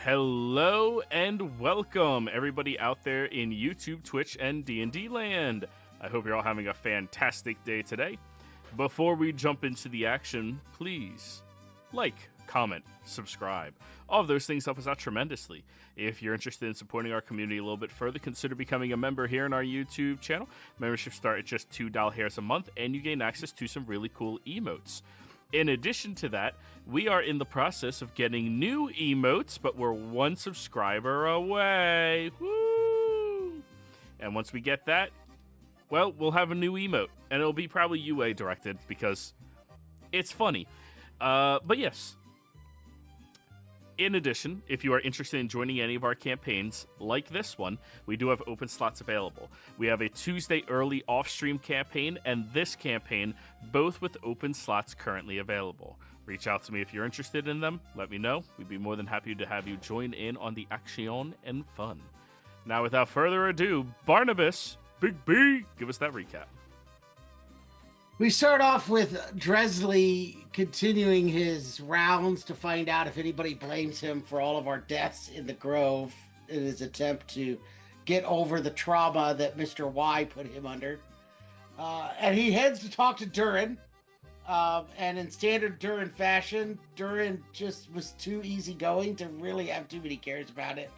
Hello and welcome, everybody out there in YouTube, Twitch, and D&D land. I hope you're all having a fantastic day today. Before we jump into the action, please like, comment, subscribe. All of those things help us out tremendously. If you're interested in supporting our community a little bit further, consider becoming a member here in our YouTube channel. Memberships start at just $2 a month, and you gain access to some really cool emotes. In addition to that, we are in the process of getting new emotes, but we're one subscriber away. Woo! And once we get that, well, we'll have a new emote, and it'll be probably UA directed because it's funny. But yes, In addition, if you are interested in joining any of our campaigns, like this one, we do have open slots available. We have a Tuesday early off-stream campaign and this campaign, both with open slots currently available. Reach out to me if you're interested in them. Let me know. We'd be more than happy to have you join in on the action and fun. Now, without further ado, Barnabas, Big B, give us that recap. We start off with Dresley continuing his rounds to find out if anybody blames him for all of our deaths in the Grove in his attempt to get over the trauma that Mr. Y put him under. And he heads to talk to Durin. And in standard Durin fashion, Durin just was too easygoing to really have too many cares about it,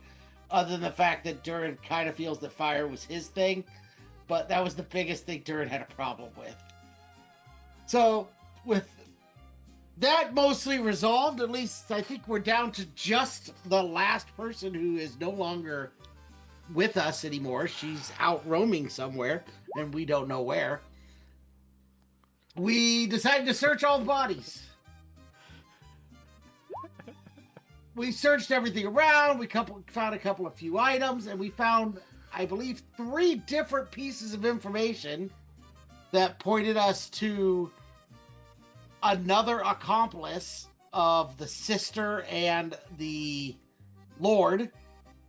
other than the fact that Durin kind of feels that fire was his thing. But that was the biggest thing Durin had a problem with. So, with that mostly resolved, at least I think we're down to just the last person who is no longer with us anymore. She's out roaming somewhere, and we don't know where. We decided to search all the bodies. We searched everything around. We found a few items, and we found, I believe, 3 different pieces of information that pointed us to another accomplice of the sister and the Lord,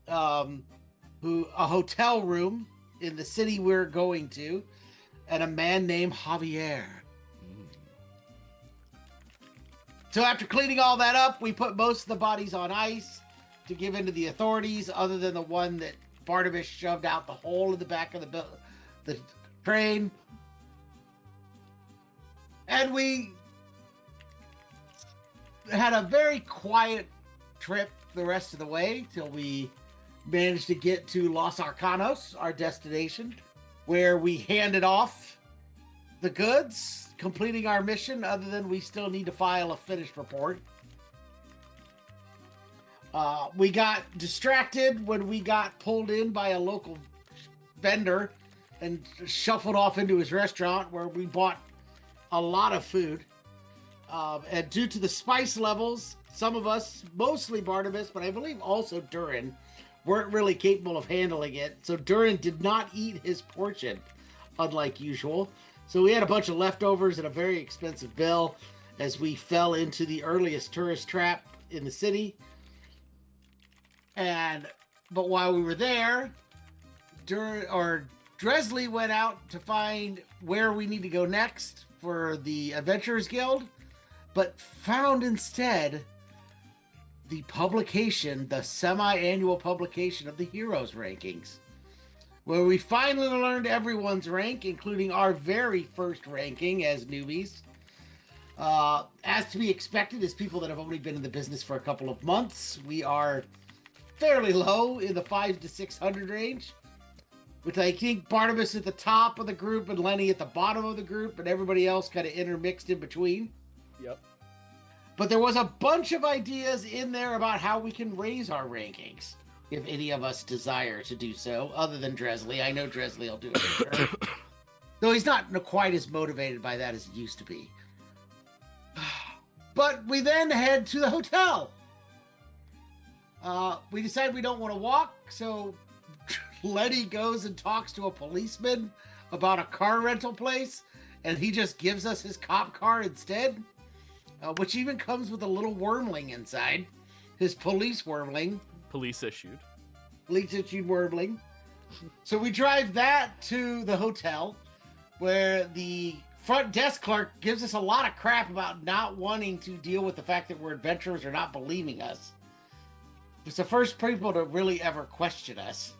who a hotel room in the city we're going to, and a man named Javier. So after cleaning all that up, we put most of the bodies on ice to give in to the authorities, other than the one that Barnabas shoved out the hole in the back of the train. And we had a very quiet trip the rest of the way till we managed to get to Los Arcanos, our destination, where we handed off the goods, completing our mission, other than we still need to file a finished report. We got distracted when we got pulled in by a local vendor and shuffled off into his restaurant, where we bought a lot of food. And due to the spice levels, some of us, mostly Barnabas, but I believe also Durin, weren't really capable of handling it. So Durin did not eat his portion, unlike usual. So we had a bunch of leftovers and a very expensive bill as we fell into the earliest tourist trap in the city. But while we were there, Dresley went out to find where we need to go next for the Adventurers Guild, but found instead the publication, the semi-annual publication of the Heroes Rankings, where we finally learned everyone's rank, including our very first ranking as newbies. As to be expected, as people that have only been in the business for a couple of months, we are fairly low in the 500 to 600 range, with I think Barnabas at the top of the group and Lenny at the bottom of the group, and everybody else kind of intermixed in between. Yep. But there was a bunch of ideas in there about how we can raise our rankings, if any of us desire to do so, other than Dresley. I know Dresley will do it for sure. Though he's not quite as motivated by that as he used to be. But we then head to the hotel. We decide we don't want to walk, so Lenny goes and talks to a policeman about a car rental place, and he just gives us his cop car instead, which even comes with a little wormling inside. His police wormling. Police issued wormling. So we drive that to the hotel, where the front desk clerk gives us a lot of crap about not wanting to deal with the fact that we're adventurers or not believing us. It's the first people to really ever question us.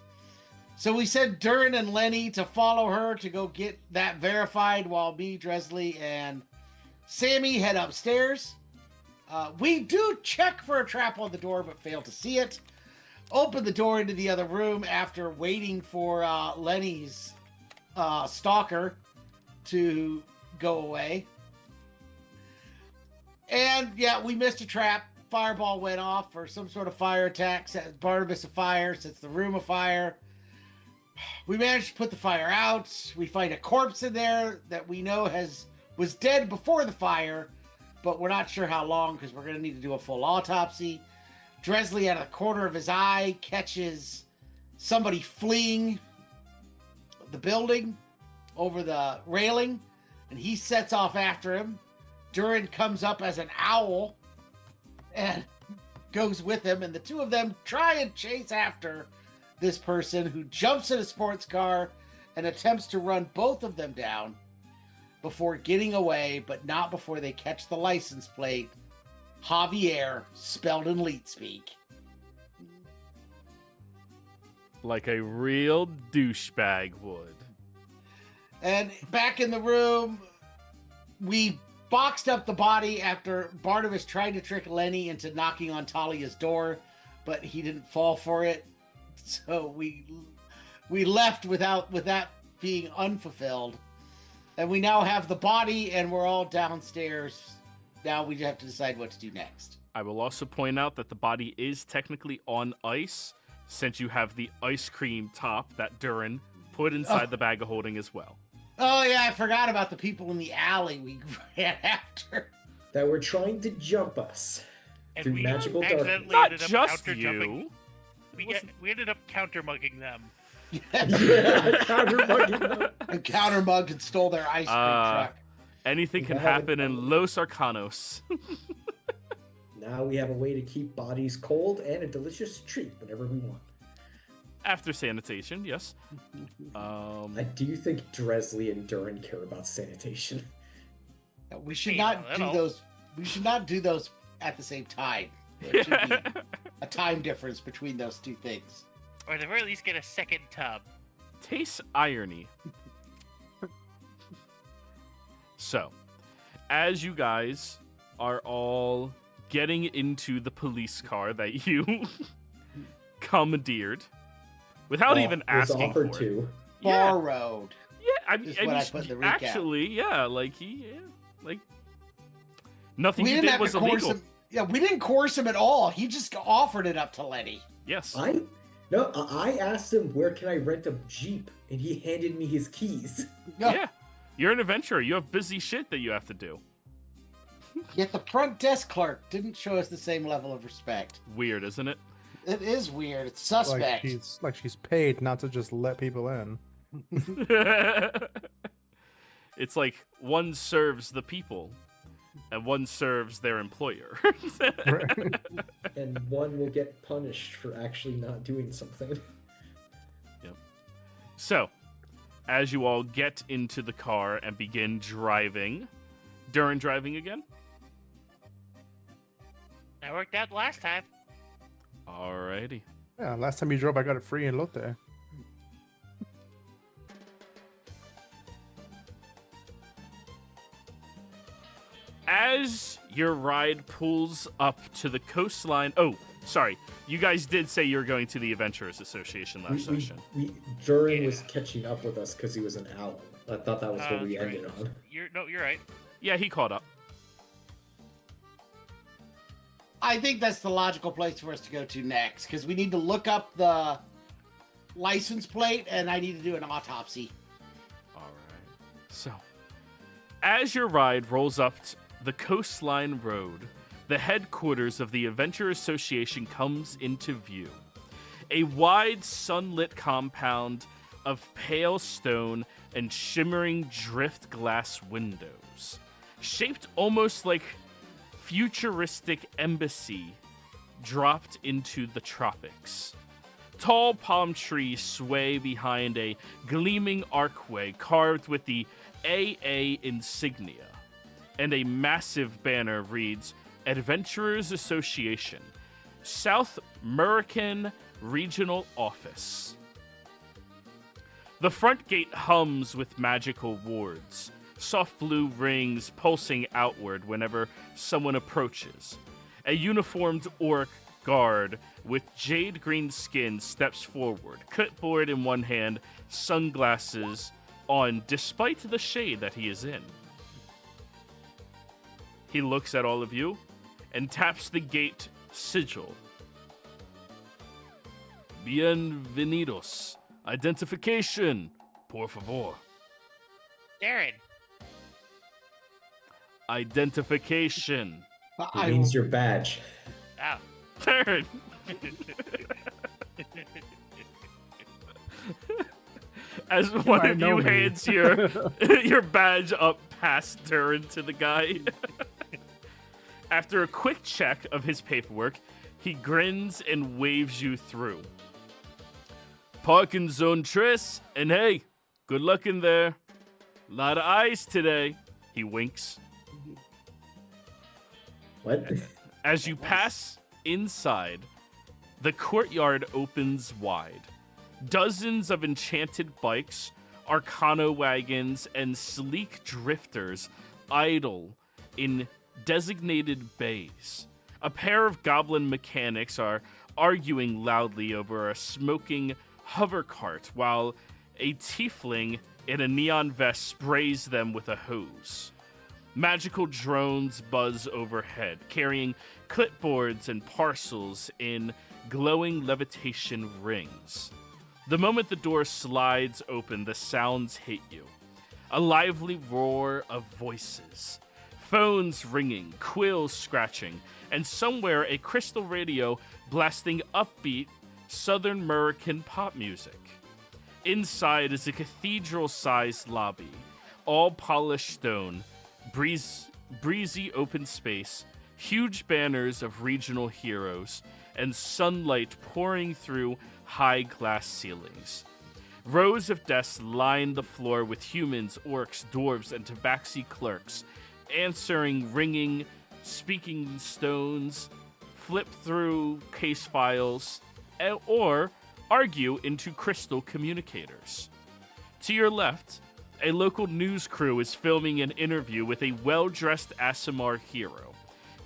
So we sent Durin and Lenny to follow her to go get that verified, while me, Dresley, and Sammy head upstairs. We do check for a trap on the door, but fail to see it. Open the door into the other room after waiting for Lenny's stalker to go away. And yeah, we missed a trap. Fireball went off, or some sort of fire attack set Barnabas afire, sets the room afire. We managed to put the fire out. We find a corpse in there that we know was dead before the fire, but we're not sure how long, because we're going to need to do a full autopsy. Dresley, out of the corner of his eye, catches somebody fleeing the building over the railing, and he sets off after him. Durin comes up as an owl and goes with him, and the two of them try and chase after this person, who jumps in a sports car and attempts to run both of them down before getting away, but not before they catch the license plate, Javier, spelled in leet speak. Like a real douchebag would. And back in the room, we boxed up the body after Barnabas tried to trick Lenny into knocking on Talia's door, but he didn't fall for it. So we left with that being unfulfilled. And we now have the body, and we're all downstairs. Now we have to decide what to do next. I will also point out that the body is technically on ice, since you have the ice cream top that Durin put inside the bag of holding as well. Oh, yeah, I forgot about the people in the alley we ran after. That were trying to jump us through magical darkness. Not just you. We ended up counter-mugging them. Counter-mugging them. And counter-mugged and stole their ice cream truck. Anything can happen in Los Arcanos. Now we have a way to keep bodies cold and a delicious treat whenever we want. After sanitation, yes. I do think Dresley and Durin care about sanitation. We should not do those. We should not do those at the same time. There should be a time difference between those two things. Or at the very least, get a second tub. Tastes irony. So, as you guys are all getting into the police car that you commandeered without even asking for it. Borrowed. Yeah, I mean, I put in the recap. actually, yeah, like nothing you did was illegal. Yeah, we didn't coerce him at all. He just offered it up to Lenny. Yes. I asked him, where can I rent a Jeep? And he handed me his keys. Yeah. You're an adventurer. You have busy shit that you have to do. Yet the front desk clerk didn't show us the same level of respect. Weird, isn't it? It is weird. It's suspect. Like she's paid not to just let people in. It's like one serves the people and one serves their employer. And one will get punished for actually not doing something. Yep. So, as you all get into the car and begin driving, Durin driving again? That worked out last time. Alrighty. Yeah, last time you drove, I got it free in Lotte. As your ride pulls up to the coastline... Oh, sorry. You guys did say you were going to the Adventurers Association last session. Durin was catching up with us because he was an owl. I thought that was what we ended on. You're right. Yeah, he caught up. I think that's the logical place for us to go to next, because we need to look up the license plate, and I need to do an autopsy. All right. So, as your ride rolls up the coastline road, the headquarters of the Adventure Association comes into view. A wide, sunlit compound of pale stone and shimmering drift glass windows, shaped almost like futuristic embassy dropped into the tropics. Tall palm trees sway behind a gleaming archway carved with the AA insignia, and a massive banner reads Adventurers Association, South American Regional Office. The front gate hums with magical wards, soft blue rings pulsing outward whenever someone approaches. A uniformed orc guard with jade green skin steps forward, clipboard in one hand, sunglasses on despite the shade that he is in. He looks at all of you and taps the gate sigil. Bienvenidos. Identification, por favor. Darren. Identification. It means your badge. Oh. Turn. As one might of know you me. hands your badge up past Durin to the guy. After a quick check of his paperwork, he grins and waves you through. Parking zone Tris, and hey, good luck in there. Lot of ice today. He winks. What? As you pass inside, the courtyard opens wide. Dozens of enchanted bikes, Arcano wagons, and sleek drifters idle in designated bays. A pair of goblin mechanics are arguing loudly over a smoking hover cart while a tiefling in a neon vest sprays them with a hose. Magical drones buzz overhead, carrying clipboards and parcels in glowing levitation rings. The moment the door slides open, the sounds hit you. A lively roar of voices, phones ringing, quills scratching, and somewhere a crystal radio blasting upbeat Southern American pop music. Inside is a cathedral-sized lobby, all polished stone, breezy open space, huge banners of regional heroes, and sunlight pouring through high glass ceilings. Rows of desks line the floor with humans, orcs, dwarves, and tabaxi clerks, answering ringing, speaking stones, flip through case files, or argue into crystal communicators. To your left, a local news crew is filming an interview with a well-dressed Aasimar hero.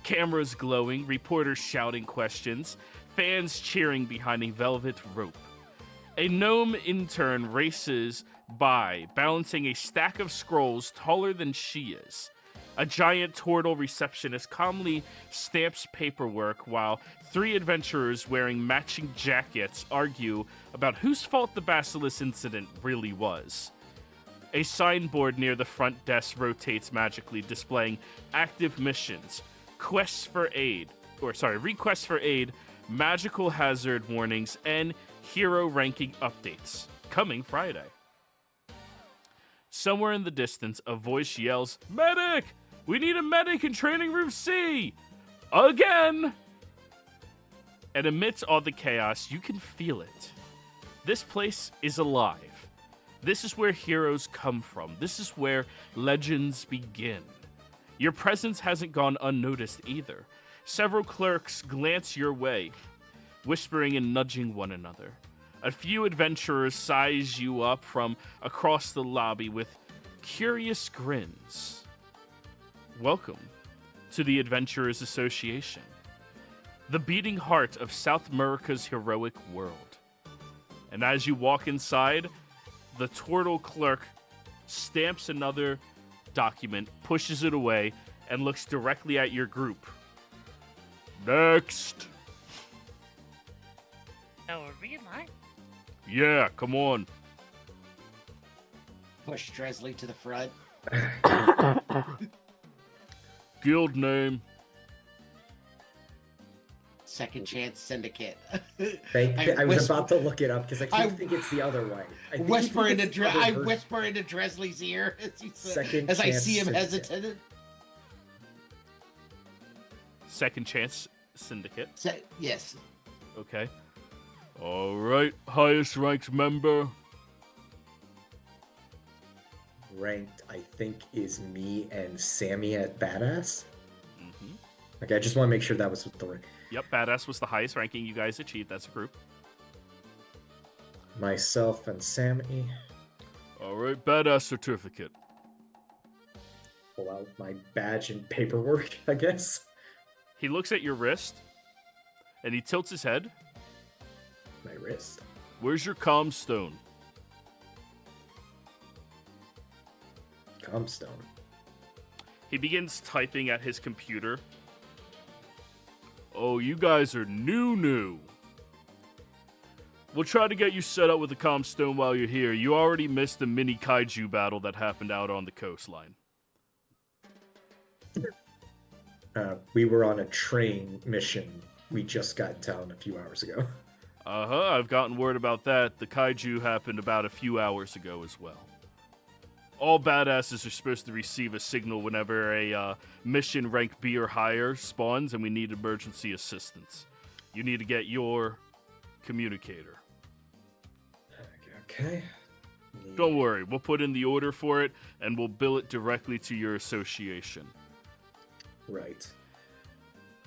Cameras glowing, reporters shouting questions, fans cheering behind a velvet rope. A gnome intern races by, balancing a stack of scrolls taller than she is. A giant turtle receptionist calmly stamps paperwork while three adventurers wearing matching jackets argue about whose fault the Basilisk incident really was. A signboard near the front desk rotates magically, displaying active missions, requests for aid, magical hazard warnings, and hero ranking updates, coming Friday. Somewhere in the distance, a voice yells, "Medic! We need a medic in Training Room C! Again!" And amidst all the chaos, you can feel it. This place is alive. This is where heroes come from. This is where legends begin. Your presence hasn't gone unnoticed either. Several clerks glance your way, whispering and nudging one another. A few adventurers size you up from across the lobby with curious grins. Welcome to the Adventurers Association, the beating heart of South America's heroic world. And as you walk inside, the turtle clerk stamps another document, pushes it away, and looks directly at your group. Next. Oh, are we in line? Yeah, come on. Push Dresley to the front. Guild name. Second Chance Syndicate. I was about to look it up because I think it's the other way. I whisper into Dresley's ear as I see him hesitant. Second Chance Syndicate. Yes. Okay. All right, highest ranked member. Ranked, I think, is me and Sammy at Badass. Mm-hmm. Okay, I just want to make sure that was the rank. Yep, Badass was the highest ranking you guys achieved as a group. Myself and Sammy. All right, Badass certificate. Pull out my badge and paperwork, I guess. He looks at your wrist, and he tilts his head. My wrist. Where's your comm stone? Comstone. He begins typing at his computer. Oh, you guys are new. We'll try to get you set up with the comm stone while you're here. You already missed the mini kaiju battle that happened out on the coastline. We were on a train mission we just got in town a few hours ago. I've gotten word about that. The kaiju happened about a few hours ago as well. All badasses are supposed to receive a signal whenever a mission rank B or higher spawns and we need emergency assistance. You need to get your communicator. Okay. Don't worry, we'll put in the order for it and we'll bill it directly to your association. Right.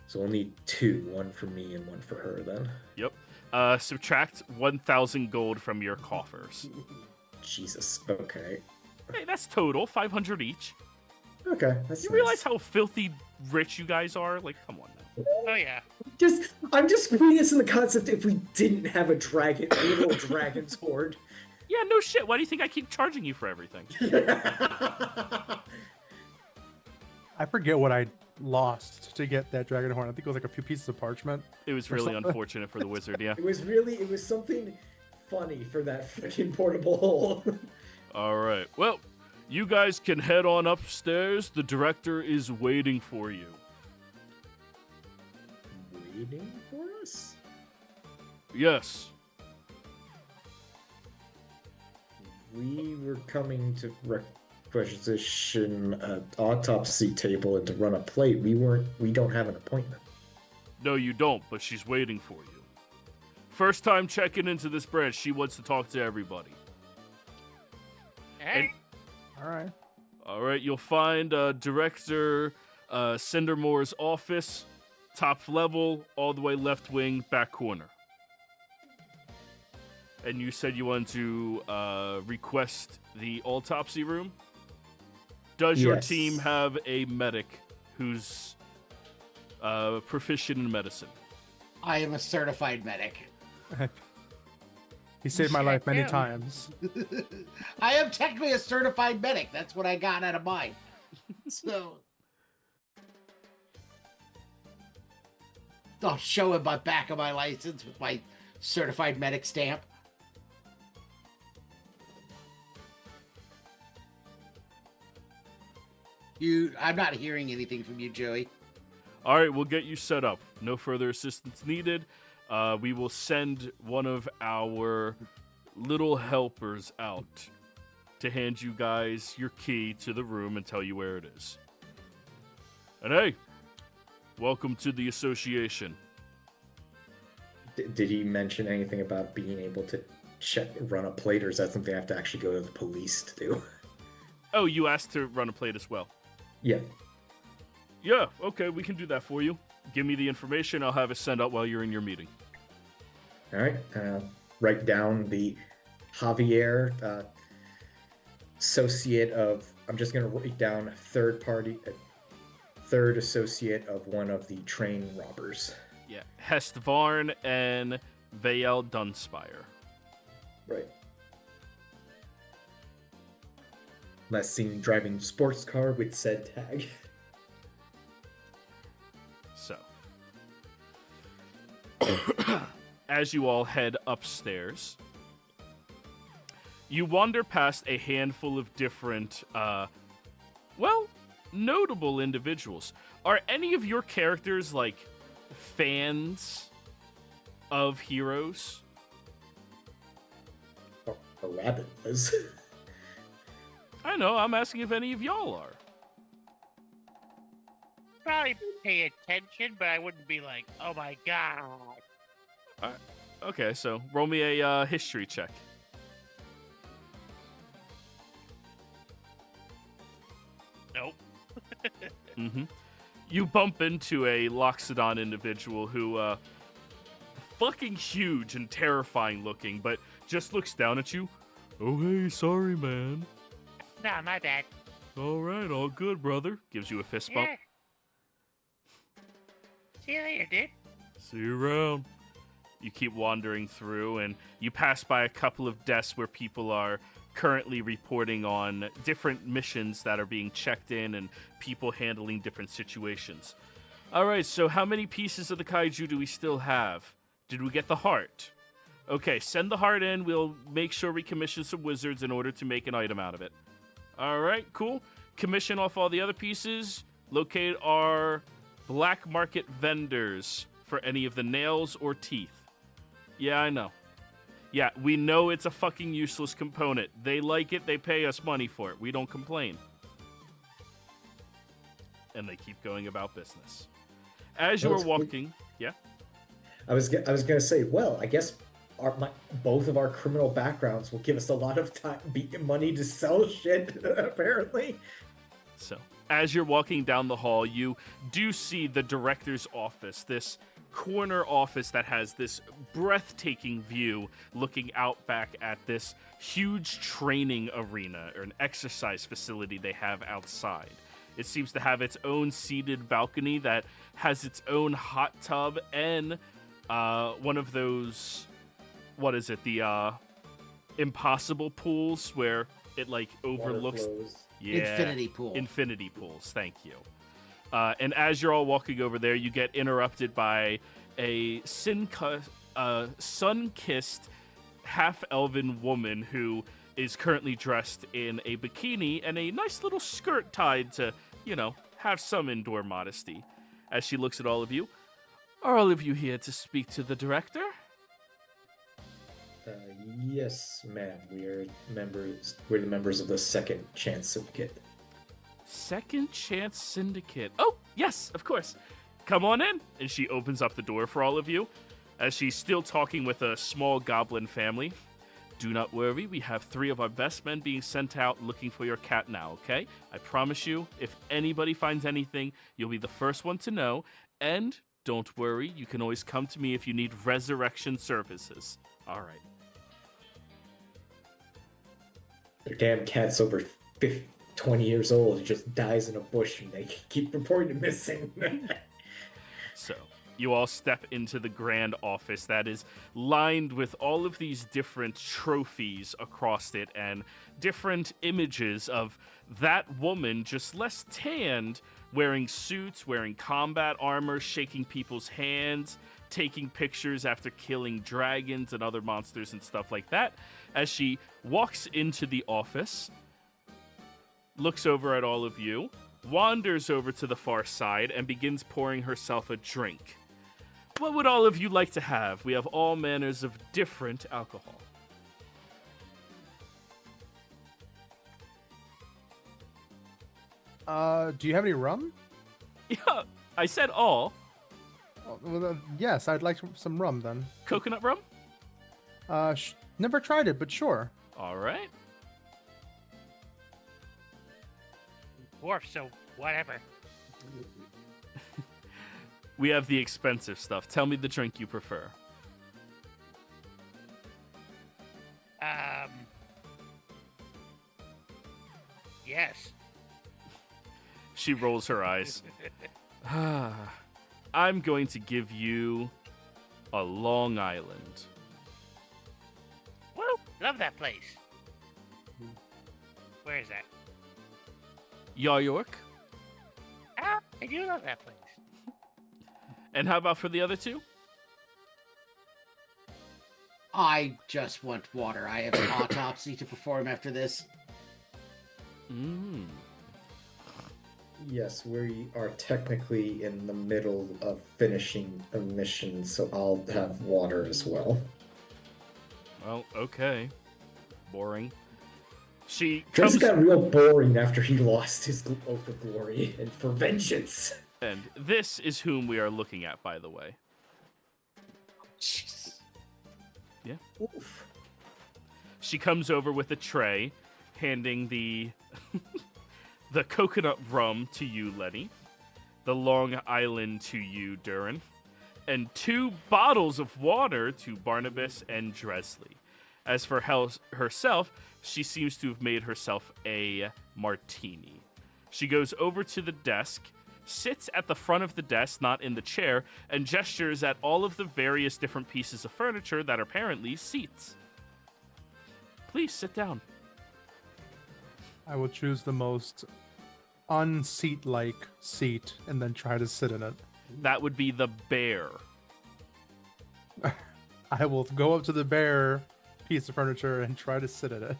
So we'll need 2, one for me and one for her then. Yep. Subtract 1,000 gold from your coffers. Jesus. Okay. Hey, that's total, 500 each. Okay. That's You nice. realize how filthy rich you guys are? Like, come on now. Oh yeah. I'm just putting this in the concept if we didn't have a dragon, a little dragon's horde. Yeah, no shit. Why do you think I keep charging you for everything? I forget what I lost to get that dragon horn. I think it was like a few pieces of parchment. It was Or really something. unfortunate for the wizard, yeah. It was something funny for that freaking portable hole. All right. Well, you guys can head on upstairs. The director is waiting for you. Waiting for us? Yes. We were coming to requisition an autopsy table and to run a plate. We don't have an appointment. No, you don't, but she's waiting for you. First time checking into this branch. She wants to talk to everybody. Hey. All right. All right, you'll find Director Cindermore's office, top level, all the way left wing, back corner. And you said you wanted to request the autopsy room? Does your Yes. team have a medic who's proficient in medicine? I am a certified medic. He saved my life many Yeah. times. I am technically a certified medic. That's what I got out of mine. So I'll show him my back of my license with my certified medic stamp. I'm not hearing anything from you, Joey. All right, we'll get you set up. No further assistance needed. We will send one of our little helpers out to hand you guys your key to the room and tell you where it is. And hey, welcome to the association. Did he mention anything about being able to run a plate, or is that something I have to actually go to the police to do? Oh, you asked to run a plate as well. Yeah. Yeah, okay, we can do that for you. Give me the information. I'll have it sent out while you're in your meeting. All right. Write down the Javier associate of. I'm just going to write down third associate of one of the train robbers. Yeah, Hestvarn and Vael Dunspire. Right. Last seen driving sports car with said tag. So, as you all head upstairs, you wander past a handful of different, notable individuals. Are any of your characters, like, fans of heroes? Oh, a rabbit was. I know, I'm asking if any of y'all are. Probably pay attention, but I wouldn't be like, oh my god. Okay, so roll me a history check. Nope. Mm-hmm. You bump into a Loxodon individual who, fucking huge and terrifying looking, but just looks down at you. Oh, hey, sorry, man. Nah, my bad. All right, all good, brother. Gives you a fist bump. Yeah. See you later, dude. See you around. You keep wandering through, and you pass by a couple of desks where people are currently reporting on different missions that are being checked in and people handling different situations. All right, so how many pieces of the kaiju do we still have? Did we get the heart? Okay, send the heart in. We'll make sure we commission some wizards in order to make an item out of it. All right, cool. Commission off all the other pieces. Locate our black market vendors for any of the nails or teeth. Yeah, I know. Yeah, we know it's a fucking useless component. They like it, they pay us money for it. We don't complain. And they keep going about business. As you are walking, yeah? I was gonna say, well, I guess both of our criminal backgrounds will give us a lot of money to sell shit, apparently. So, as you're walking down the hall, you do see the director's office, this corner office that has this breathtaking view looking out back at this huge training arena or an exercise facility they have outside. It seems to have its own seated balcony that has its own hot tub and one of those, what is it, the impossible pools where it like overlooks. Yeah, infinity pools, thank you. And as you're all walking over there, you get interrupted by a sun-kissed half-elven woman who is currently dressed in a bikini and a nice little skirt tied to, have some indoor modesty. As she looks at all of you, are all of you here to speak to the director? Yes, ma'am. We're the members of the Second Chance Syndicate. Second Chance Syndicate. Oh, yes, of course. Come on in. And she opens up the door for all of you as she's still talking with a small goblin family. Do not worry, we have 3 of our best men being sent out looking for your cat now, okay? I promise you, if anybody finds anything, you'll be the first one to know. And don't worry, you can always come to me if you need resurrection services. All right. Their damn cat's over 20 years old. It just dies in a bush and they keep reporting it missing. So, you all step into the grand office that is lined with all of these different trophies across it and different images of that woman just less tanned, wearing suits, wearing combat armor, shaking people's hands, taking pictures after killing dragons and other monsters and stuff like that. As she walks into the office, looks over at all of you, wanders over to the far side, and begins pouring herself a drink. What would all of you like to have? We have all manners of different alcohol. Do you have any rum? Yeah, I said all. Oh, well, yes, I'd like some rum then. Coconut rum? Never tried it, but sure. All right. Dwarf, so whatever. We have the expensive stuff. Tell me the drink you prefer. Yes. She rolls her eyes. I'm going to give you a Long Island. Woo! Love that place. Where is that? York. Ah, I do love that place. And how about for the other 2? I just want water. I have an autopsy to perform after this. Yes, we are technically in the middle of finishing a mission, so I'll have water as well. Well, okay. Boring. She Dress comes... got real boring after he lost his oath of glory and for vengeance. And this is whom we are looking at, by the way. Jeez. Yeah. Oof. She comes over with a tray, handing the the coconut rum to you, Lenny, the Long Island to you, Durin, and 2 bottles of water to Barnabas and Dresley. As for herself, she seems to have made herself a martini. She goes over to the desk, sits at the front of the desk, not in the chair, and gestures at all of the various different pieces of furniture that are apparently seats. Please sit down. I will choose the most unseat-like seat and then try to sit in it. That would be the bear. I will go up to the bare piece of furniture and try to sit in it.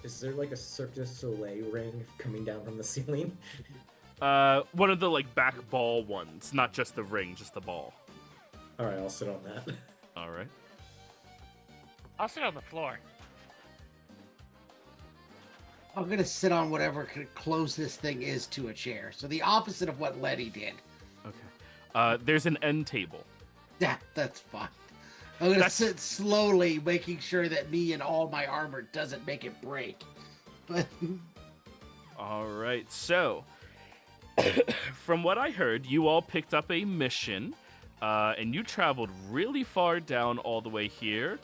Is there like a Cirque du Soleil ring coming down from the ceiling? One of the like back ball ones, not just the ring, just the ball. All right, I'll sit on that. All right. I'll sit on the floor. I'm gonna sit on whatever closest thing is to a chair. So the opposite of what Letty did. Okay. There's an end table. That's fine. I'm gonna sit slowly, making sure that me and all my armor doesn't make it break. But All right. So, from what I heard, you all picked up a mission, and you traveled really far down all the way here.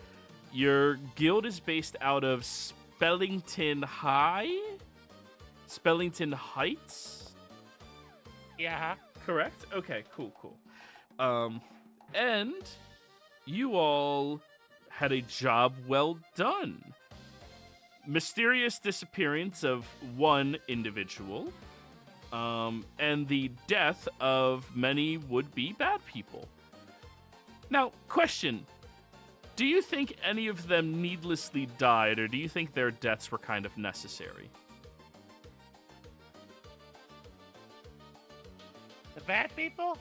Your guild is based out of Spellington Heights? Yeah. Correct? Okay, cool. And you all had a job well done. Mysterious disappearance of one individual, and the death of many would-be bad people. Now, question. Do you think any of them needlessly died, or do you think their deaths were kind of necessary? The bad people?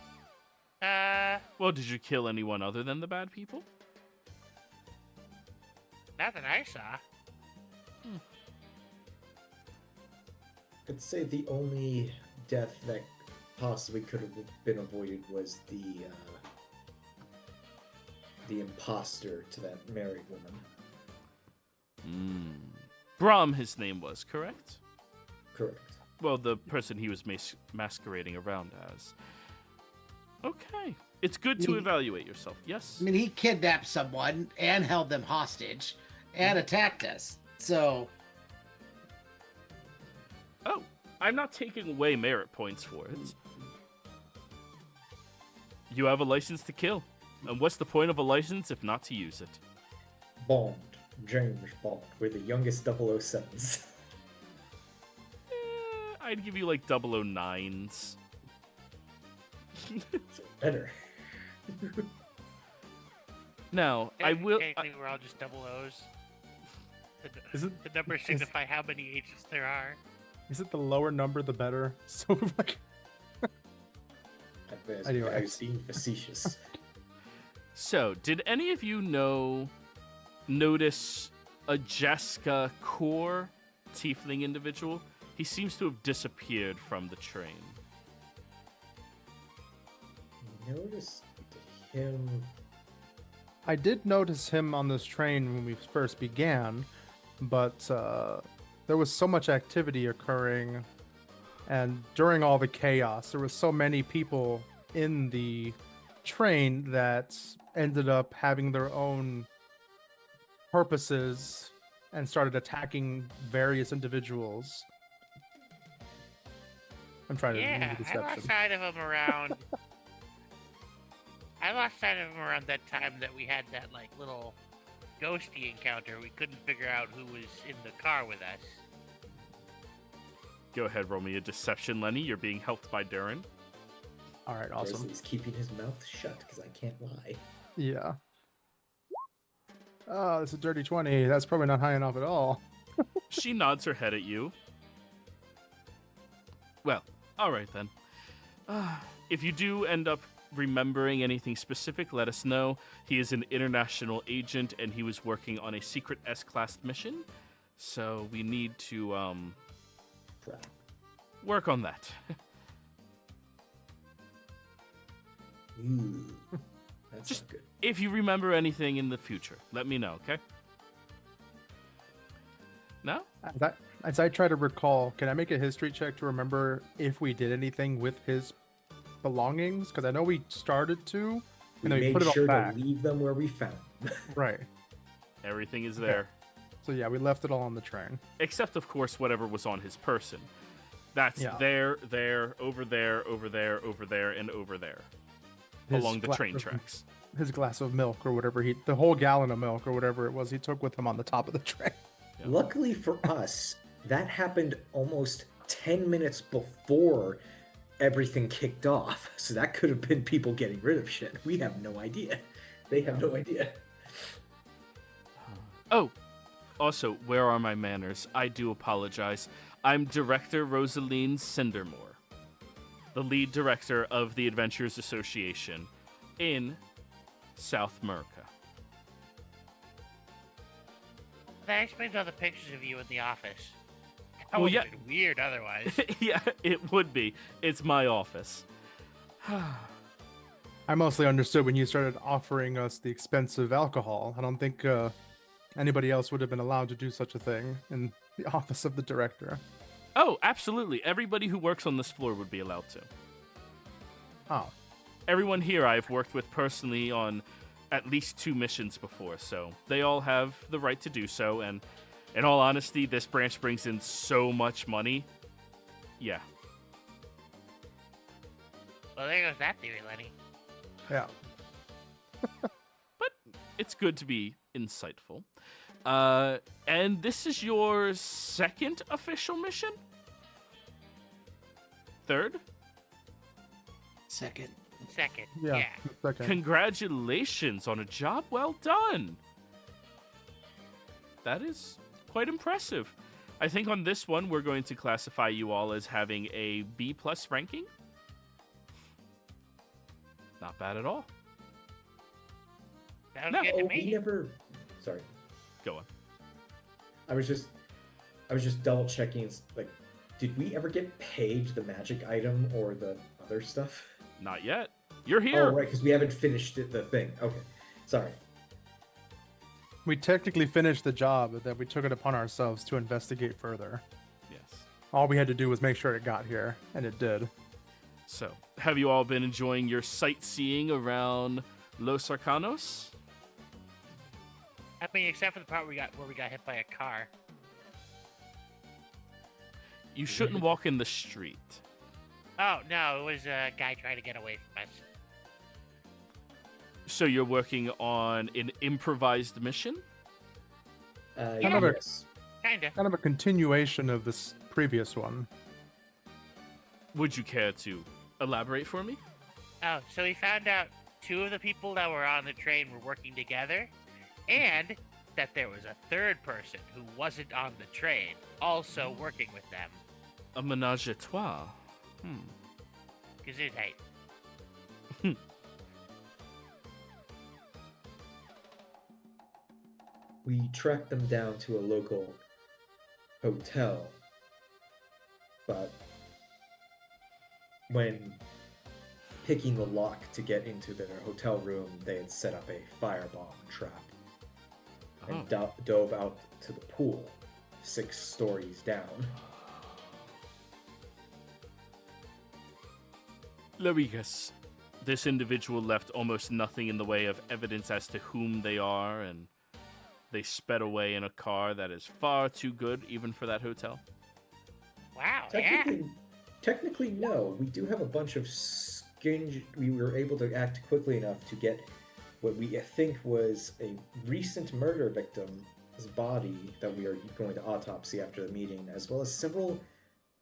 Well, did you kill anyone other than the bad people? Not that I saw. I'd say the only death that possibly could have been avoided was the imposter to that married woman. Brahm, his name was, correct? Correct. Well, the person he was masquerading around as. Okay. It's good to evaluate yourself. Yes? I mean, he kidnapped someone and held them hostage and attacked us. So, Oh, I'm not taking away merit points for it. You have a license to kill. And what's the point of a license if not to use it? Bond. James Bond. We're the youngest 007s. I'd give you like 009s. Better. Now, I will. Technically, we're all just double O's. Isn't The numbers signify how many agents there are. is it the lower number the better? So like Anyway. I've seen facetious. So, did any of you notice a Jessica Core tiefling individual? He seems to have disappeared from the train. Noticed him. I did notice him on this train when we first began, but there was so much activity occurring, and during all the chaos, there was so many people in the train that ended up having their own purposes and started attacking various individuals. I'm trying to use Yeah, I deception. lost sight of him around. I lost sight of him around that time that we had that like little ghosty encounter. We couldn't figure out who was in the car with us. Go ahead, roll me a deception, Lenny. You're being helped by Durin. All right, awesome. He's keeping his mouth shut because I can't lie. Yeah. Oh, it's a dirty 20. That's probably not high enough at all. She nods her head at you. Well, all right then. If you do end up remembering anything specific, let us know. He is an international agent, and he was working on a secret S-class mission. So we need to Crap. work on that. Ooh, that's Just- not good. If you remember anything in the future, let me know, okay? No? As I try to recall, can I make a history check to remember if we did anything with his belongings? Because I know we started to, We and then we made put it all sure to back. leave them where we found them. Right. Everything is there. So yeah, we left it all on the train. Except, of course, whatever was on his person. That's Yeah. there, over there, over there, over there, and over there. His Along the glass train of- tracks. His glass of milk or whatever the whole gallon of milk or whatever it was he took with him on the top of the train. Yeah. Luckily for us, that happened almost 10 minutes before everything kicked off. So that could have been people getting rid of shit. We have no idea. They have no idea. Oh, also, where are my manners? I do apologize. I'm Director Rosaline Cindermore. the lead director of the Adventurers Association in South America. That explains all the pictures of you in the office. That Well, would yeah. have been weird otherwise. Yeah, it would be. It's my office. I mostly understood when you started offering us the expensive alcohol. I don't think anybody else would have been allowed to do such a thing in the office of the director. Oh, absolutely. Everybody who works on this floor would be allowed to. Oh. Everyone here I've worked with personally on at least 2 missions before, so they all have the right to do so, and in all honesty, this branch brings in so much money. Yeah. Well, there goes that theory, Lenny. Yeah. But it's good to be insightful. And this is your second official mission? Third? Second. Second. Yeah. Yeah. Second. Congratulations on a job well done. That is quite impressive. I think on this one, we're going to classify you all as having a B+ ranking. Not bad at all. Sounds No. good to Oh, we me. never. Sorry, Go on. I was just double checking. Like, did we ever get paid the magic item or the other stuff? Not yet. You're here. Oh, right, because we haven't finished the thing. Okay, sorry. We technically finished the job, but then we took it upon ourselves to investigate further. Yes. All we had to do was make sure it got here, and it did. So, have you all been enjoying your sightseeing around Los Arcanos? I mean, except for the part where we got hit by a car. You shouldn't walk in the street. Oh, no, it was a guy trying to get away from us. So you're working on an improvised mission? Kind of a- Yes. Kinda. Kind of a continuation of this previous one. Would you care to elaborate for me? Oh, so we found out 2 of the people that were on the train were working together, and that there was a 3rd person who wasn't on the train also working with them. A menage a trois. Gesundheit. We tracked them down to a local hotel, but when picking the lock to get into their hotel room, they had set up a firebomb trap and dove out to the pool, 6 stories down. Larigas, this individual left almost nothing in the way of evidence as to whom they are, and they sped away in a car that is far too good even for that hotel. Wow, yeah. Technically, no. We do have a bunch of we were able to act quickly enough to get what we think was a recent murder victim's body that we are going to autopsy after the meeting, as well as several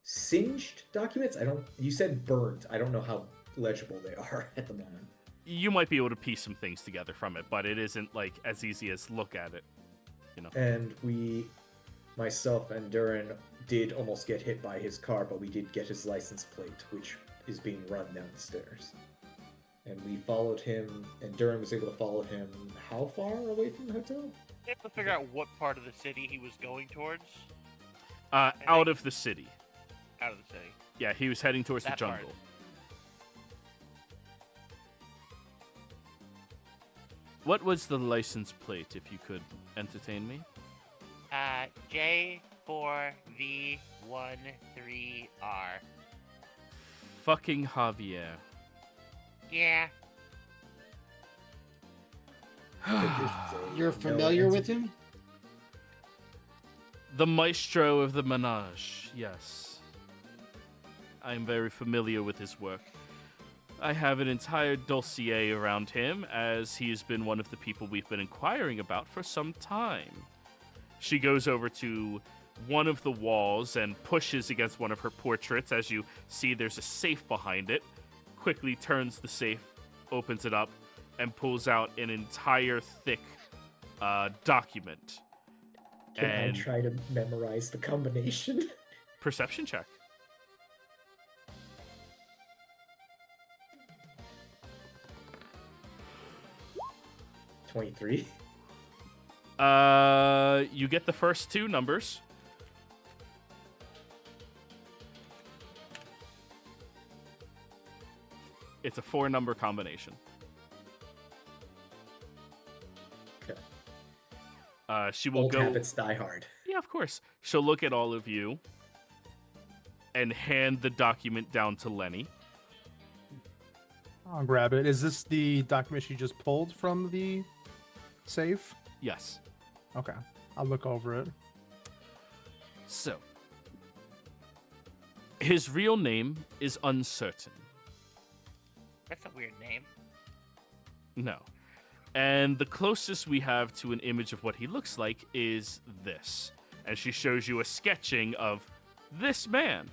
singed documents. You said burnt. I don't know how legible they are at the moment. You might be able to piece some things together from it, but it isn't like as easy as look at it, you know. And myself and Durin did almost get hit by his car, but we did get his license plate, which is being run down the stairs. And we followed him, and Durin was able to follow him how far away from the hotel? We have to figure out what part of the city he was going towards. Out of the city. Out of the city. Yeah, he was heading towards the That part. jungle. What was the license plate, if you could entertain me? J4V13R. Fucking Javier. Yeah. You're familiar with him? The maestro of the menage, yes. I am very familiar with his work. I have an entire dossier around him, as he has been one of the people we've been inquiring about for some time. She goes over to one of the walls and pushes against one of her portraits. As you see, there's a safe behind it. Quickly turns the safe, opens it up, and pulls out an entire thick document. Can And I try to memorize the combination? perception check. 23. You get the first two numbers. It's a 4-number combination. Okay. She will Old go. habits die hard. Yeah, of course. She'll look at all of you and hand the document down to Lenny. I'll grab it. Is this the document she just pulled from the safe? Yes. Okay. I'll look over it. So, his real name is uncertain. That's a weird name. No. And the closest we have to an image of what he looks like is this. And she shows you a sketching of this man.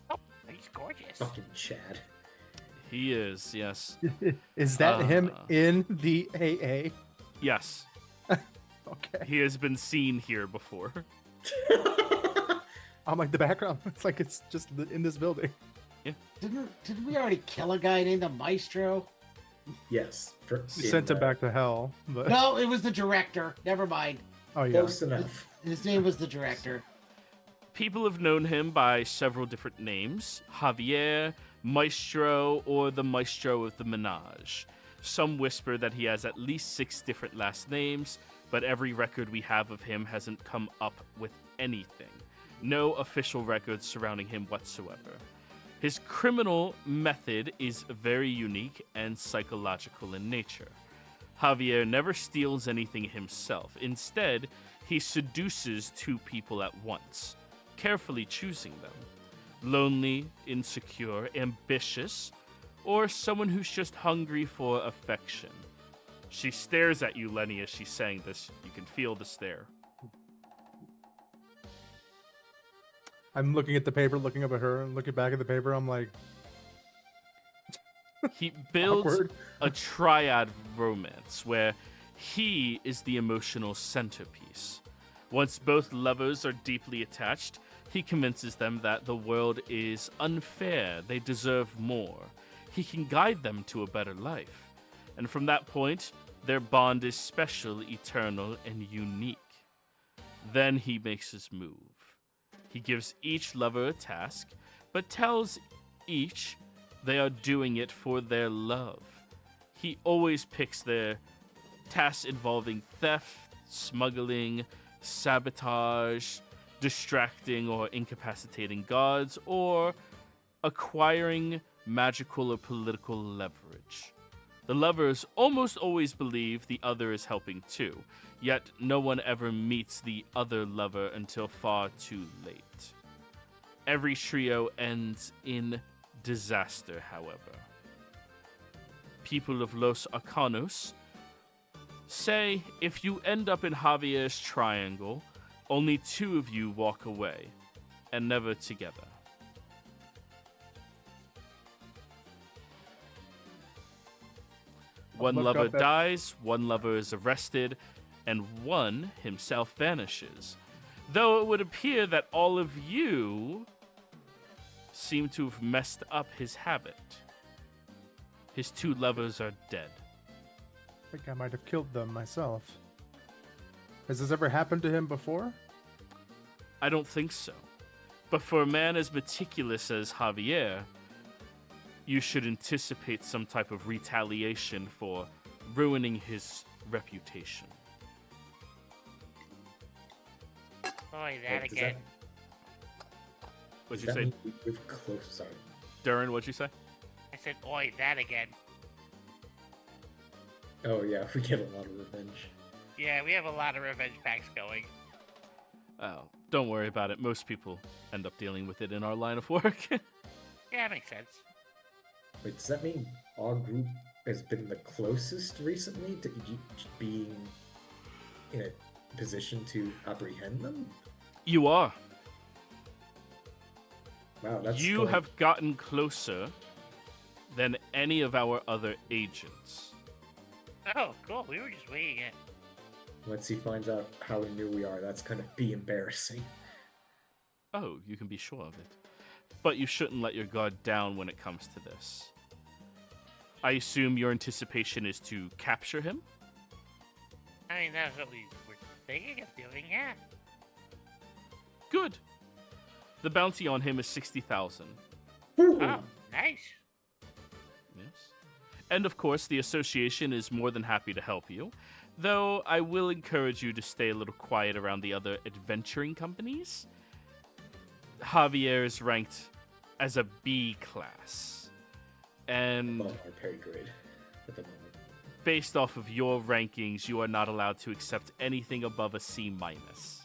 Oh, he's gorgeous. Fucking Chad. He is, yes. Is that him in the AA? Yes. Okay. He has been seen here before. I'm like the background. It's like it's just in this building. Didn't we already kill a guy named the Maestro? Yes. We sent him back to hell. But No, it was the director. Never mind. oh yeah. Close enough. His name was the director. People have known him by several different names: Javier, Maestro, or the Maestro of the Menage. Some whisper that he has at least 6 different last names, but every record we have of him hasn't come up with anything. No official records surrounding him whatsoever. His criminal method is very unique and psychological in nature. Javier never steals anything himself. Instead, he seduces 2 people at once, carefully choosing them. Lonely, insecure, ambitious, or someone who's just hungry for affection. She stares at you, Lenny, as she's saying this. You can feel the stare. I'm looking at the paper, looking up at her, and looking back at the paper. I'm like, He builds Awkward. a triad romance where he is the emotional centerpiece. Once both lovers are deeply attached, he convinces them that the world is unfair, they deserve more. He can guide them to a better life. And from that point, their bond is special, eternal, and unique. Then he makes his move. He gives each lover a task, but tells each they are doing it for their love. He always picks their tasks involving theft, smuggling, sabotage, distracting or incapacitating guards, or acquiring magical or political leverage. The lovers almost always believe the other is helping too, yet no one ever meets the other lover until far too late. Every trio ends in disaster, however. People of Los Arcanos say if you end up in Javier's triangle, only 2 of you walk away, and never together. One look lover up at- dies, one lover is arrested, and one himself vanishes. Though it would appear that all of you seem to have messed up his habit. His 2 lovers are dead. I think I might have killed them myself. Has this ever happened to him before? I don't think so. But for a man as meticulous as Javier, you should anticipate some type of retaliation for ruining his reputation. Boy, that Does again. What'd does you that say, mean we've close? Sorry. Darren? What'd you say? I said, oi, that again. Oh yeah, we get a lot of revenge. Yeah, we have a lot of revenge packs going. Oh, don't worry about it. Most people end up dealing with it in our line of work. Yeah, that makes sense. Wait, does that mean our group has been the closest recently to being in a position to apprehend them? You are. Wow, that's You going- have gotten closer than any of our other agents. Oh, cool. We were just waiting it. Once he finds out how new we are, that's gonna be embarrassing. Oh, you can be sure of it. But you shouldn't let your guard down when it comes to this. I assume your anticipation is to capture him? I mean, that's what we were thinking of doing, yeah. Good. The bounty on him is 60,000. Oh, nice. Yes. And of course, the association is more than happy to help you, though I will encourage you to stay a little quiet around the other adventuring companies. Javier is ranked as a B class, and Above our pay grade at the moment. based off of your rankings, you are not allowed to accept anything above a C minus.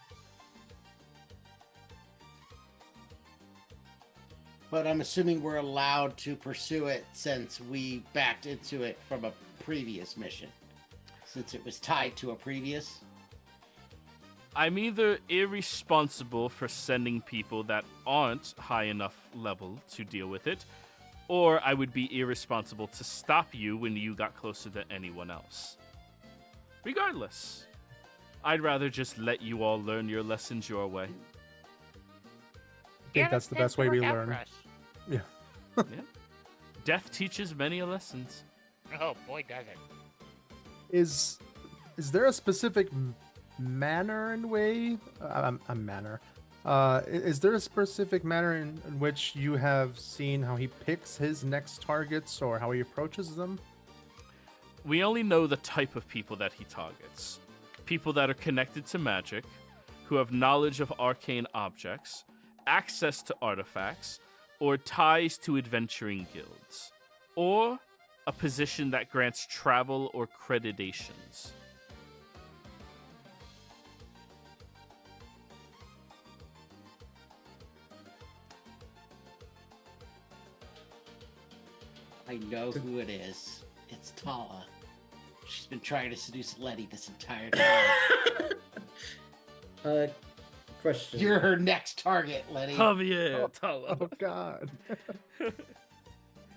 But I'm assuming we're allowed to pursue it since we backed into it from a previous mission. Since it was tied to a previous. I'm either irresponsible for sending people that aren't high enough level to deal with it, or I would be irresponsible to stop you when you got closer to anyone else. Regardless, I'd rather just let you all learn your lessons your way. I think that's the best way we learn. Yeah. Yeah. Death teaches many a lessons. Oh, boy, does it. Is there a specific manner and way? Manner. Is there a specific manner in which you have seen how he picks his next targets or how he approaches them? We only know the type of people that he targets. People that are connected to magic, who have knowledge of arcane objects, access to artifacts, or ties to adventuring guilds, or a position that grants travel or creditations. I know who it is. It's Tala. She's been trying to seduce Letty this entire time. Question. You're her next target, Letty. Javier, Tala. Oh God.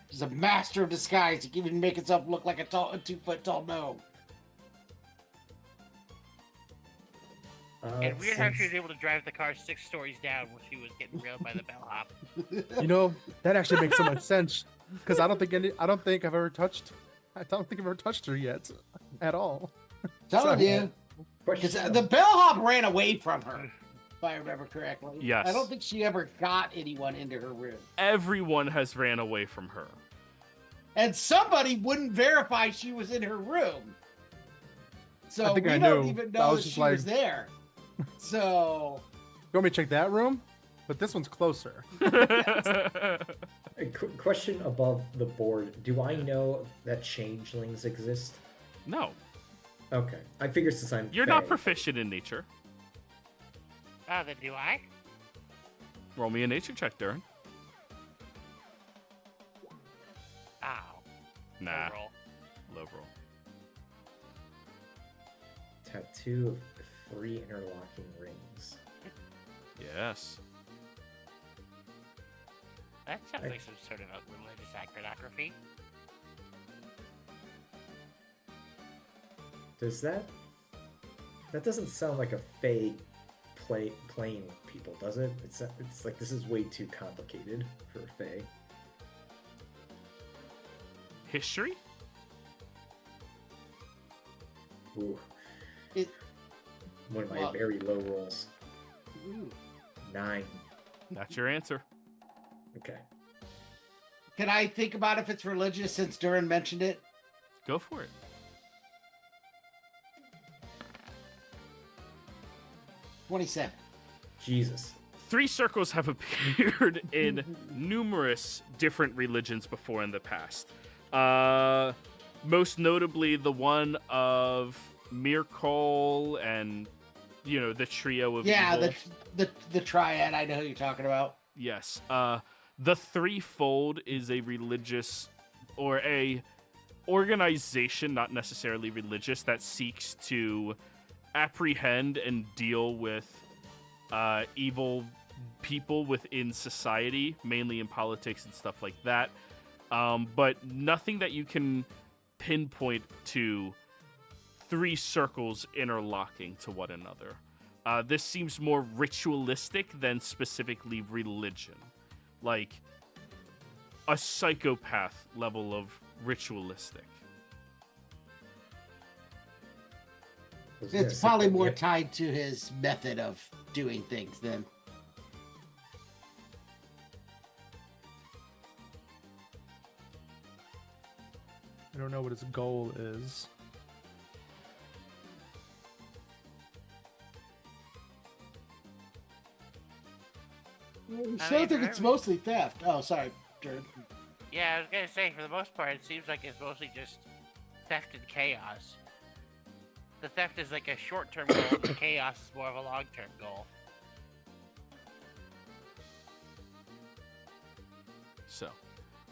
She's a master of disguise. He can even make himself look like a 2-foot tall gnome. And weird how she was able to drive the car 6 stories down when she was getting railed by the bellhop. You know, that actually makes so much sense because I don't think I've ever touched her yet at all. Telling So- you. Because the bellhop ran away from her, if I remember correctly. Yes. I don't think she ever got anyone into her room. Everyone has ran away from her. And somebody wouldn't verify she was in her room. So I think we I don't knew. even I know was that just she like- was there. So You want me to check that room? But this one's closer. A question above the board. Do I know that changelings exist? No, Okay. I figure since I'm you're not Fae- proficient in nature. Oh, then do I? Roll me a nature check, Darren. Ow. Nah, Low roll. low roll. Tattoo of 3 interlocking rings. Yes. That sounds like some sort of a religious iconography. Does that doesn't sound like a Fae playing people, does it? It's like this is way too complicated for Fae. History? Ooh. It- One of my well- very low rolls. ooh. 9. That's your answer. Okay. Can I think about if it's religious since Duran mentioned it? Go for it. 27. Jesus. 3 circles have appeared in numerous different religions before in the past. Most notably, the one of Mirkol and, the trio of Yeah, evil. the triad. I know who you're talking about. Yes. The threefold is a religious or a organization, not necessarily religious, that seeks to apprehend and deal with evil people within society, mainly in politics and stuff like that. But nothing that you can pinpoint to 3 circles interlocking to one another. This seems more ritualistic than specifically religion. Like a psychopath level of ritualistic. It's probably more tied to his method of doing things then. I don't know what his goal is. So I think it's mostly theft. Oh, sorry, Jared. Yeah, I was gonna say, for the most part, it seems like it's mostly just theft and chaos. The theft is like a short-term goal, and the chaos is more of a long-term goal. So,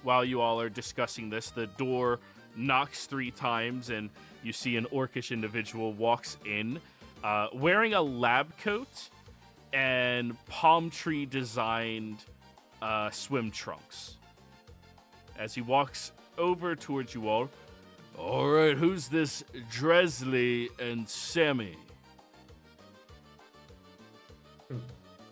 while you all are discussing this, the door knocks 3 times, and you see an orcish individual walks in, wearing a lab coat and palm tree designed swim trunks. As he walks over towards you all, all right, who's this Dresley and Sammy?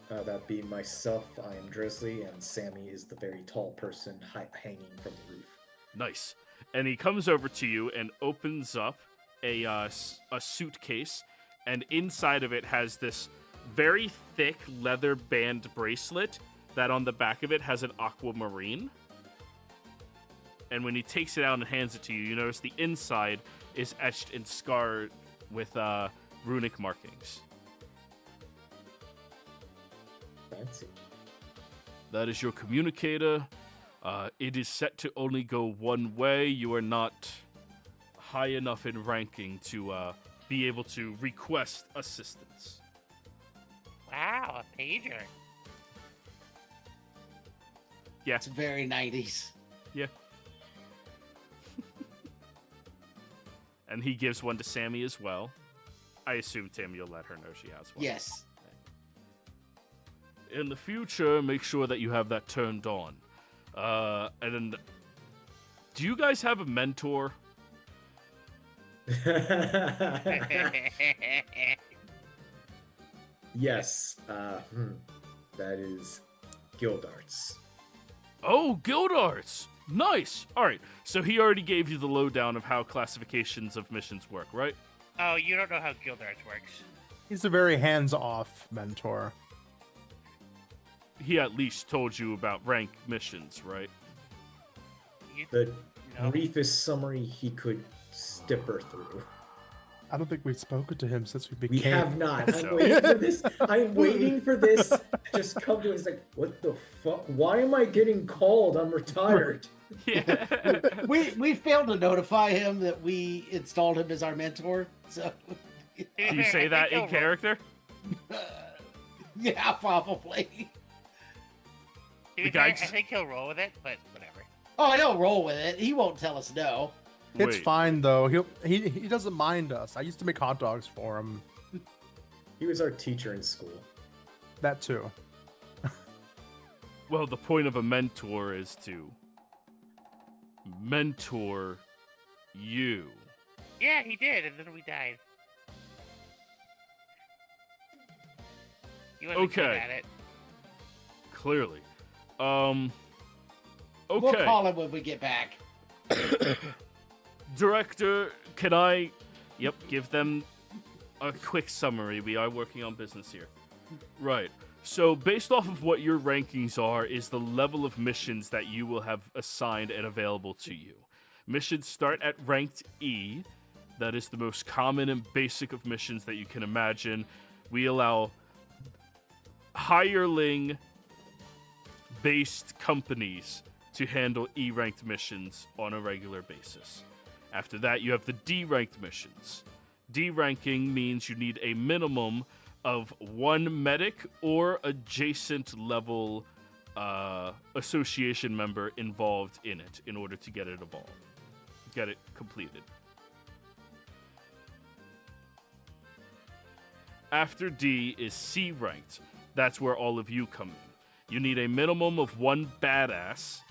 That be myself. I am Drizzly, and Sammy is the very tall person hanging from the roof. Nice. And he comes over to you and opens up a suitcase, and inside of it has this very thick leather band bracelet that on the back of it has an aquamarine. And when he takes it out and hands it to you, you notice the inside is etched and scarred with runic markings. Fancy. That is your communicator. It is set to only go one way. You are not high enough in ranking to be able to request assistance. Wow, a pager. Yeah. It's very 90s. Yeah. And he gives one to Sammy as well. I assume, Tim, you'll let her know she has one. Yes. In the future, make sure that you have that turned on. And then, do you guys have a mentor? Yes. That is Gildarts. Oh, Guild Arts! Nice! Alright, so he already gave you the lowdown of how classifications of missions work, right? Oh, you don't know how Guild Arts works. He's a very hands-off mentor. He at least told you about rank missions, right? The No. briefest summary he could stipper through. I don't think we've spoken to him since we We became. have not. I'm So- waiting for this. I'm waiting for this to just come to us like, what the fuck? Why am I getting called? I'm retired. Yeah. We failed to notify him that we installed him as our mentor. So, Do you say that in character? yeah, probably. To be The guy fair, I just- think he'll roll with it, but whatever. Oh, he'll roll with it. He won't tell us no. It's Wait. fine though. He doesn't mind us. I used to make hot dogs for him. He was our teacher in school. That too. Well, the point of a mentor is to mentor you. Yeah, he did, and then we died. He wasn't good Okay. at it. Clearly. We'll Okay. call him when we get back. Director, can I give them a quick summary. We are working on business here. Right. So based off of what your rankings are is the level of missions that you will have assigned and available to you. Missions start at ranked E. That is the most common and basic of missions that you can imagine. We allow hireling-based companies to handle E-ranked missions on a regular basis. After that, you have the D-ranked missions. D-ranking means you need a minimum of one medic or adjacent level association member involved in it in order to get it completed. After D is C ranked. That's where all of you come in. You need a minimum of one badass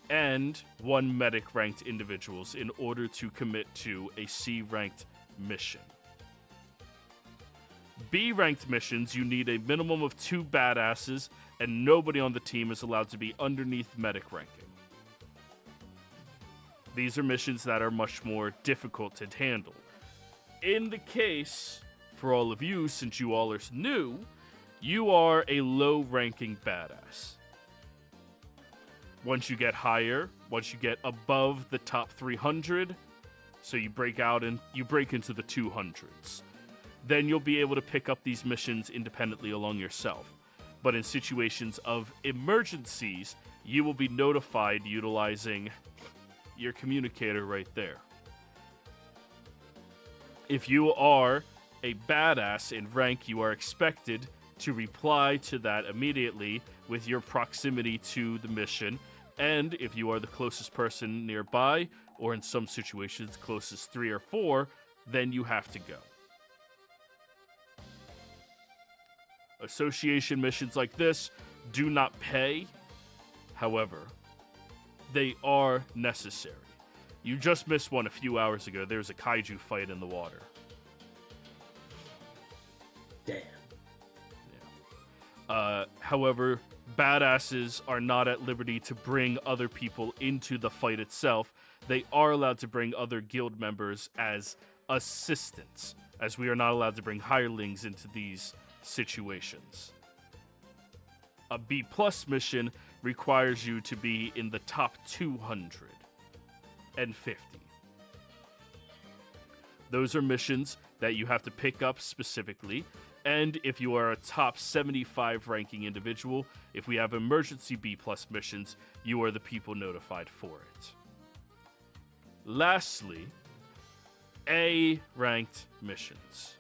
and one medic ranked individuals in order to commit to a C ranked mission. B ranked missions, you need a minimum of 2 badasses, and nobody on the team is allowed to be underneath medic ranking. These are missions that are much more difficult to handle. In the case, for all of you, since you all are new, you are a low-ranking badass. Once you get higher, once you get above the top 300, so you break out and you break into the 200s, then you'll be able to pick up these missions independently along yourself. But in situations of emergencies, you will be notified utilizing your communicator right there. If you are a badass in rank, you are expected to reply to that immediately with your proximity to the mission. And if you are the closest person nearby, or in some situations closest 3 or 4, then you have to go. Association missions like this do not pay. However, they are necessary. You just missed one a few hours ago. There was a kaiju fight in the water. Damn. However, badasses are not at liberty to bring other people into the fight itself. They are allowed to bring other guild members as assistants, as we are not allowed to bring hirelings into these situations. A B+ mission requires you to be in the top 250. Those are missions that you have to pick up specifically. And if you are a top 75 ranking individual, if we have emergency B+ missions, you are the people notified for it. Lastly, A ranked missions.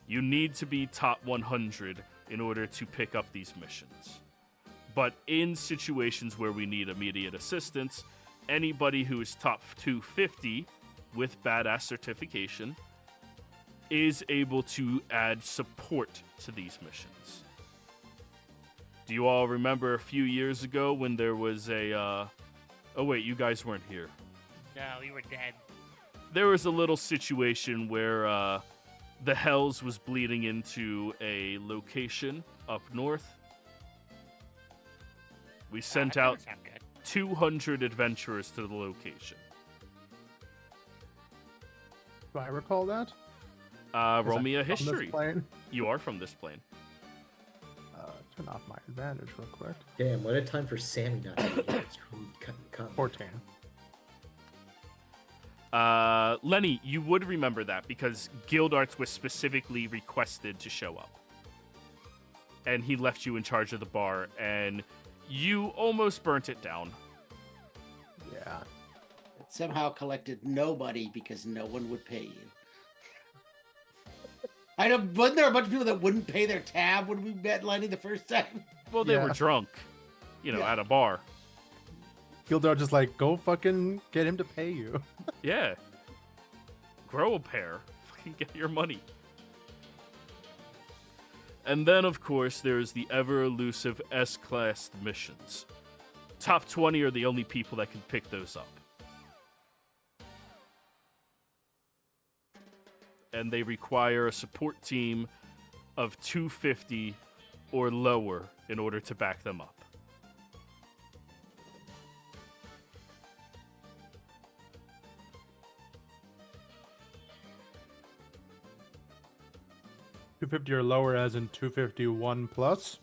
You need to be top 100 in order to pick up these missions. But in situations where we need immediate assistance, anybody who is top 250 with badass certification is able to add support to these missions. Do you all remember a few years ago when there was a... Oh wait, you guys weren't here. No, we were dead. There was a little situation where the Hells was bleeding into a location up north. We sent out 200 adventurers to the location. Do I recall that? Roll me a From this history. plane? You are from this plane. Turn off my advantage real quick. Damn, what a time for Sammy not to be here. It's really cutting cut. 14. Lenny, you would remember that because Guild Arts was specifically requested to show up. And he left you in charge of the bar, and you almost burnt it down. Yeah. It somehow collected nobody because no one would pay you. I know, wasn't there a bunch of people that wouldn't pay their tab when we met Lenny the first time? Well, they Yeah. were drunk, at a bar. Gildar just like, go fucking get him to pay you. Yeah. Grow a pair. Fucking get your money. And then, of course, there's the ever-elusive S-class missions. Top 20 are the only people that can pick those up. And they require a support team of 250 or lower in order to back them up. $250 or lower, as in 251 plus,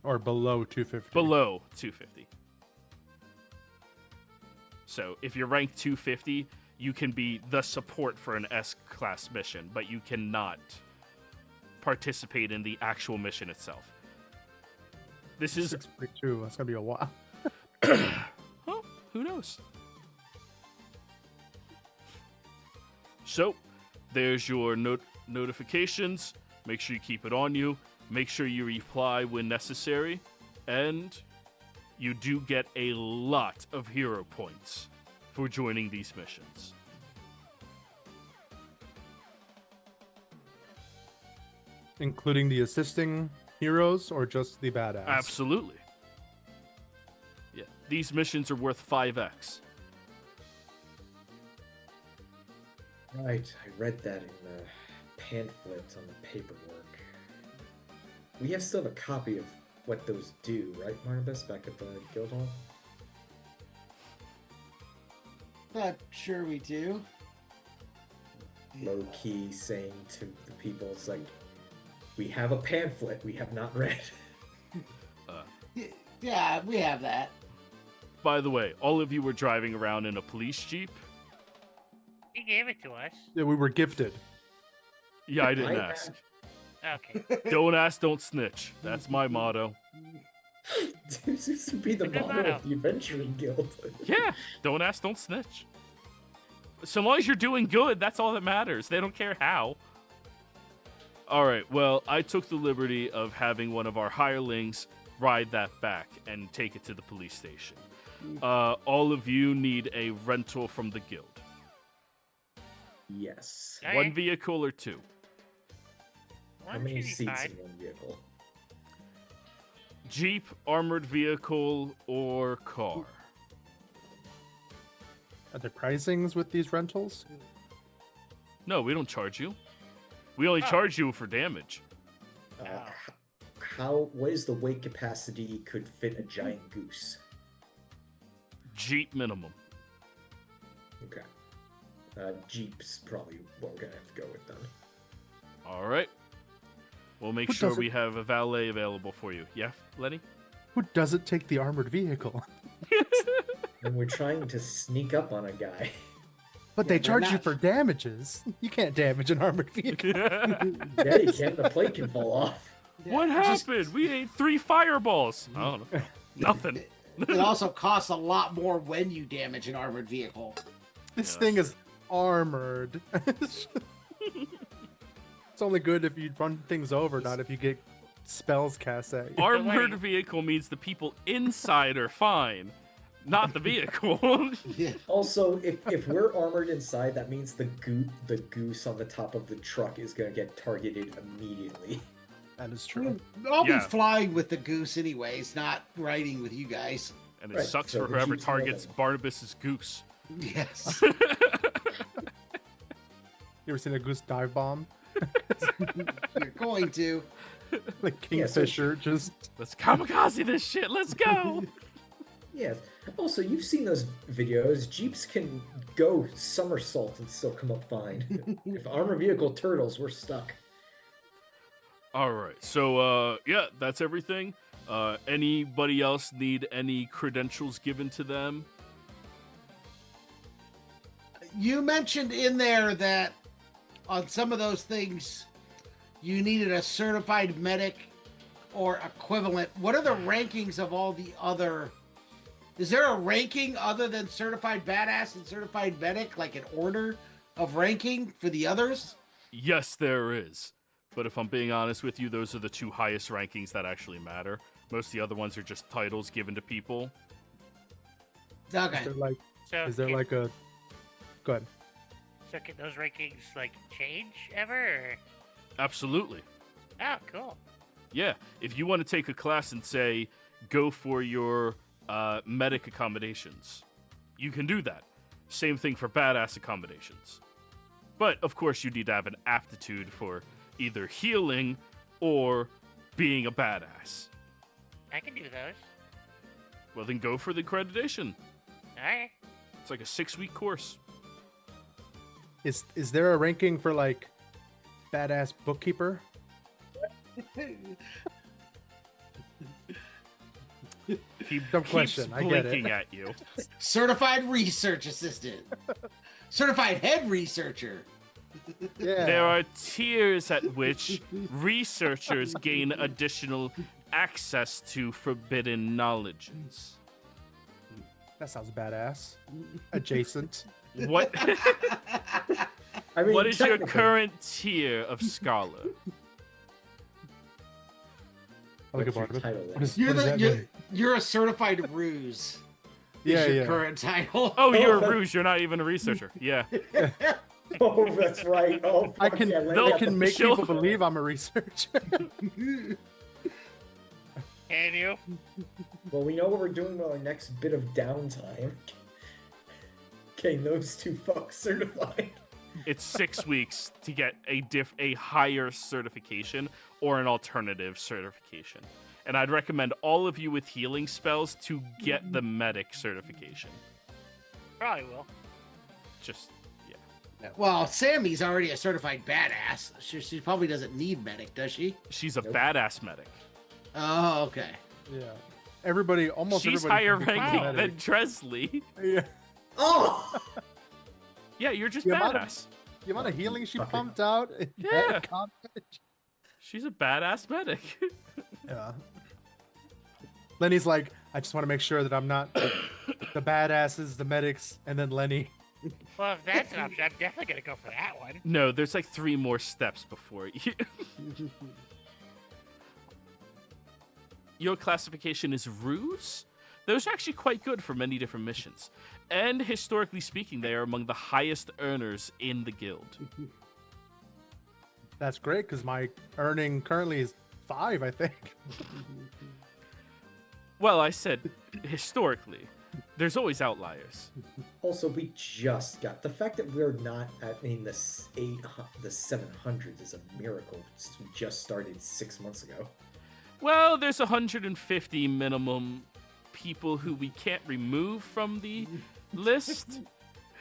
or below 250. Below 250. So if you're ranked 250, you can be the support for an S-class mission, but you cannot participate in the actual mission itself. This is... 642. That's gonna be a while. Well, who knows? So, there's your notifications. Make sure you keep it on you. Make sure you reply when necessary. And you do get a lot of hero points for joining these missions. Including the assisting heroes or just the badass? Absolutely. Yeah, these missions are worth 5x. Right, I read that in the pamphlets on the paperwork. We still have a copy of what those do, right, Barnabas, back at the guild hall? Not sure we do. Low key saying to the people, it's like, we have a pamphlet we have not read. Yeah, we have that. By the way, all of you were driving around in a police jeep. He gave it to us. Yeah, we were gifted. Yeah, I didn't I ask. Okay. Don't ask, don't snitch. That's my motto. This used to be the Good motto motto. of the Adventuring Guild. Yeah, don't ask, don't snitch. So long as you're doing good, that's all that matters. They don't care how. All right, well, I took the liberty of having one of our hirelings ride that back and take it to the police station. All of you need a rental from the guild. Yes. Okay. One vehicle or two. How One many should be seats fine. in one vehicle? Jeep, armored vehicle, or car. Are there pricings with these rentals? No, we don't charge you. We only charge you for damage. What is the weight capacity could fit a giant goose? Jeep minimum. Okay. Jeep's probably what we're gonna have to go with then. All right. We'll make Who sure doesn't- we have a valet available for you. Yeah, Lenny? Who doesn't take the armored vehicle? And we're trying to sneak up on a guy. But they they're charge you not- for damages. You can't damage an armored vehicle. Yeah, you can. The plate can fall off. What Just- happened? We ate 3 fireballs. I don't know. Nothing. It also costs a lot more when you damage an armored vehicle. This Yeah, thing that's is armored. It's only good if you run things over, not if you get spells cast at you. Armored Lenny. vehicle means the people inside are fine, not the vehicle. Yeah. Also, if we're armored inside, that means the goose on the top of the truck is gonna get targeted immediately. That is true. I'll Yeah. be flying with the goose anyways, not riding with you guys. And it Right, sucks so for the whoever Jeep's targets moving. Barnabas's goose. Yes. You ever seen a goose dive bomb? You're going to. Like Yeah, so- Kingfisher, just Let's kamikaze this shit. Let's go. Yes. Also, you've seen those videos. Jeeps can go somersault and still come up fine. If armor vehicle turtles, we're stuck. All right. So, yeah, that's everything. Anybody else need any credentials given to them? You mentioned in there that on some of those things you needed a certified medic or equivalent. What are the rankings of all the other? Is there a ranking other than certified badass and certified medic, like an order of ranking for the others? Yes, there is. But if I'm being honest with you, those are the 2 highest rankings that actually matter. Most of the other ones are just titles given to people. Okay. is there like So is there can, like a go ahead. so can those rankings like change ever? Or... Absolutely. Oh, cool. Yeah. If you want to take a class and say, go for your medic accommodations, you can do that. Same thing for badass accommodations. But, of course, you need to have an aptitude for either healing or being a badass. I can do those. Well, then go for the accreditation. Alright. It's like a 6-week course. Is there a ranking for like badass bookkeeper? He Dumb keeps question, I get it. blinking at you. Certified research assistant. Certified head researcher. Yeah. There are tiers at which researchers gain additional access to forbidden knowledges. That sounds badass. Adjacent. What I mean, what is your technically- current tier of scholar? I like What's a your part of it. title, What then? does, You're what does the that you're, mean? you're a certified ruse. Yeah, is your yeah. current title. Oh, you're a ruse. You're not even a researcher. Yeah. Oh, that's right. Oh, I fuck can yeah, let No, me I have can the- make She'll- people believe I'm a researcher. Can you? Well, we know what we're doing with our next bit of downtime. Getting those 2 fucks certified. It's 6 weeks to get a higher certification or an alternative certification. And I'd recommend all of you with healing spells to get the medic certification. Probably will. just yeah. Well, Sammy's already a certified badass. She probably doesn't need medic, does she? She's a Nope. badass medic. Oh, okay. Yeah. Almost She's everybody. higher can become a ranking medic. than Dresley. Yeah. Oh! Yeah, you're just The amount of- badass. The amount of healing she Fucking- pumped out. in Yeah. that combat. She's a badass medic. Yeah. Lenny's like, I just want to make sure that I'm not the badasses, the medics, and then Lenny. Well, if that's an option, I'm definitely gonna go for that one. No, there's like 3 more steps before you. Your classification is ruse. Those are actually quite good for many different missions. And historically speaking, they are among the highest earners in the guild. That's great because my earning currently is 5, I think. Well, I said historically. There's always outliers. Also, we just got the fact that we're not at in the 700s is a miracle. We just started 6 months ago. Well, there's 150 minimum people who we can't remove from the list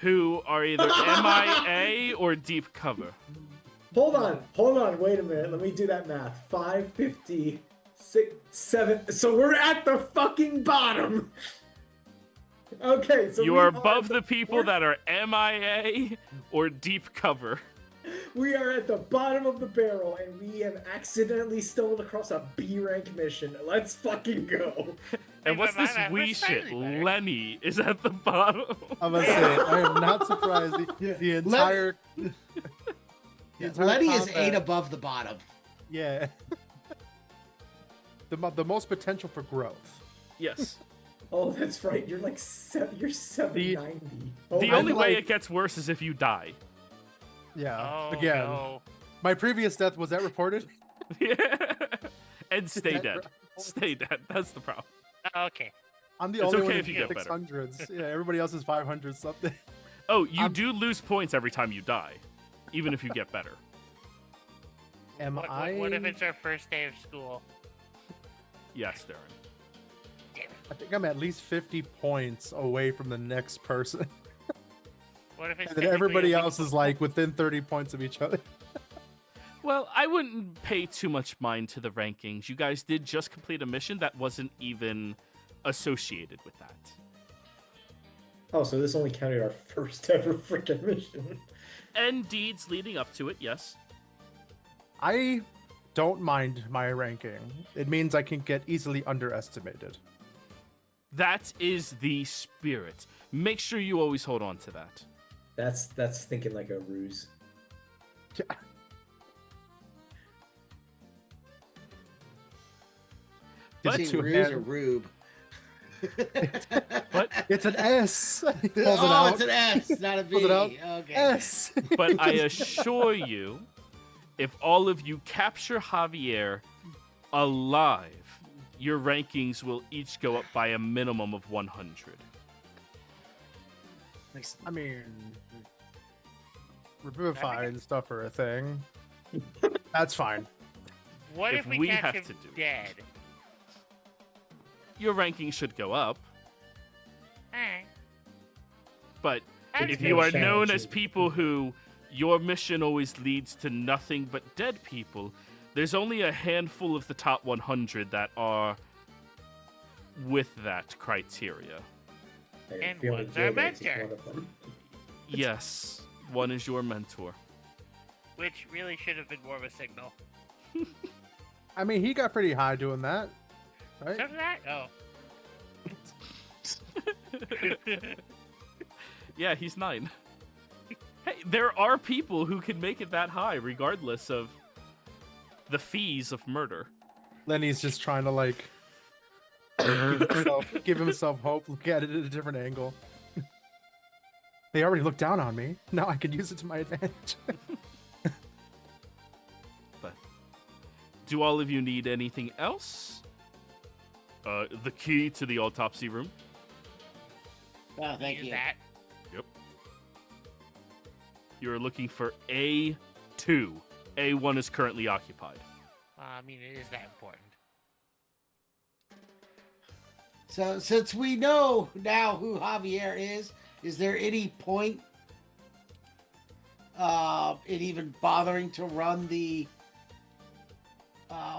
who are either MIA or deep cover. Hold on, wait a minute. Let me do that math. 550, 6, 7. So we're at the fucking bottom. Okay, so You are above the people that are MIA or deep cover. we are at the bottom of the barrel, and we have accidentally stumbled across a B rank mission. Let's fucking go. And what's But this mine wee was shit? slightly better. Lenny is at the bottom. I'm gonna say, I am not surprised. The entire. the entire Letty is combat- 8 above the bottom. Yeah. the most potential for growth. Yes. Oh, that's right. You're like you're 790. The I'm only way like- it gets worse is if you die. Yeah. Oh, Again, no. my previous death was that reported? Yeah. And stay that dead. right? Stay dead. That's the problem. Okay. I'm the It's only okay one if you get better. 600s. Yeah, everybody else is 500 something. Oh, you I'm- do lose points every time you die, even if you get better. Am I? What if it's our first day of school? Yes, Darren. Damn it. I think I'm at least 50 points away from the next person. What if it's And then everybody technically a else is like within 30 points of each other. Well, I wouldn't pay too much mind to the rankings. You guys did just complete a mission that wasn't even associated with that. Oh, so this only counted our first ever freaking mission. And deeds leading up to it, yes. I don't mind my ranking. It means I can get easily underestimated. That is the spirit. Make sure you always hold on to that. That's thinking like a ruse. But See, to Ruse have- or Rube? But It's an S. He pulls it Oh, out. it's an S, not a B. Pulls it out. Okay. S. but I assure you, if all of you capture Javier alive, your rankings will each go up by a minimum of 100. I mean, revivify and stuff are a thing. That's fine. What If if we we catch have him to do it. dead? Your ranking should go up, Alright. but That's if no you are challenge, known is as it? people who your mission always leads to nothing but dead people, there's only a handful of the top 100 that are with that criteria. I got a And feeling one's our Zodax is mentor. one of them. Yes, one is your mentor. Which really should have been more of a signal. I mean, he got pretty high doing that, right? So did that? Oh. Yeah, he's 9. Hey, there are people who can make it that high regardless of the fees of murder. Lenny's just trying to like give himself hope. Look at it at a different angle. They already looked down on me. Now I can use it to my advantage. But do all of you need anything else? The key to the autopsy room. Oh, thank Use you. that. Yep. You're looking for A2. A1 is currently occupied. I mean, it is that important. So, since we know now who Javier is there any point in even bothering to run the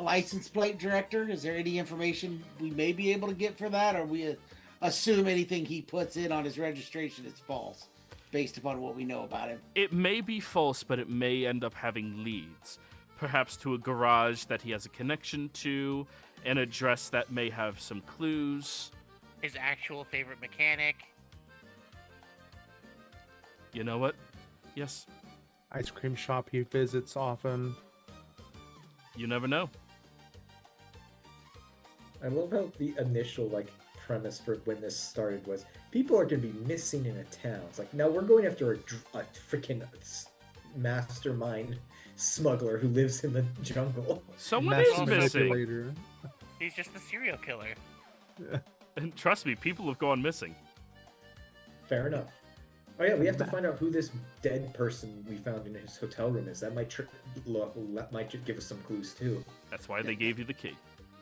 license plate director? Is there any information we may be able to get for that, or we assume anything he puts in on his registration is false, based upon what we know about him? It may be false, but it may end up having leads. Perhaps to a garage that he has a connection to, an address that may have some clues. His actual favorite mechanic. You know what? Yes. Ice cream shop he visits often. You never know. I love how the initial premise for when this started was people are going to be missing in a town. It's like, no, we're going after a freaking mastermind smuggler who lives in the jungle. Someone Master is missing. manipulator. He's just the serial killer. And trust me, people have gone missing. Fair enough. Oh yeah, we have to find out who this dead person we found in his hotel room is. That might might give us some clues too. That's why they gave you the key.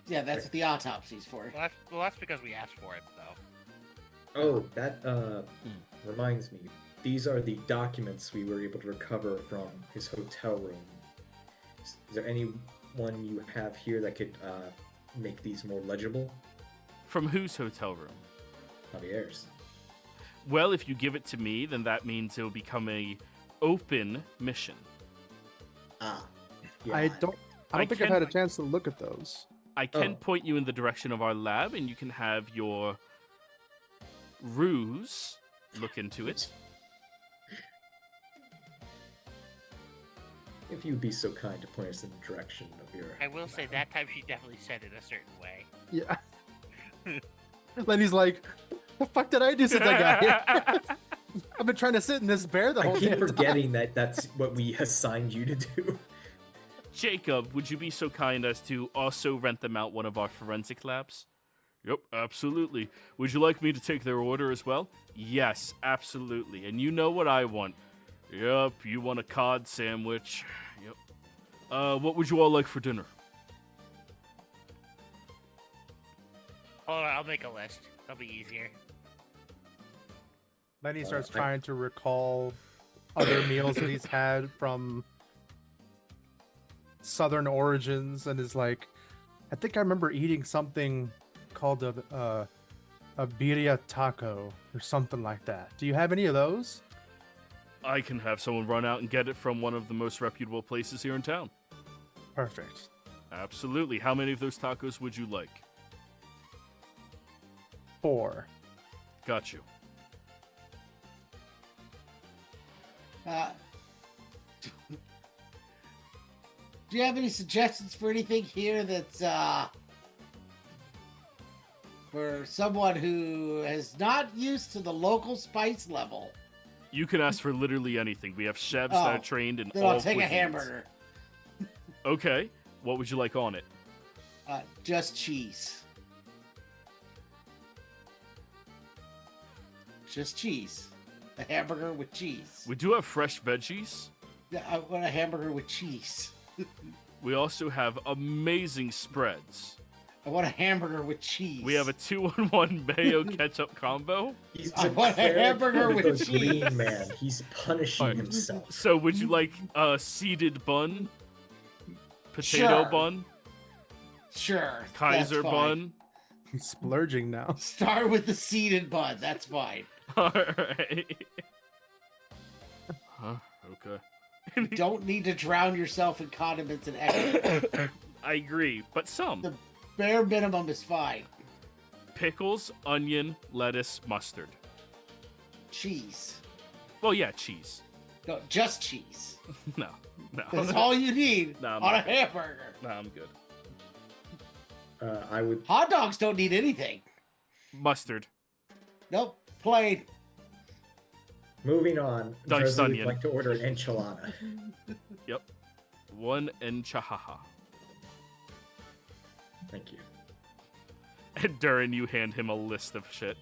Yeah, that's what the autopsy's for. Well, that's because we asked for it, though. Oh, that reminds me. These are the documents we were able to recover from his hotel room. Is there anyone you have here that could make these more legible? From whose hotel room? Javier's. Well, if you give it to me, then that means it will become a open mission. Ah. I don't think I've can- had a chance to look at those. I can point you in the direction of our lab, and you can have your ruse look into it. If you'd be so kind to point us in the direction of your... I will say that time she definitely said it a certain way. Yeah. Lenny's like, the fuck did I do since I got here? I've been trying to sit in this bear the whole I keep damn time. forgetting that that's what we assigned you to do. Jacob, would you be so kind as to also rent them out one of our forensic labs? Yep, absolutely. Would you like me to take their order as well? Yes, absolutely. And you know what I want. Yep, you want a cod sandwich. Yep. What would you all like for dinner? Hold on, I'll make a list. That'll be easier. Lenny starts trying to recall other meals that he's had from southern origins, and is like, I think I remember eating something called a birria taco or something like that. Do you have any of those? I can have someone run out and get it from one of the most reputable places here in town. Perfect. Absolutely. How many of those tacos would you like? 4. Got you. Do you have any suggestions for anything here that's for someone who is not used to the local spice level? You can ask for literally anything. We have chefs that are trained in Then all I'll take cuisines. a hamburger. Okay. What would you like on it? Just cheese. Just cheese. A hamburger with cheese. We do have fresh veggies. Yeah, I want a hamburger with cheese. We also have amazing spreads. I want a hamburger with cheese. We have a 2-on-1 mayo ketchup combo. He's I want a hamburger with the cheese. Green Man. He's punishing Alright. himself. So would you like a seeded bun? Potato Sure. bun? Sure. Kaiser that's fine. bun? He's splurging now. Start with the seeded bun. That's fine. Alright. Huh? Okay. You don't need to drown yourself in condiments and extra. I agree, but some. The bare minimum is fine. Pickles, onion, lettuce, mustard. Cheese. Well, yeah, cheese. No, just cheese. No. That's all you need No, I'm on a not. hamburger. Nah, I'm good. I would... Hot dogs don't need anything. Mustard. Nope. Plain. Moving on. Diced Dresden would onion. like to order an enchilada. Yep. 1 enchilada. Thank you. And Durin, you hand him a list of shit.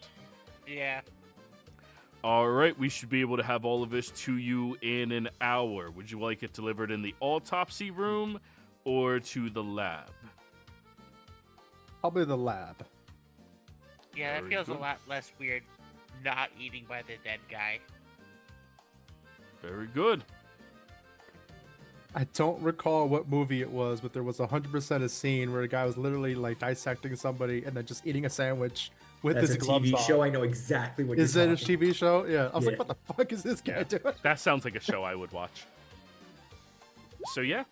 Yeah. Alright, we should be able to have all of this to you in an hour. Would you like it delivered in the autopsy room or to the lab? Probably the lab. Yeah, that Very feels good. a lot less weird not eating by the dead guy. Very good. I don't recall what movie it was, but there was 100% a scene where a guy was literally like dissecting somebody and then just eating a sandwich with That's his a gloves TV on. show. I know exactly what Is you're it a talking. TV show? Yeah. I was like, Yeah. what the fuck is this guy doing? That sounds like a show I would watch. So yeah.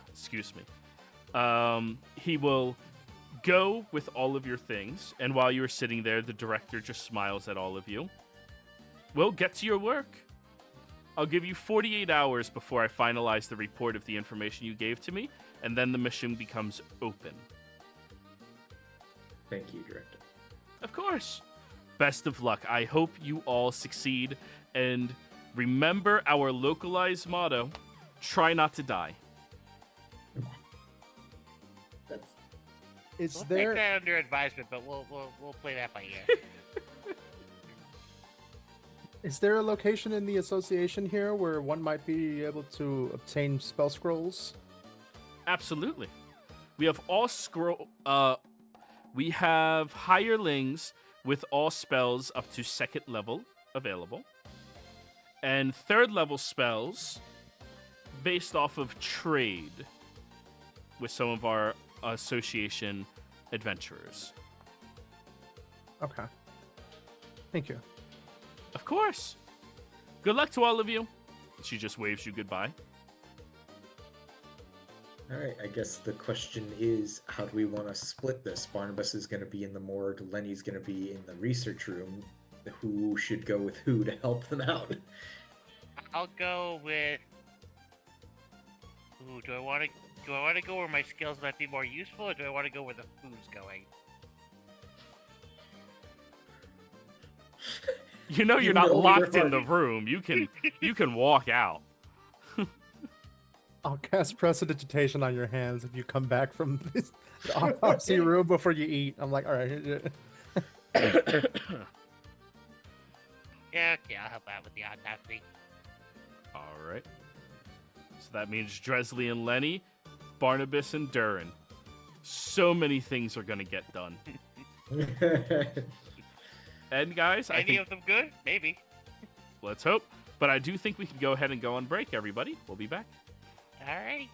Excuse me. He will go with all of your things, and while you're sitting there, the director just smiles at all of you. Well, get to your work. I'll give you 48 hours before I finalize the report of the information you gave to me, and then the mission becomes open. Thank you, Director. Of course. Best of luck. I hope you all succeed, and remember our localized motto, try not to die. That's Is We'll there take that under advisement, but we'll play that by ear. is there a location in the association here where one might be able to obtain spell scrolls? Absolutely. We have we have hirelings with all spells up to 2nd level available. And 3rd level spells based off of trade with some of our association adventurers. Okay. Thank you. Of course. Good luck to all of you. She just waves you goodbye. all right. I guess the question is, how do we want to split this? Barnabas is going to be in the morgue. Lenny's going to be in the research room. Who should go with who to help them out? I'll go with. Ooh, do I want to go where my skills might be more useful, or do I want to go where the food's going? You know you're You not know locked you're in the room. You can walk out. I'll cast prestidigitation on your hands if you come back from this the autopsy room before you eat. I'm like, all right. Yeah, okay, I'll help out with the autopsy. All right. So that means Dresley and Lenny, Barnabas and Durin. So many things are going to get done. And guys, I Any think of them good? Maybe. let's hope. But I do think we can go ahead and go on break, everybody. We'll be back. Alright.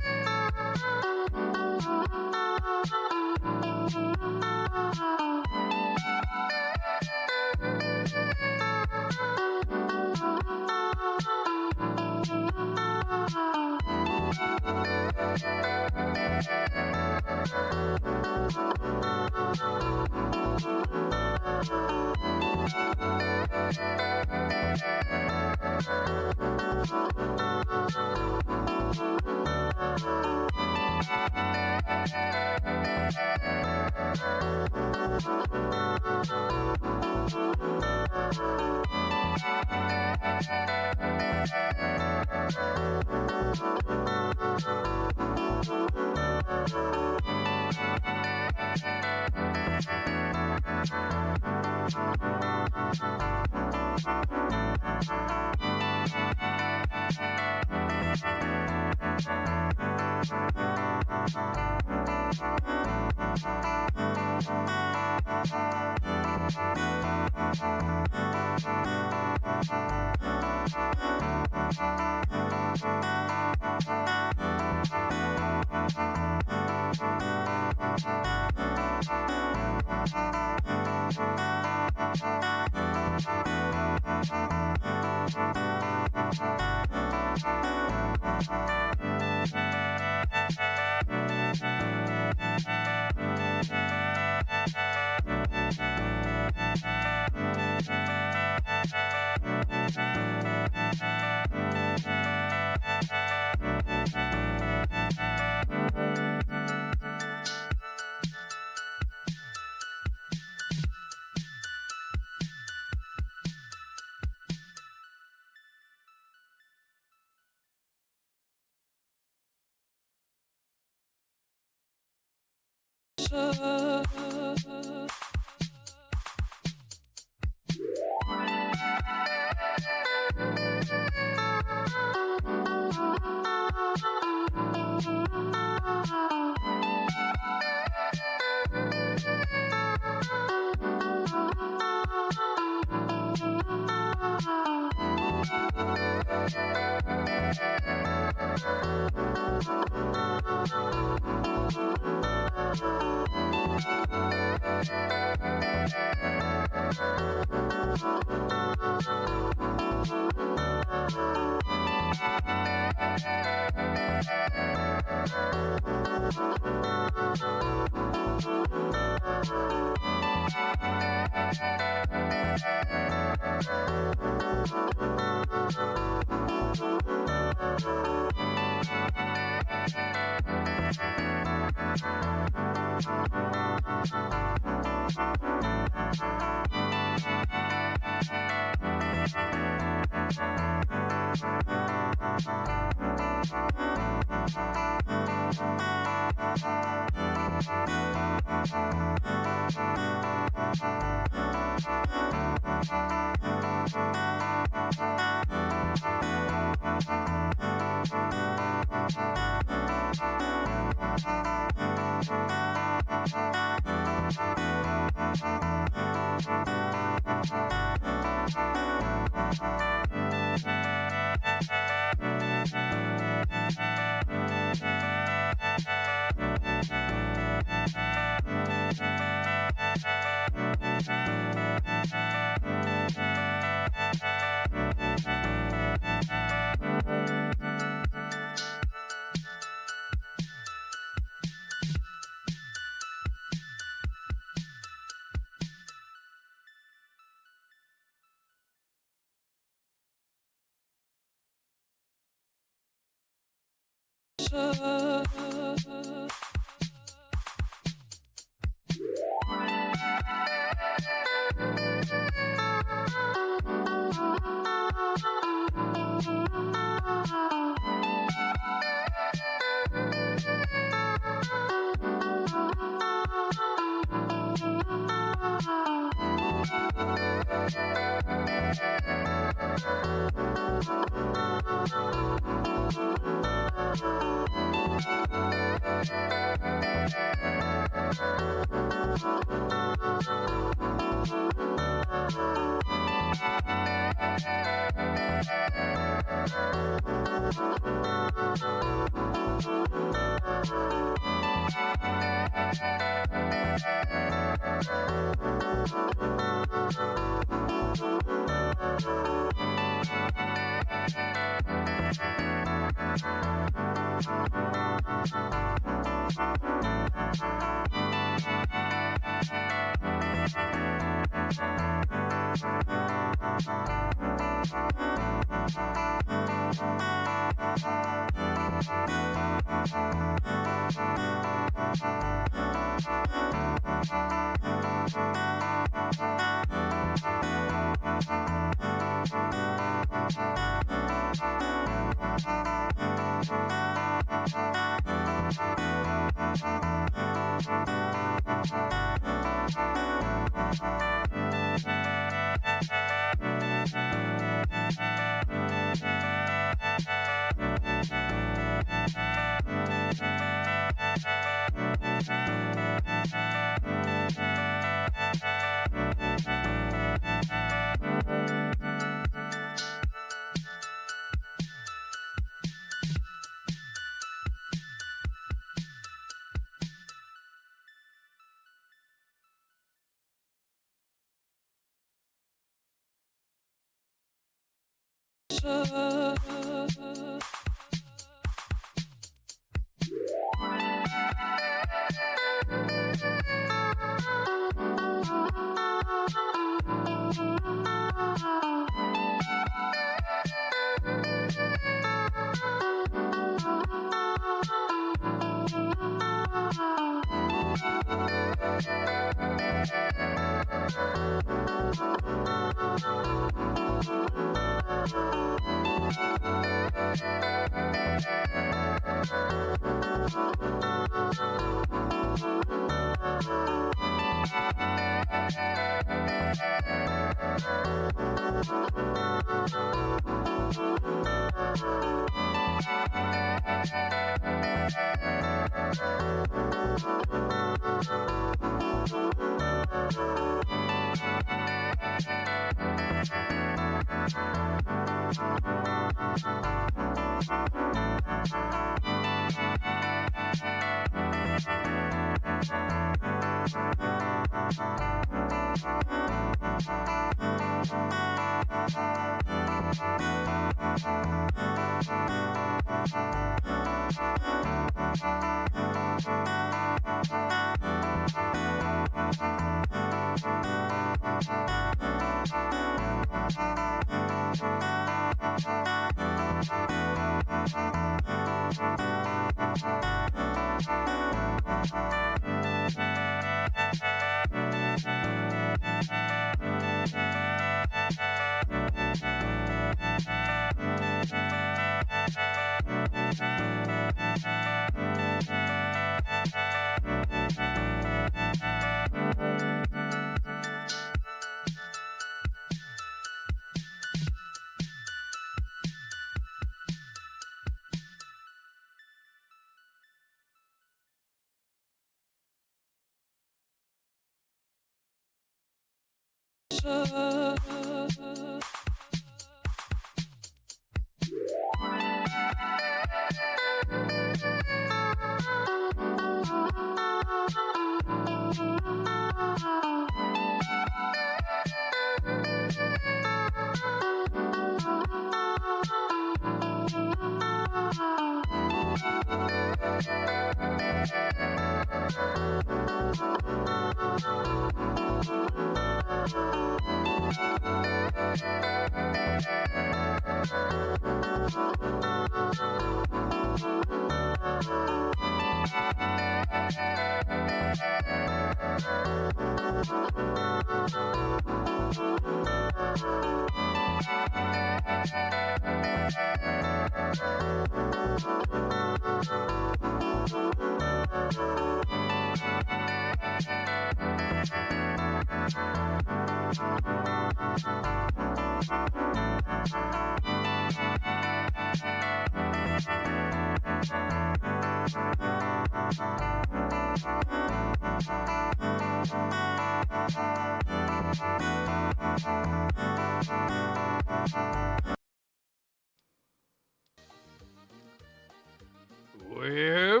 We're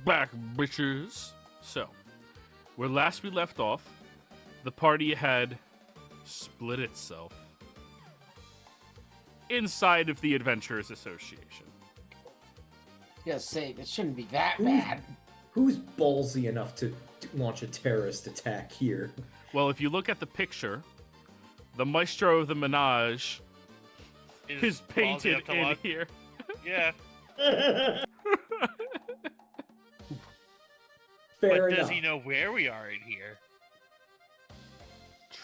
back, bitches. So, where last we left off, the party had split itself inside of the Adventurers Association. Just say it shouldn't be that bad. Who's ballsy enough to launch a terrorist attack here? Well, if you look at the picture, the maestro of the menage is painted in here. Yeah. Fair But does enough. he know where we are in here?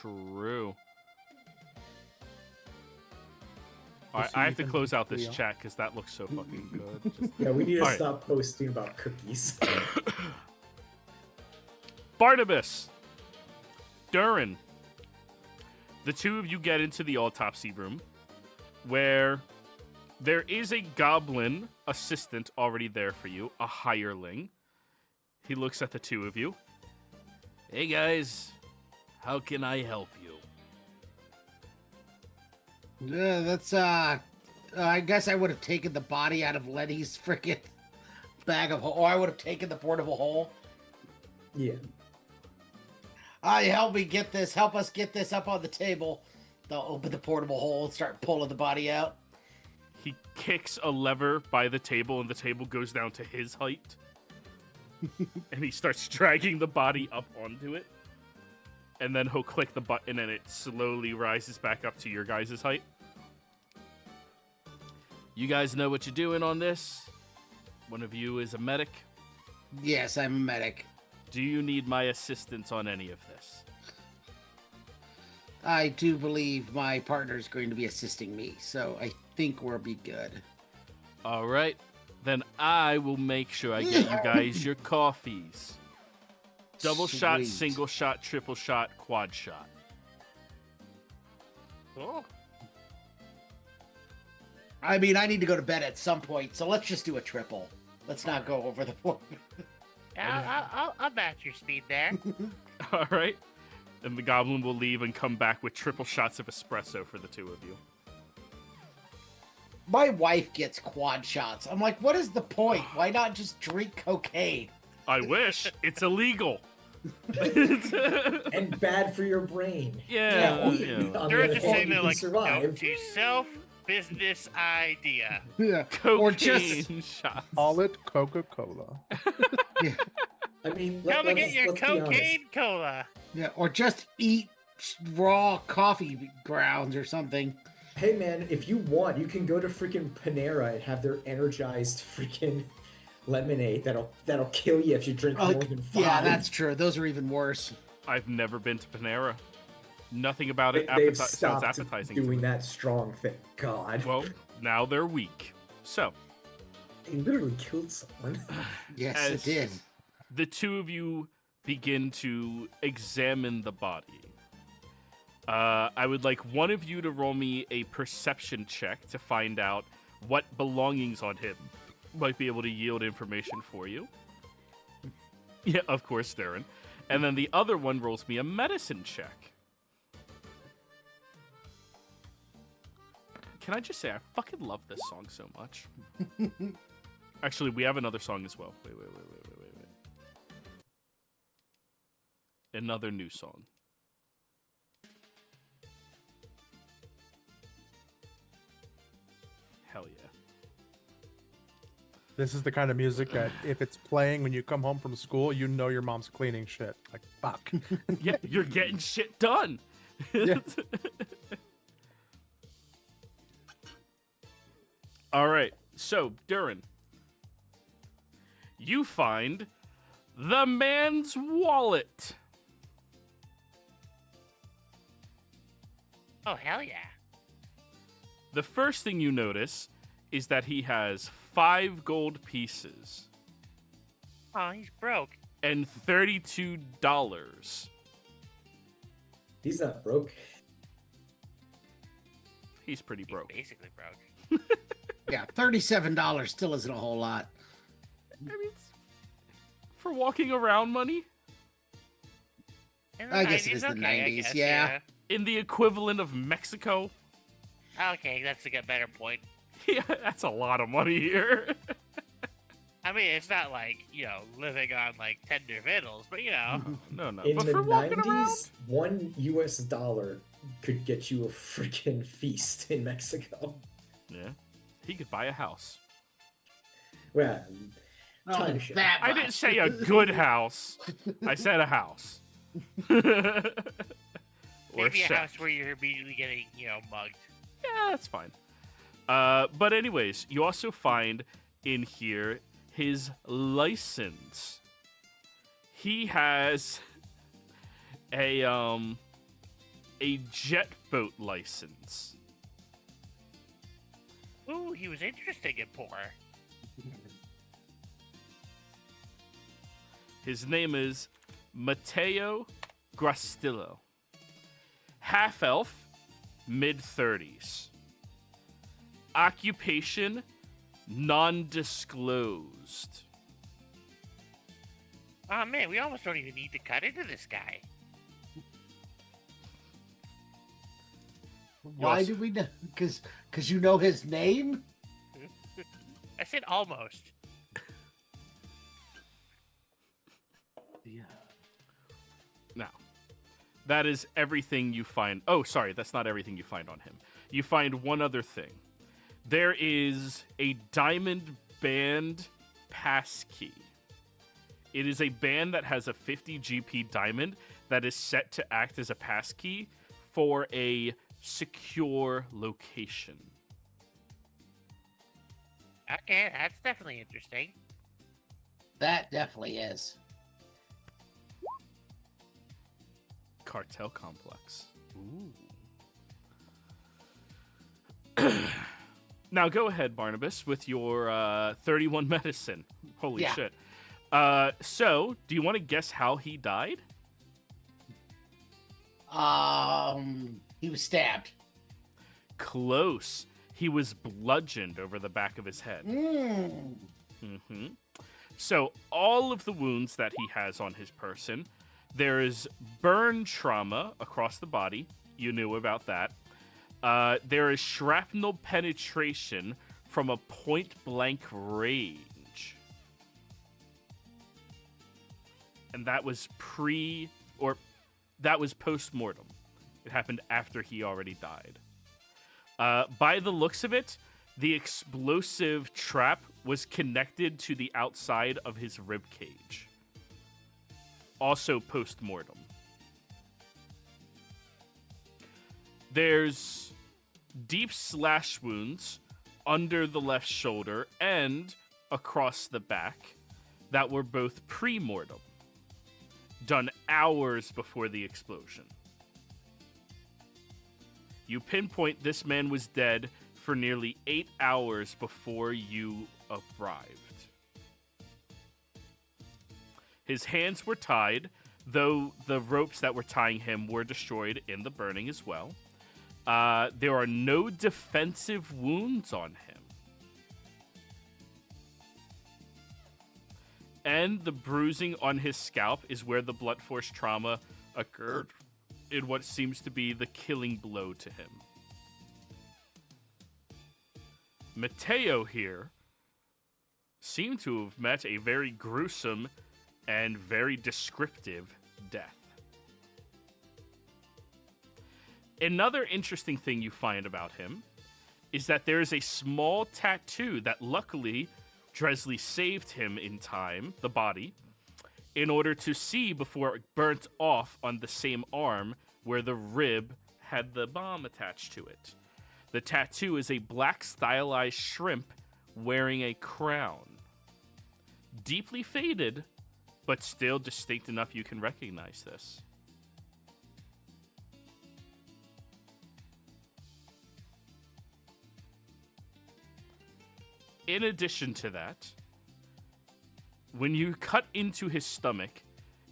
True. All right, Just so I you have to can close out this feel. chat because that looks so fucking good. Just- Yeah, we need to Alright. stop posting about cookies. Barnabas, Durin, the two of you get into the autopsy room where there is a goblin assistant already there for you, a hireling. He looks at the two of you. Hey guys, how can I help you? That's I guess I would have taken the body out of Lenny's freaking bag of or I would have taken the portable hole. Yeah. Help us get this up on the table. They'll open the portable hole and start pulling the body out. He kicks a lever by the table, and the table goes down to his height. And he starts dragging the body up onto it. And then he'll click the button, and it slowly rises back up to your guys' height. You guys know what you're doing on this? One of you is a medic. Yes, I'm a medic. Do you need my assistance on any of this? I do believe my partner is going to be assisting me, so I think we'll be good. All right. Then I will make sure I get you guys your coffees. Double shot, Sweet. single shot, triple shot, quad shot. Cool. I mean, I need to go to bed at some point, so let's just do a triple. Let's not go over the point. I'll match your speed there. All right. And the goblin will leave and come back with triple shots of espresso for the two of you. My wife gets quad shots. I'm like, what is the point? Why not just drink cocaine? I wish. It's illegal. And bad for your brain. Yeah. on They're the just other saying hand, they're you like, can note survive. to self, business idea. Yeah. Cocaine Or just shots. Call it Coca-Cola. I mean, Come and get your let's be honest. cocaine cola. Yeah, or just eat raw coffee grounds or something. Hey man, if you want, you can go to freaking Panera and have their energized freaking lemonade that'll kill you if you drink more than 5. Yeah, that's true. Those are even worse. I've never been to Panera. Nothing about it They've sounds stopped appetizing. to doing me. that strong. Thank God. Well, now they're weak. So, They literally killed someone. Yes, As- it did. the two of you begin to examine the body. I would like one of you to roll me a perception check to find out what belongings on him might be able to yield information for you. Yeah, of course, Darren. And then the other one rolls me a medicine check. Can I just say, I fucking love this song so much. Actually, we have another song as well. Wait. Another new song. Hell yeah. This is the kind of music that if it's playing when you come home from school, you know your mom's cleaning shit. Like, fuck. Yeah, you're getting shit done. Yeah. All right, so Durin, you find the man's wallet. Oh, hell yeah. The first thing you notice is that he has 5 gold pieces Oh, he's broke. and $32. He's not broke. He's pretty He's broke. basically broke. Yeah, $37 still isn't a whole lot. I mean, it's for walking around money In the I guess it 90s, is the okay, I 90s, guess, yeah. in the equivalent of Mexico. Okay, that's a good better point. Yeah, that's a lot of money here. I mean, it's not like, living on, like, tender victuals, but, No. In But the for walking around, 90s, $1 US could get you a freaking feast in Mexico. yeah, he could buy a house. Well, Oh, Time share. that I much. didn't say a good house. I said a house. Or maybe a shack. house where you're immediately getting, mugged. Yeah, that's fine. But anyways, you also find in here his license. He has a a jet boat license. Ooh, he was interesting and poor. His name is Matteo Grastillo. Half-elf, mid-30s. Occupation, non-disclosed. Oh man, we almost don't even need to cut into this guy. Why Yes. do we know? Because you know his name? I said almost. Yeah. Now, that is everything you find. Oh, sorry, that's not everything you find on him. You find one other thing. There is a diamond band pass key. It is a band that has a 50 GP diamond that is set to act as a pass key for a secure location. Okay, that's definitely interesting. That definitely is. Cartel complex. Ooh. Now go ahead, Barnabas, with your 31 medicine. Holy Yeah. shit. So, do you want to guess how he died? He was stabbed. Close. He was bludgeoned over the back of his head. Mm. So, all of the wounds that he has on his person, there is burn trauma across the body. You knew about that. There is shrapnel penetration from a point-blank range. And that was that was post-mortem. It happened after he already died. By the looks of it, the explosive trap was connected to the outside of his rib cage. Also post-mortem. There's deep slash wounds under the left shoulder and across the back that were both pre-mortem, done hours before the explosion. You pinpoint this man was dead for nearly 8 hours before you arrived. His hands were tied, though the ropes that were tying him were destroyed in the burning as well. There are no defensive wounds on him. And the bruising on his scalp is where the blunt force trauma occurred in what seems to be the killing blow to him. Matteo here seemed to have met a very gruesome and very descriptive death. Another interesting thing you find about him is that there is a small tattoo that luckily Dresley saved him in time, the body, in order to see before it burnt off on the same arm where the rib had the bomb attached to it. The tattoo is a black stylized shrimp wearing a crown. Deeply faded, but still distinct enough you can recognize this. In addition to that, when you cut into his stomach,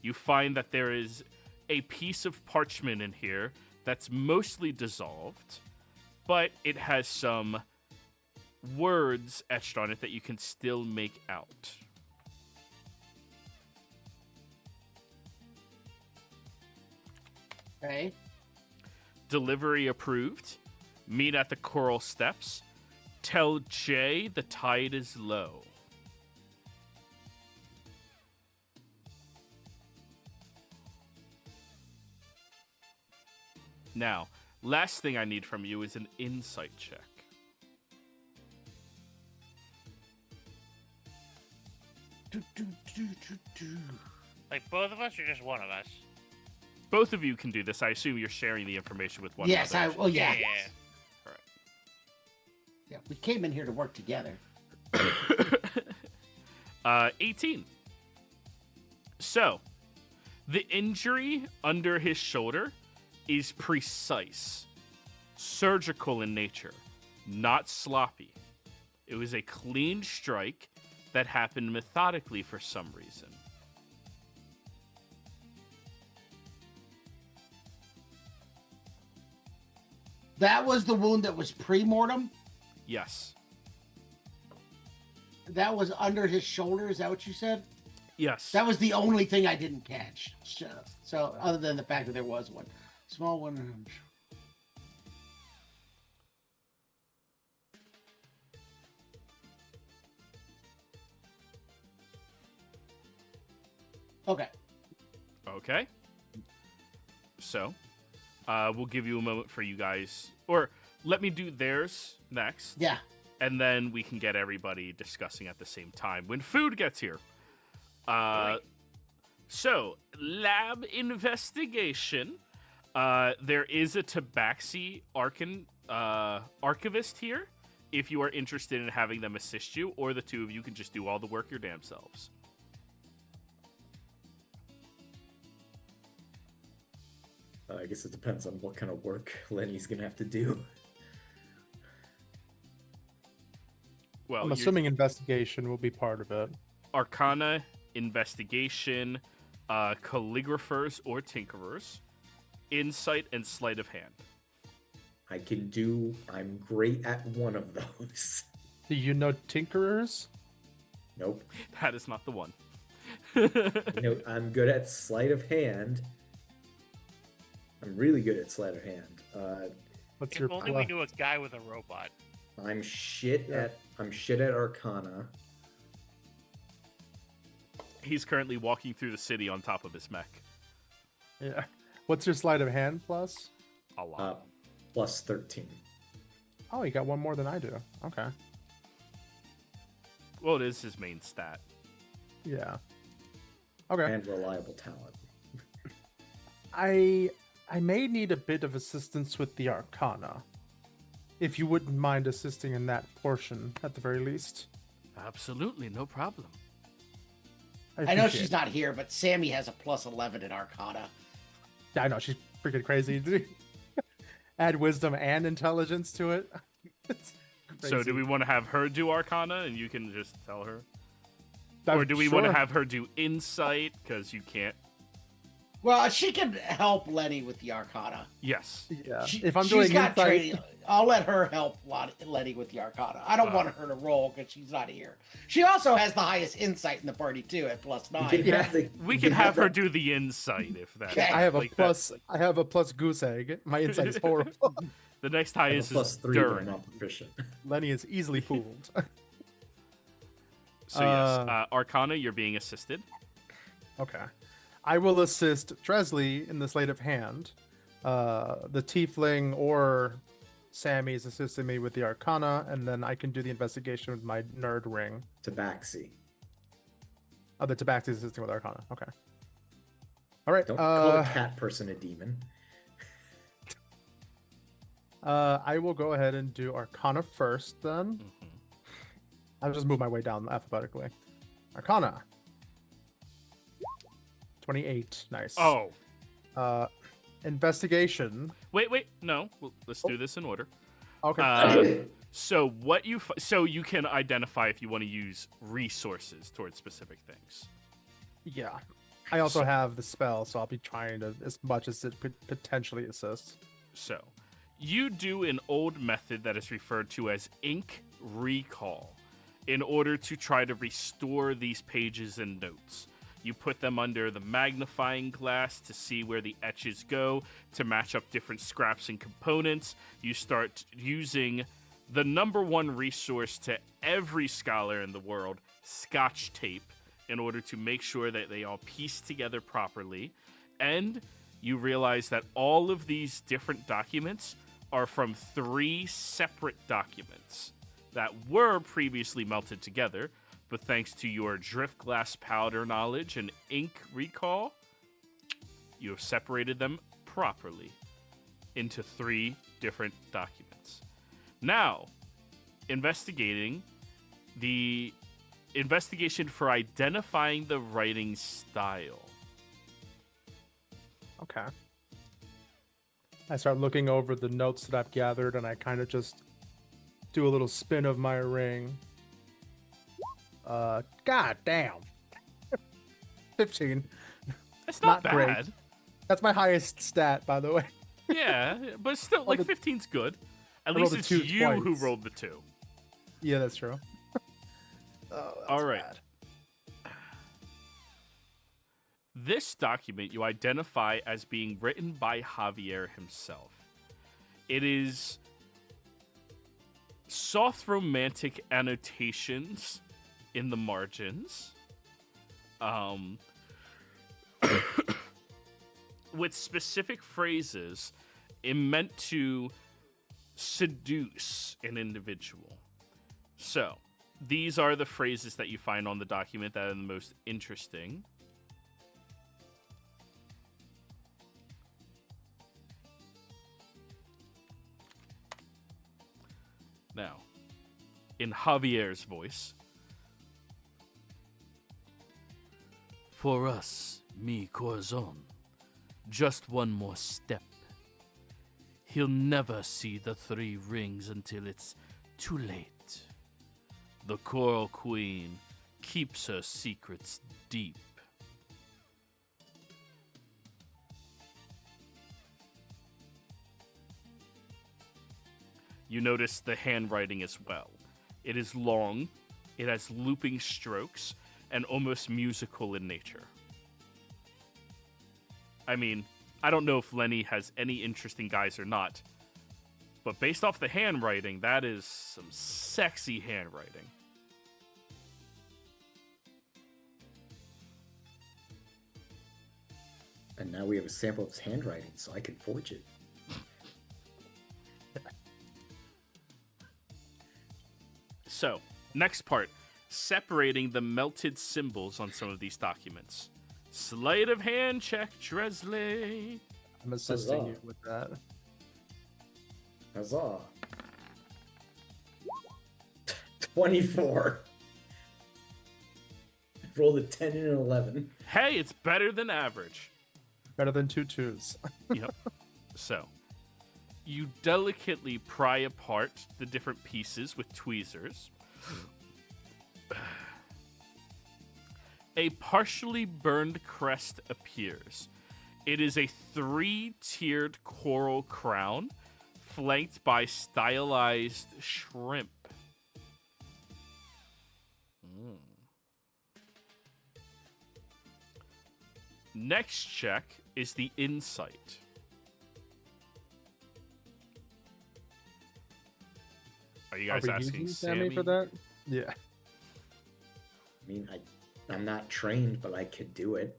you find that there is a piece of parchment in here that's mostly dissolved, but it has some words etched on it that you can still make out. Okay. Delivery approved. Meet at the Coral Steps. Tell Jay the tide is low. Now, last thing I need from you is an insight check. Like both of us or just one of us? Both of you can do this. I assume you're sharing the information with one Yes, another. well, yeah. Yeah. All right. Yeah, we came in here to work together. 18. So, the injury under his shoulder is precise, surgical in nature, not sloppy. It was a clean strike that happened methodically for some reason. That was the wound that was pre-mortem? Yes. That was under his shoulder, is that what you said? Yes. That was the only thing I didn't catch. So other than the fact that there was one. Small one. Okay. Okay. So, we'll give you a moment for you guys, or let me do theirs next. Yeah. And then we can get everybody discussing at the same time when food gets here. So, lab investigation. There is a tabaxi archivist here if you are interested in having them assist you, or the two of you can just do all the work your damn selves. I guess it depends on what kind of work Lenny's gonna have to do. Well, I'm assuming investigation will be part of it. Arcana, investigation, calligraphers or tinkerers, insight, and sleight of hand. I'm great at one of those. Do you know tinkerers? Nope. That is not the one. I'm good at sleight of hand. I'm really good at sleight of hand. What's If your only we knew a guy with a robot. I'm shit at Arcana. He's currently walking through the city on top of his mech. Yeah. What's your sleight of hand plus? A lot. Plus 13. Oh, you got one more than I do. Okay. Well, it is his main stat. Yeah. Okay. And reliable talent. I may need a bit of assistance with the Arcana. If you wouldn't mind assisting in that portion, at the very least. Absolutely, no problem. I know she's not here, but Sammy has a plus 11 in Arcana. I know, she's freaking crazy. Add wisdom and intelligence to it. It's crazy. So do we want to have her do Arcana and you can just tell her? I'm Or do we want to sure. have her do Insight because you can't? Well, she can help Lenny with the Arcana. Yes. Yeah. She, If I'm she's doing got insight, training. I'll let her help Lenny with the Arcana. I don't want her to roll because she's not here. She also has the highest insight in the party too, at plus 9. We can have her do the Insight if that. Okay. I have a like plus. I have a plus goose egg. My insight is horrible. The next I have a highest plus is 3, but I'm Durin. not proficient. Lenny is easily fooled. So yes, Arcana, you're being assisted. Okay. I will assist Dresley in the sleight of hand. The tiefling or Sammy is assisting me with the Arcana, and then I can do the investigation with my nerd ring. Tabaxi. Oh, the Tabaxi is assisting with Arcana. Okay. All right. Don't call a cat person a demon. I will go ahead and do Arcana first, then. Mhm. I'll just move my way down alphabetically. Arcana. 28. Nice. Oh, Investigation. wait, no. Well, let's do this in order. Okay. So what so you can identify if you want to use resources towards specific things. Yeah. I also have the spell, so I'll be trying to, as much as it could potentially assist. So you do an old method that is referred to as ink recall in order to try to restore these pages and notes. You put them under the magnifying glass to see where the etches go, to match up different scraps and components. You start using the number one resource to every scholar in the world, Scotch tape, in order to make sure that they all piece together properly. And you realize that all of these different documents are from 3 separate documents that were previously melted together, but thanks to your drift glass powder knowledge and ink recall, you have separated them properly into 3 different documents. Now, investigating the investigation for identifying the writing style. Okay. I start looking over the notes that I've gathered, and I kind of just do a little spin of my ring. God damn. 15. It's not Not great. bad. That's my highest stat, by the way. Yeah, but still, like, 15's good. At least rolled a it's 2 you who twice. rolled the 2. Yeah, that's true. Oh, that's All right. bad. This document you identify as being written by Javier himself. It is soft romantic annotations in the margins. With specific phrases meant to seduce an individual. So, these are the phrases that you find on the document that are the most interesting. Now, in Javier's voice. For us, mi corazón, just one more step. He'll never see the 3 rings until it's too late. The Coral Queen keeps her secrets deep. You notice the handwriting as well. It is long, it has looping strokes, and almost musical in nature. I mean, I don't know if Lenny has any interest in guys or not, but based off the handwriting, that is some sexy handwriting. And now we have a sample of his handwriting, so I can forge it. So, next part, separating the melted symbols on some of these documents. Sleight of hand check, Dresley. I'm assisting Huzzah. you with that. Huzzah. 24. I rolled a 10 and an 11. Hey, it's better than average. Better than 2 2s. Yep. So, you delicately pry apart the different pieces with tweezers. A partially burned crest appears. It is a 3-tiered coral crown flanked by stylized shrimp. Next check is the insight. Are you guys Are we asking using Sammy for that? Yeah. I mean, I'm not trained, but I could do it.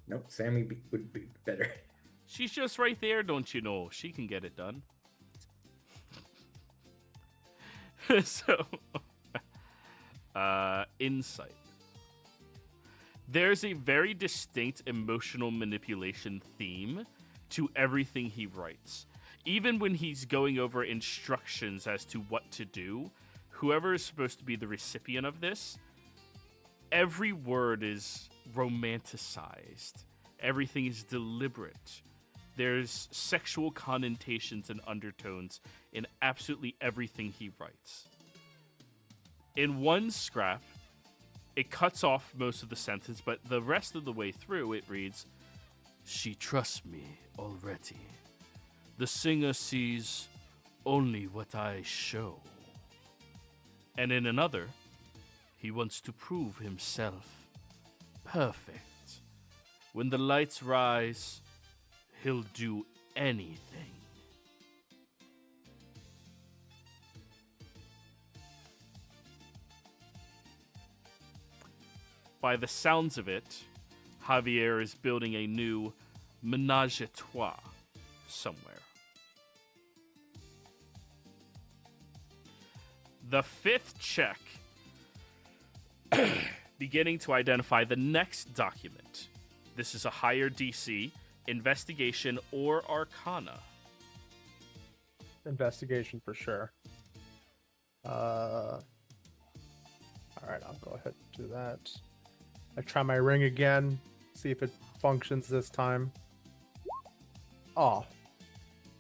Nope, Sammy would be better. She's just right there, don't you know? She can get it done. So, insight. There's a very distinct emotional manipulation theme to everything he writes. Even when he's going over instructions as to what to do, whoever is supposed to be the recipient of this, every word is romanticized. Everything is deliberate. There's sexual connotations and undertones in absolutely everything he writes. In one scrap, it cuts off most of the sentence, but the rest of the way through it reads, "She trusts me already. The singer sees only what I show." And in another, he wants to prove himself perfect. When the lights rise, he'll do anything. By the sounds of it, Javier is building a new menage a trois somewhere. The 5th check, beginning to identify the next document. This is a higher DC, investigation, or arcana. Investigation for sure. Alright, I'll go ahead and do that. I try my ring again. See if it functions this time. Oh,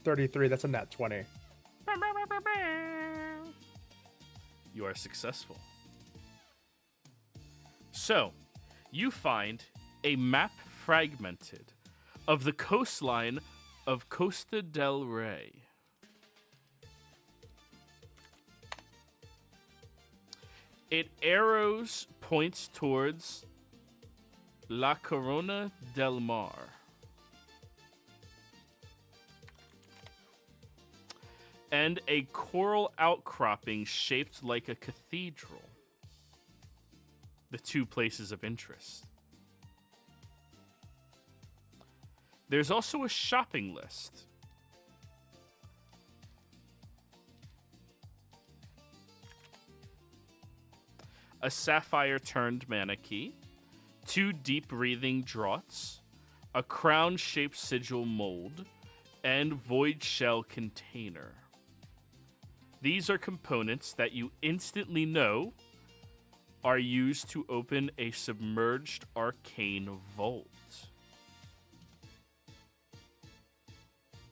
33. That's a nat 20. You are successful. So, you find a map fragmented of the coastline of Costa del Rey. It arrows points towards La Corona del Mar. And a coral outcropping shaped like a cathedral. The two places of interest. There's also a shopping list. A sapphire-turned mana key, 2 deep-breathing draughts, a crown-shaped sigil mold, and void shell container. These are components that you instantly know are used to open a submerged arcane vault.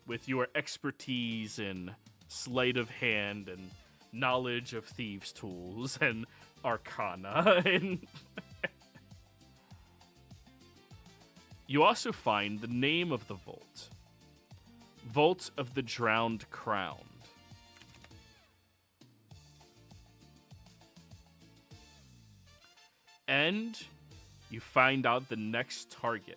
With your expertise in sleight of hand and knowledge of thieves' tools and arcana, and you also find the name of the vault. Vault of the Drowned Crown. And you find out the next target.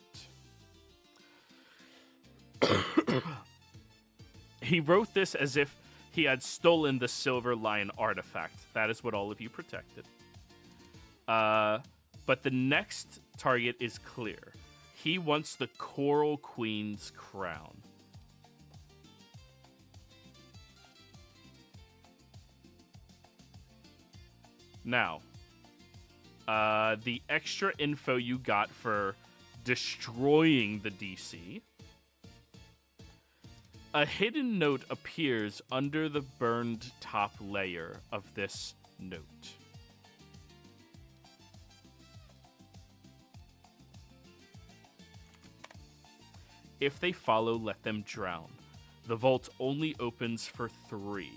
He wrote this as if he had stolen the Silver Lion artifact. That is what all of you protected. But the next target is clear. He wants the Coral Queen's crown. Now, the extra info you got for destroying the DC. A hidden note appears under the burned top layer of this note. If they follow, let them drown. The vault only opens for 3.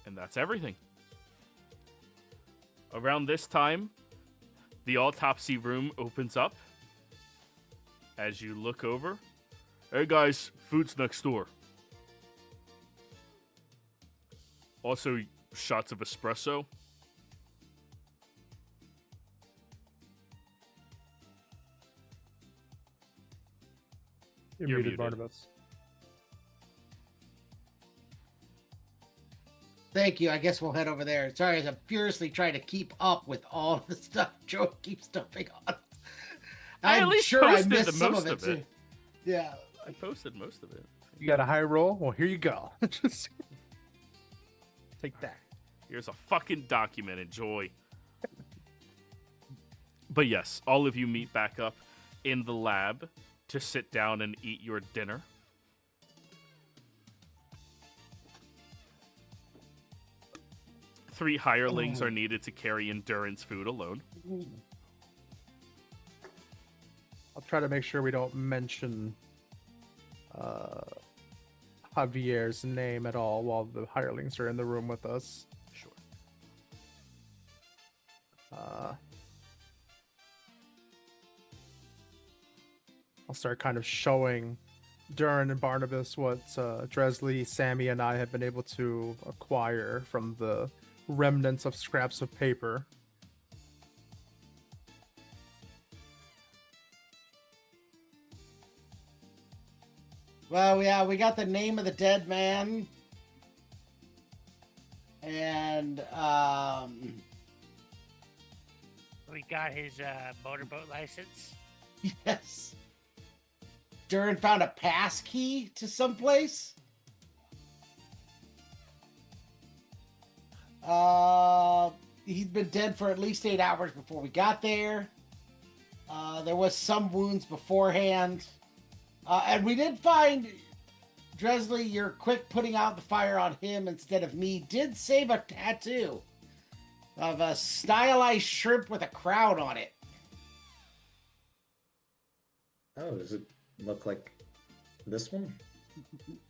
And that's everything. Around this time, the autopsy room opens up. As you look over, hey guys, food's next door. Also, shots of espresso. You're You're muted, muted. Barnabas. Thank you. I guess we'll head over there. Sorry, as I'm furiously trying to keep up with all the stuff Joe keeps dumping on. I at I'm least sure I posted missed the some most of it, of too. it. Yeah. I posted most of it. You got a high roll? Well, here you go. Just take that. Here's a fucking document. Enjoy. But yes, all of you meet back up in the lab to sit down and eat your dinner. Three hirelings are needed to carry endurance food alone. I'll try to make sure we don't mention Javier's name at all while the hirelings are in the room with us. Sure. I'll start kind of showing Durin and Barnabas what Dresley, Sammy, and I have been able to acquire from the remnants of scraps of paper. Well, yeah, we got the name of the dead man. And, We got his motorboat license. yes. Durin found a pass key to someplace. He'd been dead for at least 8 hours before we got there. There was some wounds beforehand. And we did find, Dresley, your quick putting out the fire on him instead of me did save a tattoo of a stylized shrimp with a crown on it. Oh, does it look like this one?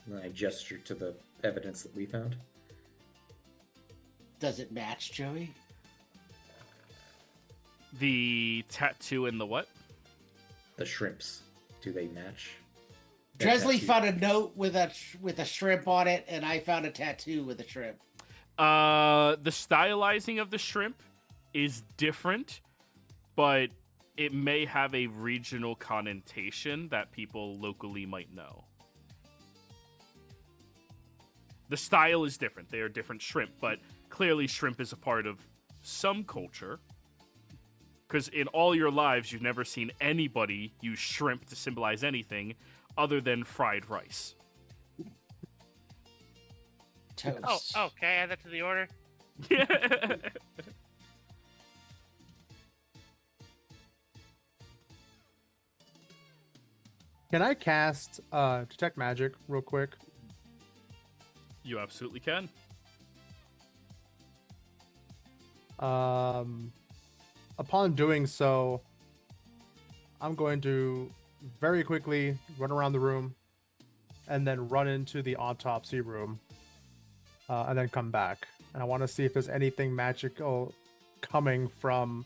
And I gesture to the evidence that we found. Does it match, Joey? The tattoo and the what? The shrimps. Do they match? The Dresley tattoo. found a note with a shrimp on it, and I found a tattoo with a shrimp. The stylizing of the shrimp is different, but it may have a regional connotation that people locally might know. The style is different. They are different shrimp, but clearly shrimp is a part of some culture. Because in all your lives, you've never seen anybody use shrimp to symbolize anything other than fried rice. Toast. Oh, can I add that to the order? Yeah. Can I cast Detect Magic real quick? You absolutely can. Upon doing so, I'm going to very quickly run around the room and then run into the autopsy room and then come back. And I want to see if there's anything magical coming from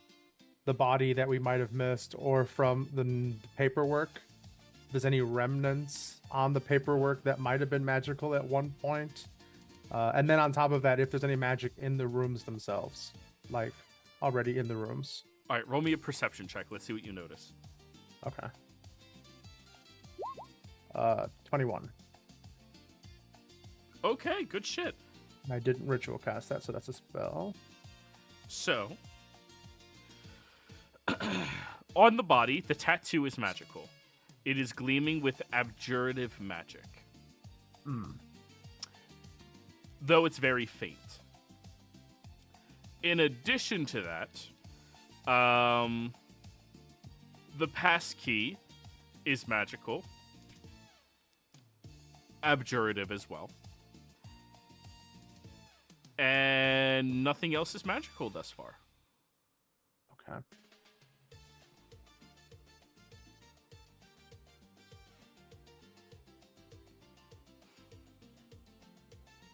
the body that we might have missed or from the paperwork. If there's any remnants on the paperwork that might have been magical at one point. And then on top of that, if there's any magic in the rooms themselves, like already in the rooms. All right, roll me a perception check. Let's see what you notice. Okay. 21. Okay, good shit. I didn't ritual cast that, so that's a spell. So, on the body, the tattoo is magical. It is gleaming with abjurative magic. Though it's very faint. In addition to that, the pass key is magical. Abjurative as well. And nothing else is magical thus far. Okay.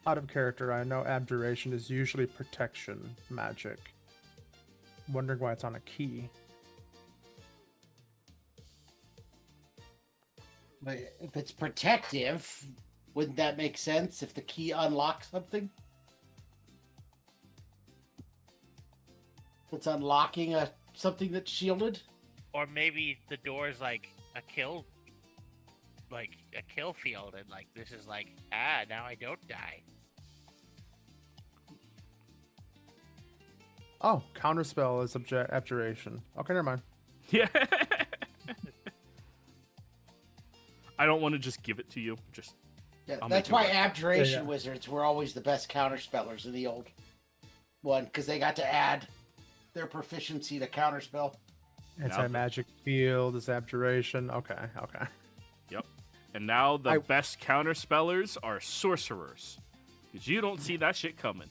Out of character, I know abjuration is usually protection magic. Wondering why it's on a key. But if it's protective, wouldn't that make sense if the key unlocks something? It's unlocking something that's shielded? Or maybe the door's like a kill field, and like this is like, now I don't die. Oh, counterspell is abjuration. Okay, never mind. Yeah. I don't want to just give it to you. Yeah, I'll that's make it why work. abjuration wizards were always the best counterspellers in the old one, because they got to add their proficiency to counterspell. Anti-magic field is abjuration. Okay. Yep. And now the best counterspellers are sorcerers. Because you don't see that shit coming.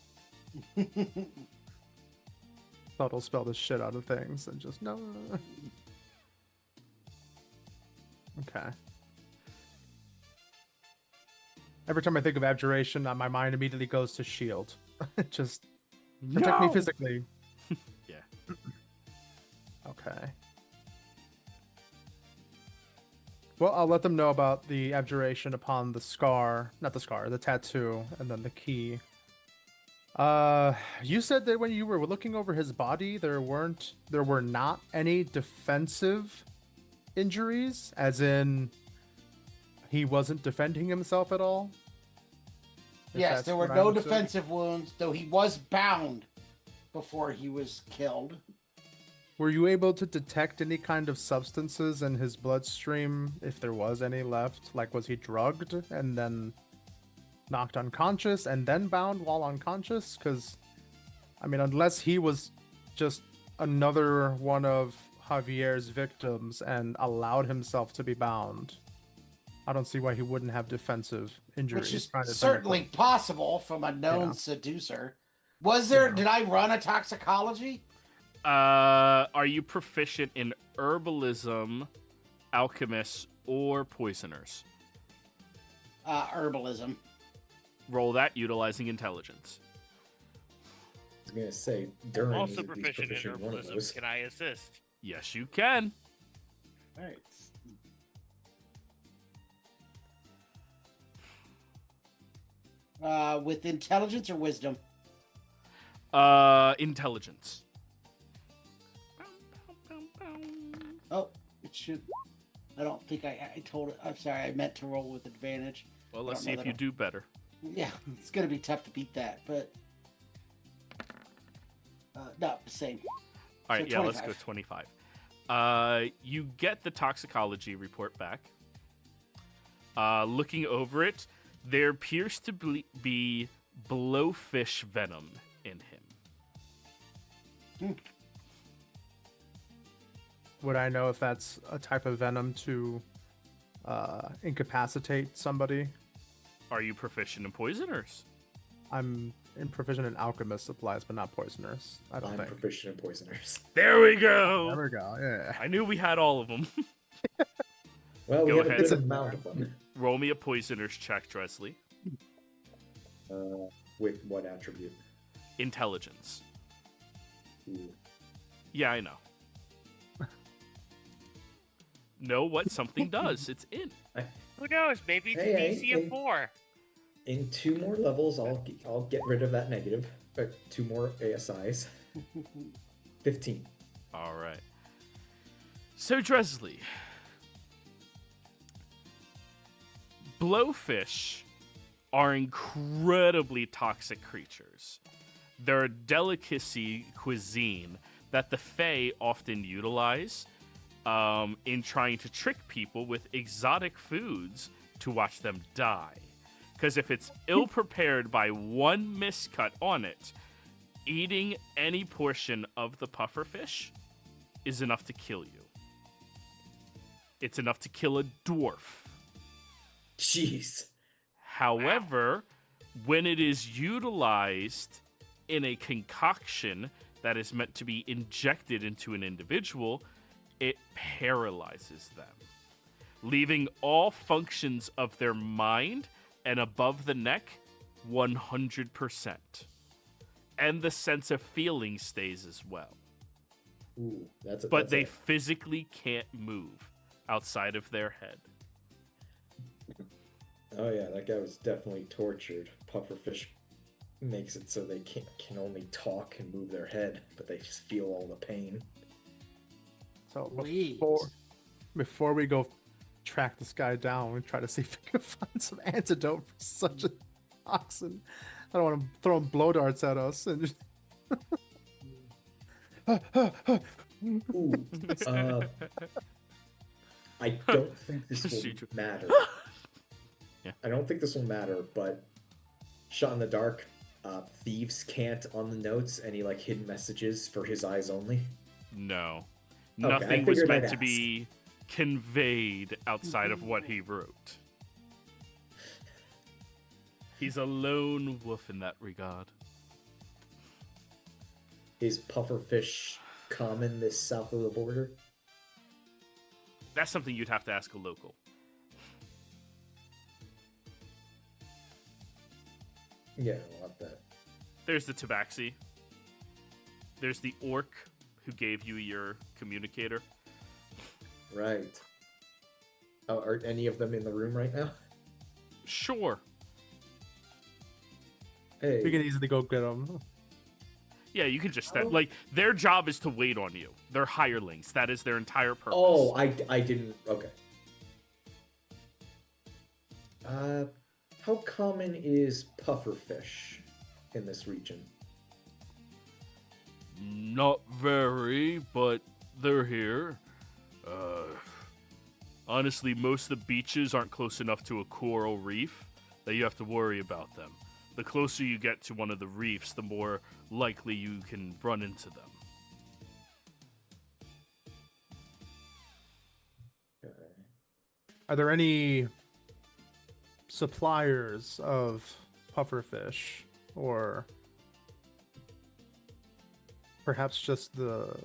Thought I'll spell the shit out of things and just no. Okay. Every time I think of abjuration, my mind immediately goes to shield. Just protect me physically. Yeah. Okay. Well, I'll let them know about the abjuration upon the the tattoo, and then the key. You said that when you were looking over his body, there were not any defensive injuries, as in he wasn't defending himself at all? Yes, there were no defensive wounds, though he was bound before he was killed. Were you able to detect any kind of substances in his bloodstream, if there was any left? Like, was he drugged and then knocked unconscious and then bound while unconscious? Because, I mean, unless he was just another one of Javier's victims and allowed himself to be bound. I don't see why he wouldn't have defensive injuries. Which is trying to defend certainly himself. possible from a known Yeah. seducer. Was there? Yeah. Did I run a toxicology? Are you proficient in herbalism, alchemists, or poisoners? Herbalism. Roll that utilizing intelligence. I was gonna say Durin Also is at least proficient in proficient in one of herbalism. those. Can I assist? Yes, you can. All right. With intelligence or wisdom? Intelligence. Oh, it should. I don't think I told it. I'm sorry. I meant to roll with advantage. Well, I let's don't see know if that you do better. Yeah, it's gonna be tough to beat that, but no, same. All right, So yeah, let's go 25. 25. You get the toxicology report back. Looking over it, there appears to be blowfish venom in him. Would I know if that's a type of venom to incapacitate somebody? Are you proficient in poisoners? I'm proficient in alchemist supplies, but not poisoners. I don't I'm think. proficient in poisoners. There we go. There we go. Yeah. I knew we had all of them. Well, we Go have ahead. a good amount of them. Roll me a poisoners check, Dresley. With what attribute? Intelligence. Ooh. Yeah, I know. Know what something does. It's in. Who knows? Maybe it's Hey, a DC of 4. In 2 more levels, I'll get rid of that negative. 2 more ASIs. 15. All right. So, Dresley. Blowfish are incredibly toxic creatures. They're a delicacy cuisine that the Fae often utilize in trying to trick people with exotic foods to watch them die. Because if it's ill prepared by one miscut on it, eating any portion of the pufferfish is enough to kill you. It's enough to kill a dwarf. Jeez. However, when it is utilized in a concoction that is meant to be injected into an individual, it paralyzes them, leaving all functions of their mind and above the neck 100%. And the sense of feeling stays as well. Ooh, But they physically can't move outside of their head. Oh yeah, that guy was definitely tortured. Pufferfish makes it so they can only talk and move their head, but they just feel all the pain. So Sweet. before we go track this guy down, we try to see if we can find some antidote for such a toxin. I don't want to throw blow darts at us and just... Ooh, I don't think this will Shoot you. matter. Yeah. I don't think this will matter, but shot in the dark, thieves can't on the notes any like hidden messages for his eyes only. No. Okay, I Nothing was figured meant I'd to be conveyed outside of what he wrote. He's a lone wolf in that regard. Is pufferfish common this south of the border? That's something you'd have to ask a local. Yeah, I want that. There's the tabaxi. There's the orc who gave you your communicator. Right. Oh, are any of them in the room right now? Sure. Hey. we can easily go get him. Yeah, you can just step. Like, their job is to wait on you. They're hirelings. That is their entire purpose. Oh, I didn't. Okay. How common is pufferfish in this region? Not very, but they're here. Honestly, most of the beaches aren't close enough to a coral reef that you have to worry about them. The closer you get to one of the reefs, the more likely you can run into them. Are there any suppliers of pufferfish, or perhaps just the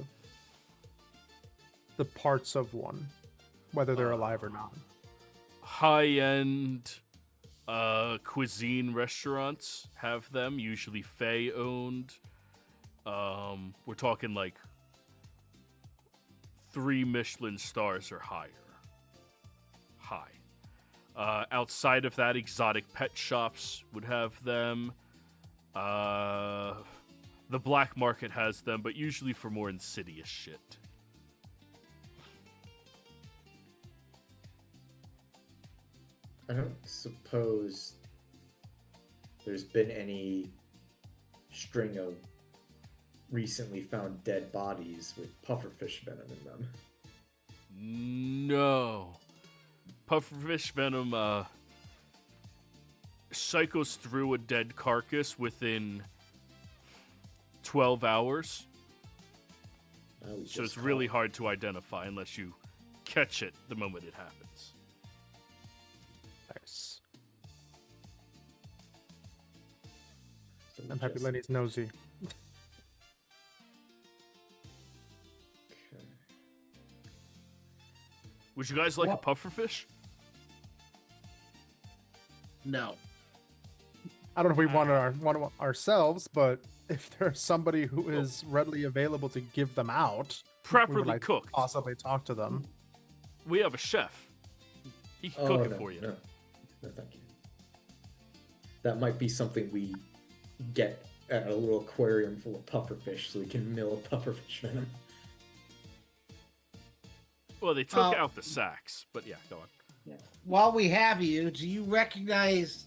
parts of one, whether they're alive or not. High-end cuisine restaurants have them, usually Faye-owned. We're talking like 3 Michelin stars or higher. High. Outside of that, exotic pet shops would have them. The black market has them, but usually for more insidious shit. I don't suppose there's been any string of recently found dead bodies with pufferfish venom in them. No. Pufferfish venom cycles through a dead carcass within 12 hours. So it's really hard to identify unless you catch it the moment it happens. Nice. I'm happy Lenny's nosy. Okay. Would you guys like a pufferfish? No. I don't know if we want it ourselves, but if there's somebody who is readily available to give them out, we Properly would like to cooked. possibly talk to them. We have a chef. He can cook it for you. No, thank you. That might be something we get at a little aquarium full of pufferfish so we can mill pufferfish venom. Well, they took out the sacks, but yeah, go on. Yeah. While we have you, do you recognize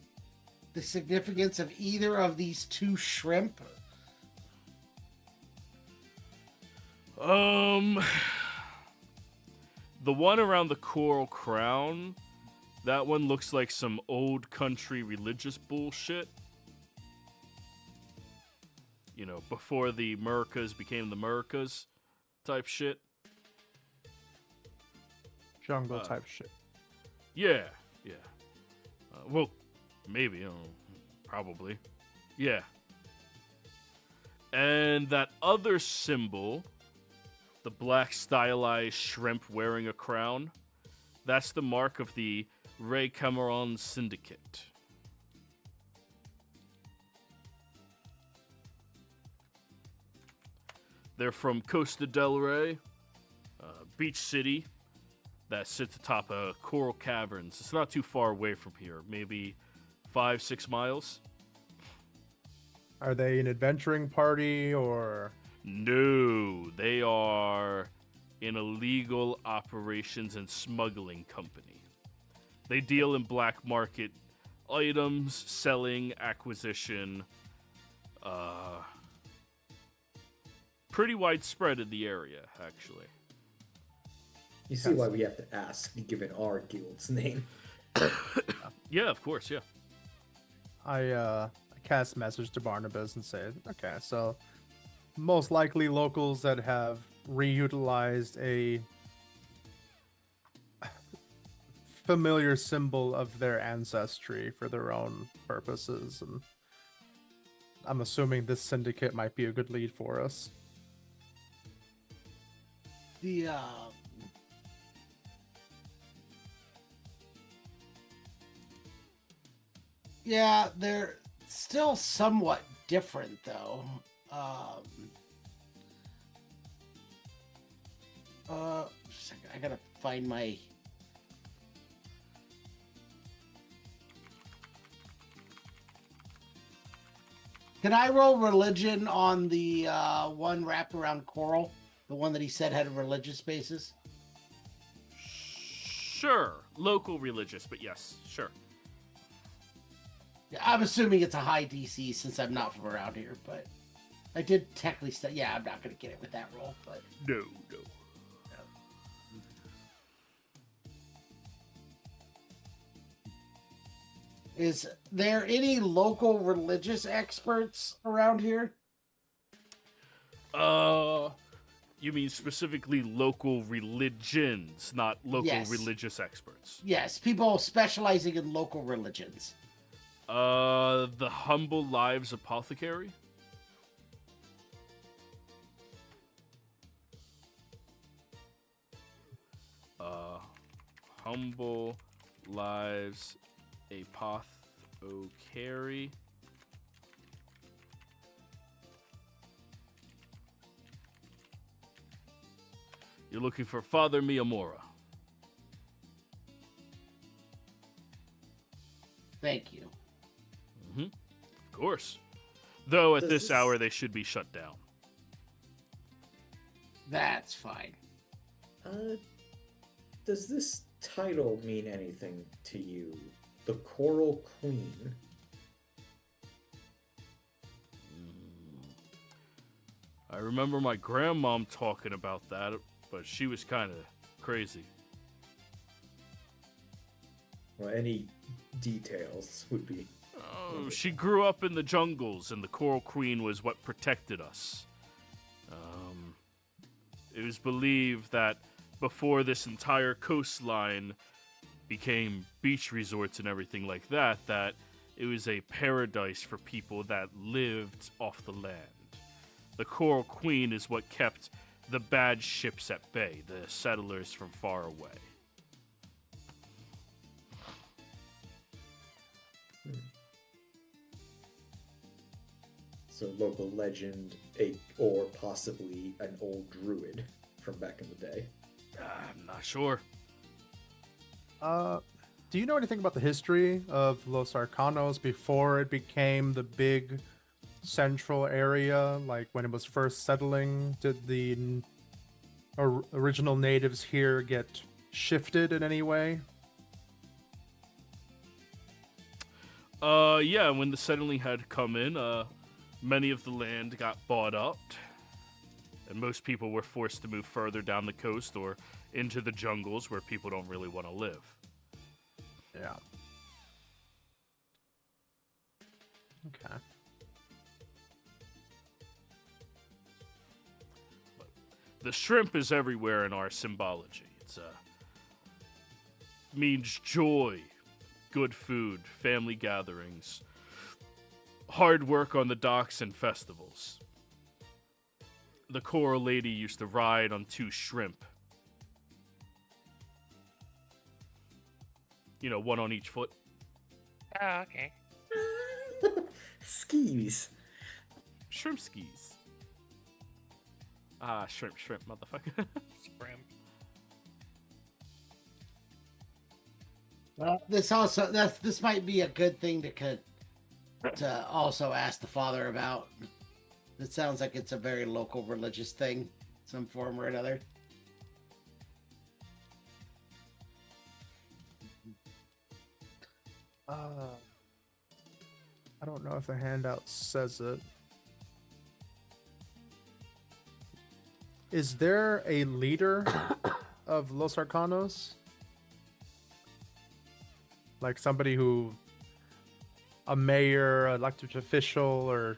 the significance of either of these 2 shrimp? The one around the coral crown, that one looks like some old country religious bullshit. You know, before the Americas became the Americas type shit. Jungle type shit. Yeah. Well, maybe, I don't know, probably. Yeah. And that other symbol, the black stylized shrimp wearing a crown, that's the mark of the Ray Cameron Syndicate. They're from Costa del Rey, beach city that sits atop of Coral Caverns. It's not too far away from here, maybe 5-6 miles. Are they an adventuring party or? No, they are an illegal operations and smuggling company. They deal in black market items, selling, acquisition, pretty widespread in the area, actually. You see why we have to ask, given our guild's name. Yeah, of course, yeah. I cast message to Barnabas and say, okay, so most likely locals that have reutilized a familiar symbol of their ancestry for their own purposes, and I'm assuming this syndicate might be a good lead for us. Yeah, they're still somewhat different, though. Just a second, I gotta find my. Can I roll religion on the one wrapped around coral? The one that he said had a religious basis? Sure. Local religious, but yes, sure. Yeah, I'm assuming it's a high DC since I'm not from around here, but I did technically study. Yeah, I'm not going to get it with that roll, but. No. Is there any local religious experts around here? You mean specifically local religions, not local Yes. religious experts? Yes, people specializing in local religions. The Humble Lives Apothecary? Humble Lives Apothecary. You're looking for Father Miyamura. Thank you. Of course. Though at Does this this- hour they should be shut down. That's fine. Does this title mean anything to you? The Coral Queen. I remember my grandmom talking about that, but she was kind of crazy. Well, any details would be. Oh, she grew up in the jungles, and the Coral Queen was what protected us. It was believed that before this entire coastline became beach resorts and everything like that, that it was a paradise for people that lived off the land. The Coral Queen is what kept the bad ships at bay, the settlers from far away. So local legend, or possibly an old druid from back in the day. I'm not sure. Do you know anything about the history of Los Arcanos before it became the big central area? Like when it was first settling, did the original natives here get shifted in any way? Yeah, when the settling had come in, many of the land got bought up, and most people were forced to move further down the coast or into the jungles where people don't really want to live. Yeah. Okay. The shrimp is everywhere in our symbology. It's means joy, good food, family gatherings, hard work on the docks and festivals. The Coral Lady used to ride on 2 shrimp. You know, one on each foot. Oh, okay. Skis. Shrimp skis. Ah, shrimp, motherfucker. Scrim. This might be a good thing to also ask the father about. It sounds like it's a very local religious thing, some form or another. I don't know if the handout says it. Is there a leader of Los Arcanos? Like somebody who, a mayor, elected official, or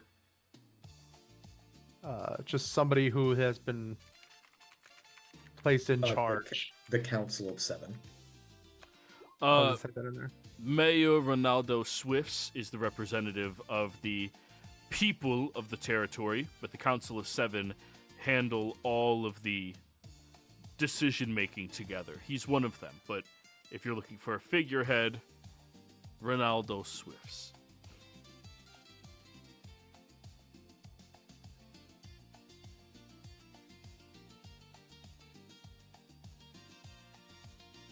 just somebody who has been placed in charge? The Council of Seven. I'll say that in there. Mayor Ronaldo Swifts is the representative of the people of the territory, but the Council of Seven handle all of the decision-making together. He's one of them, but if you're looking for a figurehead, Ronaldo Swifts.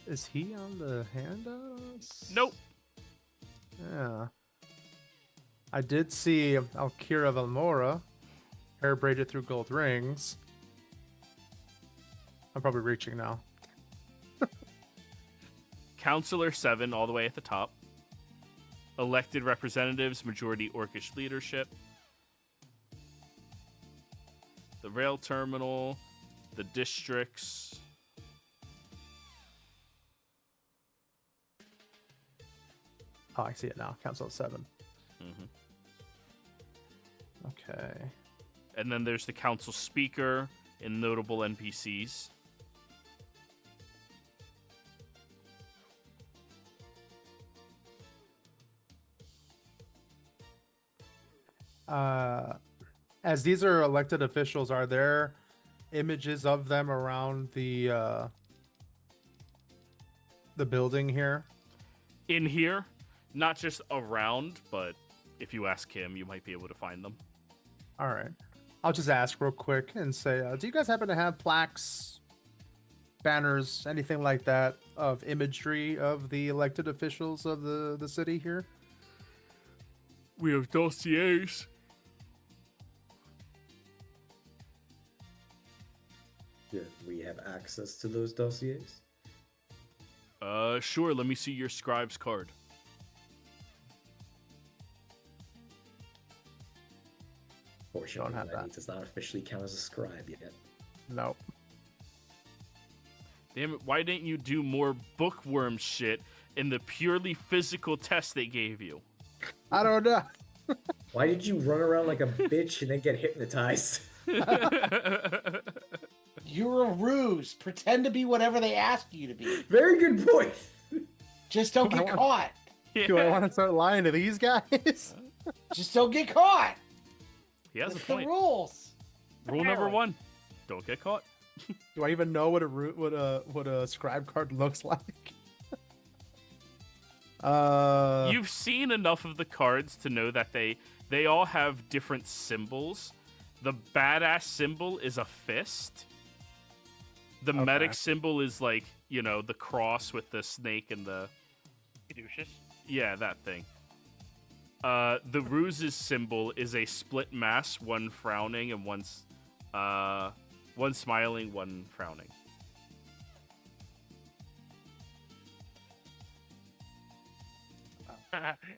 Is he on the handouts? Nope. Yeah. I did see Alkira Valmora, hair braided through gold rings. I'm probably reaching now. Councilor 7 all the way at the top. Elected representatives, majority Orcish leadership. The rail terminal, the districts. Oh, I see it now. Council of 7. Mm-hmm. Okay. And then there's the council speaker, and notable NPCs. As these are elected officials, are there images of them around the building here? In here, not just around, but if you ask him, you might be able to find them. All right. I'll just ask real quick and say, do you guys happen to have plaques, banners, anything like that of imagery of the elected officials of the city here? We have dossiers. Do we have access to those dossiers? Sure, let me see your scribe's card. Fortunately, Don't have Lenny that. does not officially count as a scribe yet. No. Damn it, why didn't you do more bookworm shit in the purely physical test they gave you? I don't know. Why did you run around like a bitch and then get hypnotized? You're a ruse. Pretend to be whatever they asked you to be. Very good point. Just don't get caught. Do I want to start lying to these guys? Just don't get caught. He has a That's the point. rules. Rule number 1, don't get caught. Do I even know what a scribe card looks like? You've seen enough of the cards to know that they all have different symbols. The badass symbol is a fist. The Okay. medic symbol is like, the cross with the snake and the... Caduceus. Yeah, that thing. The ruse's symbol is a split mass, one frowning and one smiling, one frowning.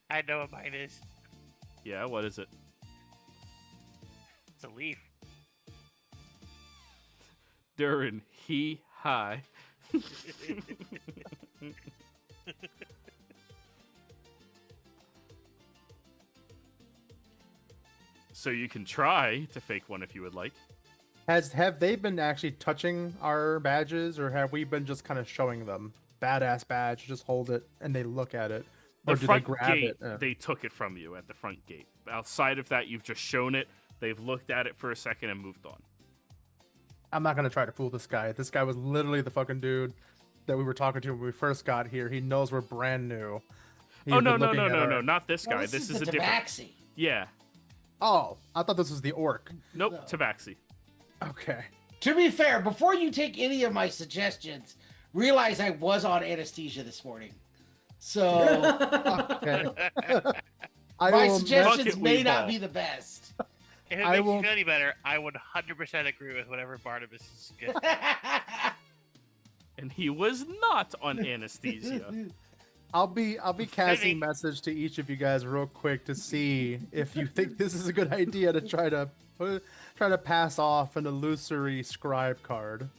I know what mine is. Yeah, what is it? It's a leaf. Durin, he, hi. So you can try to fake one if you would like. Have they been actually touching our badges, or have we been just kind of showing them badass badge? Just hold it and they look at it, The or do they front grab gate, it? they took it from you at the front gate. Outside of that, you've just shown it. They've looked at it for a second and moved on. I'm not gonna try to fool this guy. This guy was literally the fucking dude that we were talking to when we first got here. He knows we're brand new. He's Oh, been no, looking at our- not this No, guy. this This is the a different... Tabaxi. Yeah. Oh, I thought this was the orc. Nope, No. Tabaxi. Okay. To be fair, before you take any of my suggestions, realize I was on anesthesia this morning. So Okay. I my will suggestions Bucket may weave not ball. be the best. If it I makes will- you feel any better, I would 100% agree with whatever Barnabas is good. And he was not on anesthesia. I'll be casting Fitty. message to each of you guys real quick to see if you think this is a good idea to try to pass off an illusory scribe card.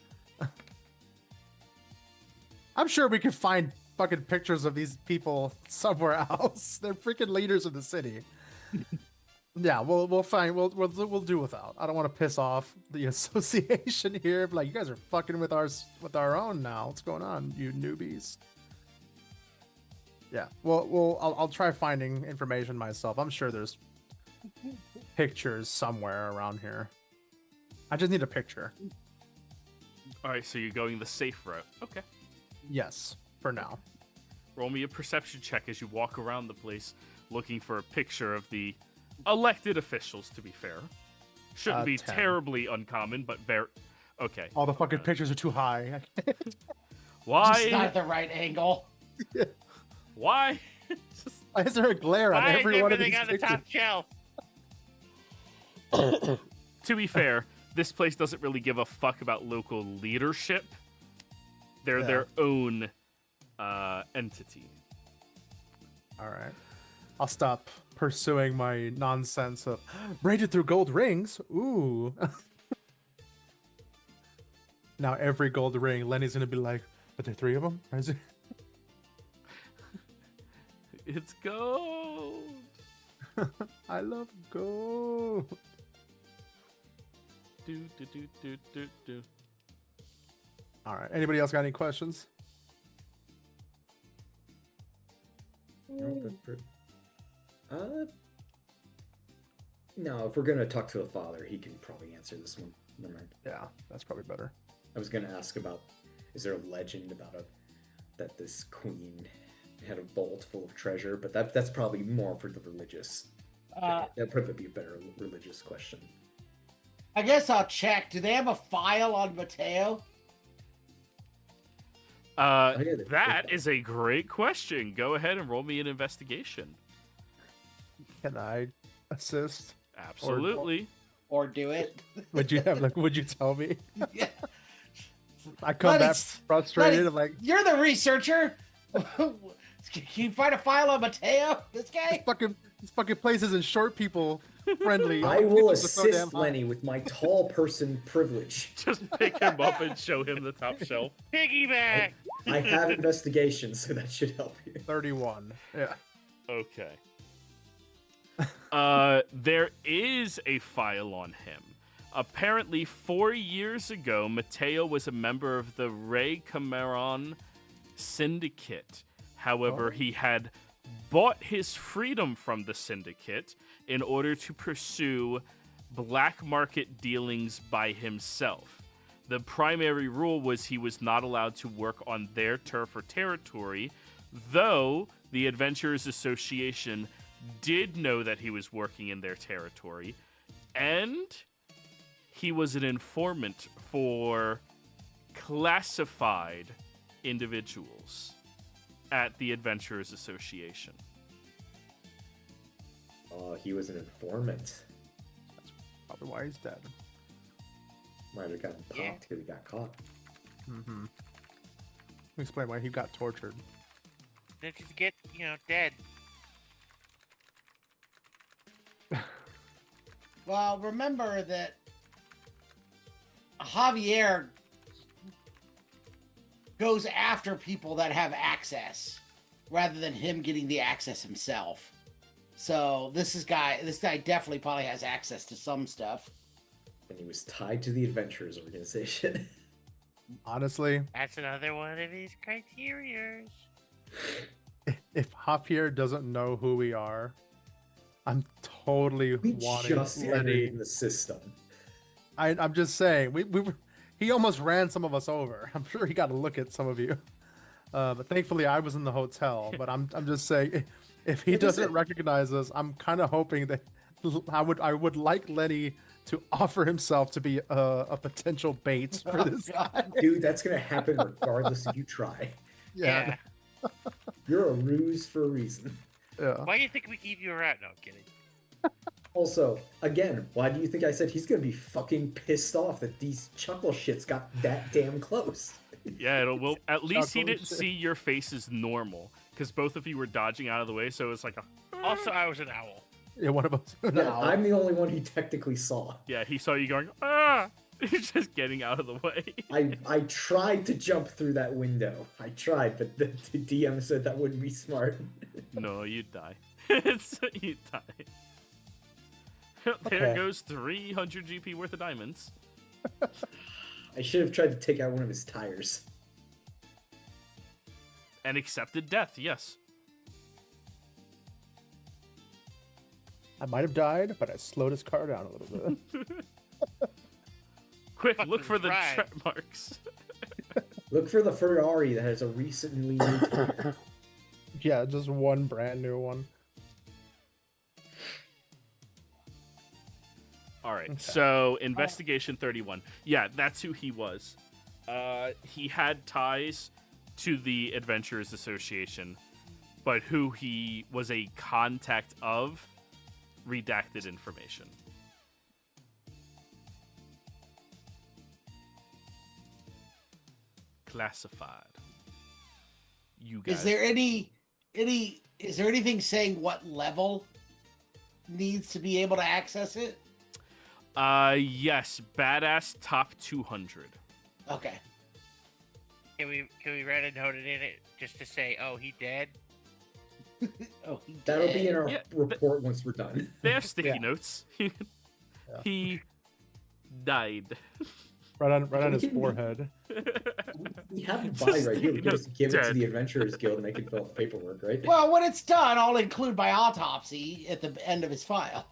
I'm sure we could find fucking pictures of these people somewhere else. They're freaking leaders of the city. Yeah, we'll do without. I don't want to piss off the association here. Like, you guys are fucking with our own now. What's going on, you newbies? Yeah, I'll try finding information myself. I'm sure there's pictures somewhere around here. I just need a picture. All right, so you're going the safe route. Okay. Yes, for now. Roll me a perception check as you walk around the place looking for a picture of the elected officials, to be fair. Shouldn't be 10. terribly uncommon, but very... Okay. All the fucking pictures are too high. Just Why? not at the right angle. Why? Why is there a glare on Why is every one of these everything on the pictures? top shelf? To be fair, this place doesn't really give a fuck about local leadership. They're Yeah. their own entity. All right. I'll stop pursuing my nonsense of braided through gold rings. Ooh. Now every gold ring, Lenny's gonna be like, "Are there 3 of them?" Is it- It's gold. I love gold. Do. All right. Anybody else got any questions? No, no, if we're gonna talk to the father, he can probably answer this one. Never mind. Yeah, that's probably better. I was gonna ask about, is there a legend about that this queen had a vault full of treasure, but that's probably more for the religious. That'd probably be a better religious question. I guess I'll check. Do they have a file on Mateo? That is a great question. Go ahead and roll me an investigation. Can I assist? Absolutely. Or do it? Would you have like? Would you tell me? Yeah. I come back Letty's- frustrated. Letty, I'm like, you're the researcher. Can you find a file on Mateo? This guy? this fucking place isn't short people friendly. I will It's so damn assist high. Lenny with my tall person privilege. Just pick him up and show him the top shelf. Piggyback. I have investigation, so that should help you. 31. Yeah. Okay. There is a file on him. Apparently, 4 years ago, Mateo was a member of the Ray Cameron Syndicate. However, he had bought his freedom from the syndicate in order to pursue black market dealings by himself. The primary rule was he was not allowed to work on their turf or territory, though the Adventurers Association did know that he was working in their territory, and he was an informant for classified individuals at the Adventurers Association. Oh, he was an informant. Probably why he's dead. Might have gotten popped Yeah. till he got caught. Mm-hmm. Explain why he got tortured. Then just get, dead. Well, remember that Javier goes after people that have access rather than him getting the access himself. So this guy definitely probably has access to some stuff. And he was tied to the Adventurers Organization. Honestly, That's another one of his criterias. if Javier doesn't know who we are, I'm totally We wanting just entered Lenny. in the system. I'm just saying, he almost ran some of us over. I'm sure he got a look at some of you. But thankfully, I was in the hotel. But I'm just saying, if he It doesn't- doesn't recognize us, I'm kind of hoping that I would like Lenny to offer himself to be a potential bait for this guy. Dude, that's gonna happen regardless if you try. Yeah. You're a ruse for a reason. Yeah. Why do you think we keep you around? No, I'm kidding. Also, again, why do you think I said he's gonna be fucking pissed off that these chuckle shits got that damn close? Yeah, well, at least he Chuckle didn't shit. see your faces normal, because both of you were dodging out of the way, so it's like a... Also, I was an owl. Yeah, one of us. Yeah, I'm the only one he technically saw. Yeah, he saw you going, ah! He's just getting out of the way. I tried to jump through that window. I tried, but the DM said that wouldn't be smart. No, you'd die. You'd die. There Okay. goes 300 GP worth of diamonds. I should have tried to take out one of his tires. And accepted death, yes. I might have died, but I slowed his car down a little bit. Quick, Fucking look for the try. tread marks. Look for the Ferrari that has a recently new tire. Yeah, just one brand new one. All right, Okay. so investigation 31. Yeah, that's who he was. He had ties to the Adventurers Association, but who he was a contact of, redacted information. Classified. You guys. Is there anything saying what level needs to be able to access it? Yes, badass top 200. Okay. Can we write a note in it just to say, oh, he dead? Oh, he That'll be in our Yeah, report once we're done. They have sticky Yeah. notes. He died. Right on his kidding me? forehead. We have to buy right here. We can just give it to Dead. the Adventurers Guild and they can fill out the paperwork, right? Well, when it's done, I'll include my autopsy at the end of his file.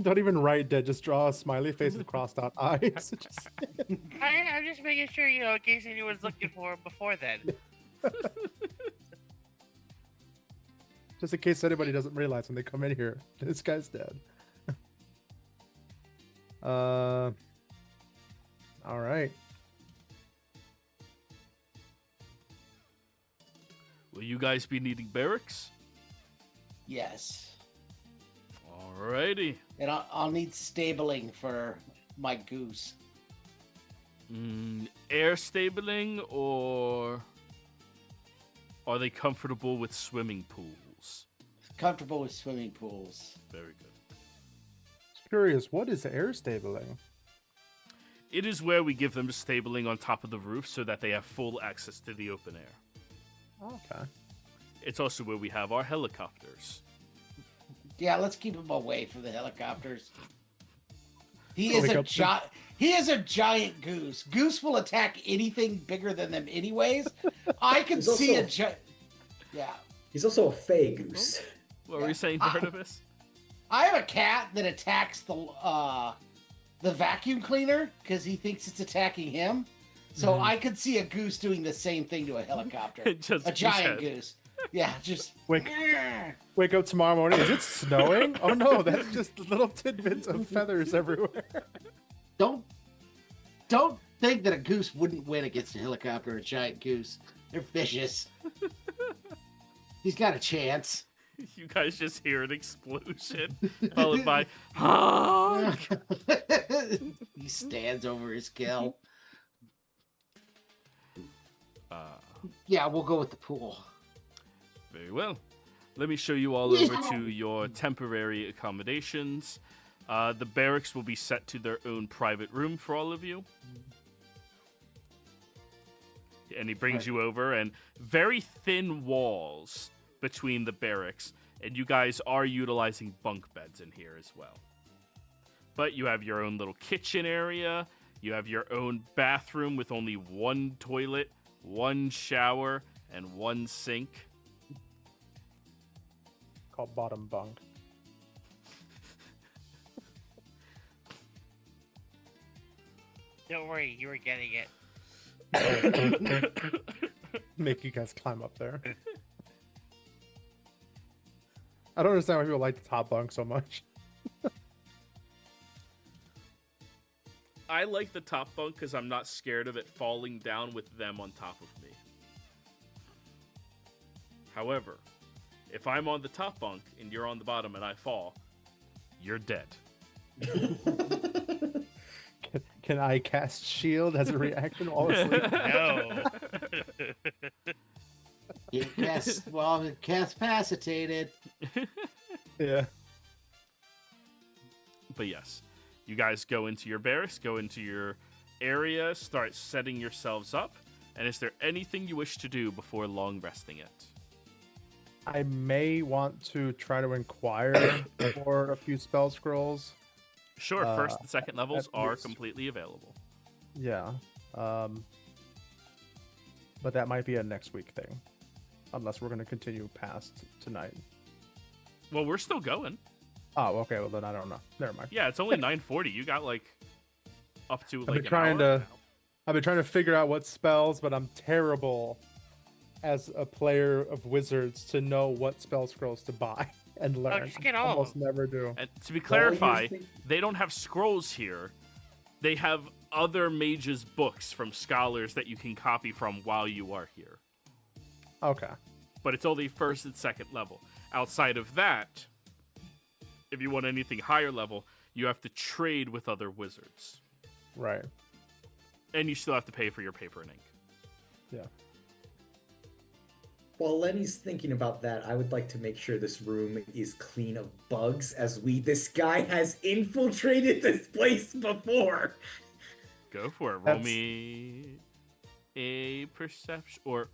Don't even write dead. Just draw a smiley face with crossed out eyes. Just- I'm just making sure, in case anyone's looking for him before then. Just in case anybody doesn't realize when they come in here, this guy's dead. All right. Will you guys be needing barracks? Yes. Alrighty. And I'll need stabling for my goose. Air stabling, or are they comfortable with swimming pools? Comfortable with swimming pools. Very good. Curious, what is air stabling? It is where we give them stabling on top of the roof so that they have full access to the open air. Okay. It's also where we have our helicopters. Yeah, let's keep him away from the helicopters. He Wake is a up he is a giant goose. Goose will attack anything bigger than them anyways. I can He's see also- Yeah. He's also a fey goose. What were you saying, Barnabas? I have a cat that attacks the vacuum cleaner because he thinks it's attacking him. So I could see a goose doing the same thing to a helicopter. Just A giant goose head. goose. Yeah, just Wake up tomorrow morning. Is it snowing? Oh no, that's just little tidbits of feathers everywhere. Don't think that a goose wouldn't win against a helicopter or a giant goose. They're vicious. He's got a chance. You guys just hear an explosion, followed by honk. He stands over his kill. Yeah, we'll go with the pool. Very well. Let me show you all over to your temporary accommodations. The barracks will be set to their own private room for all of you. And he brings you over, and very thin walls between the barracks, and you guys are utilizing bunk beds in here as well. But you have your own little kitchen area, you have your own bathroom with only one toilet, one shower, and one sink. Called bottom bunk. Don't worry, you were getting it. Make you guys climb up there. I don't understand why people like the top bunk so much. I like the top bunk because I'm not scared of it falling down with them on top of me. However, if I'm on the top bunk and you're on the bottom and I fall, you're dead. Can I cast shield as a reaction while asleep? No. Yes, well, incapacitated. Yeah. But yes, you guys go into your barracks, go into your area, start setting yourselves up. And is there anything you wish to do before long resting it? I may want to try to inquire for a few spell scrolls. Sure, first and second levels at are least. completely available. Yeah. But that might be a next week thing. Unless we're going to continue past tonight. Well, we're still going. Oh, okay. Well, then I don't know. Never mind. Yeah, it's only 9:40. You got like up to like been trying an hour to- I've been trying to figure out what spells, but I'm terrible as a player of Wizards to know what spell scrolls to buy and learn. just get I all of almost never do. And to be Well, clarified, here's the thing. they don't have scrolls here. They have other mages' books from scholars that you can copy from while you are here. Okay. But it's only first and second level. Outside of that, if you want anything higher level, you have to trade with other wizards. Right. And you still have to pay for your paper and ink. Yeah. While Lenny's thinking about that, I would like to make sure this room is clean of bugs, as this guy has infiltrated this place before. Go for it. Roll That's- me a perception or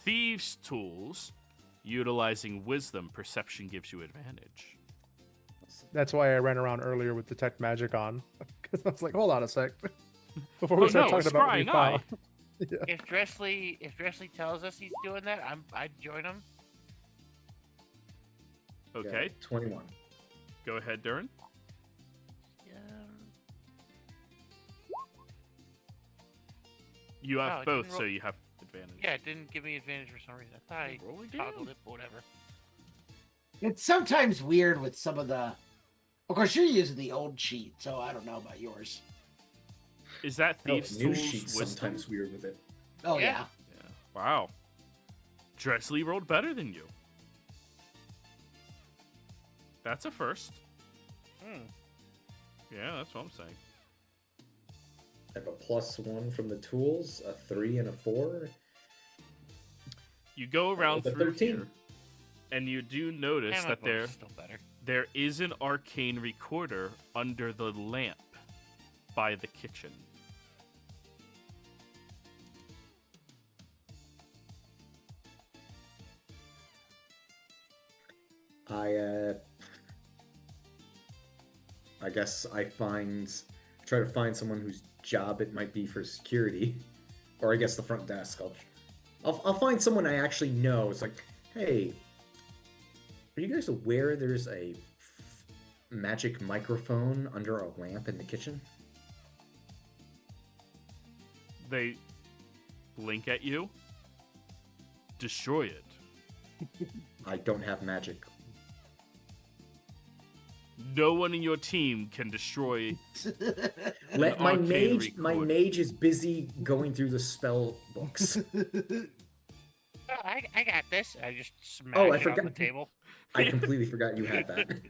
thieves' tools. Utilizing wisdom, perception gives you advantage. That's why I ran around earlier with detect magic on, because I was like, hold on a sec, before we Oh, start no, talking about what we scrying eye. found. Yeah. If Dressley tells us he's doing that, I'd join him. Okay, Yeah, 21. go ahead, Durin. You Oh, have it both, didn't so roll- you have advantage. Yeah, it didn't give me advantage for some reason. I thought I Roll again. toggled it, but whatever. It's sometimes weird with some of the. Of course, you're using the old cheat, so I don't know about yours. Is that Oh, Thieves' new Tools sheet's wisdom? sometimes weird with it. Oh Yeah. yeah. Yeah. Wow. Dressley rolled better than you. That's a first. Hmm. Yeah, that's what I'm saying. I have a +1 from the tools, a 3 and a 4. You go around The through 13. here, and you do notice Hammer that book's still better. there is an arcane recorder under the lamp by the kitchen. I guess try to find someone whose job it might be for security, or I guess the front desk. I'll find someone I actually know. It's like, hey, are you guys aware there's a magic microphone under a lamp in the kitchen? They blink at you. Destroy it. I don't have magic. No one in your team can destroy. Let my arcane my recorder. mage is busy going through the spell books. Oh, I got this. I just smashed Oh, I it on forgot. the table. I completely forgot you had that.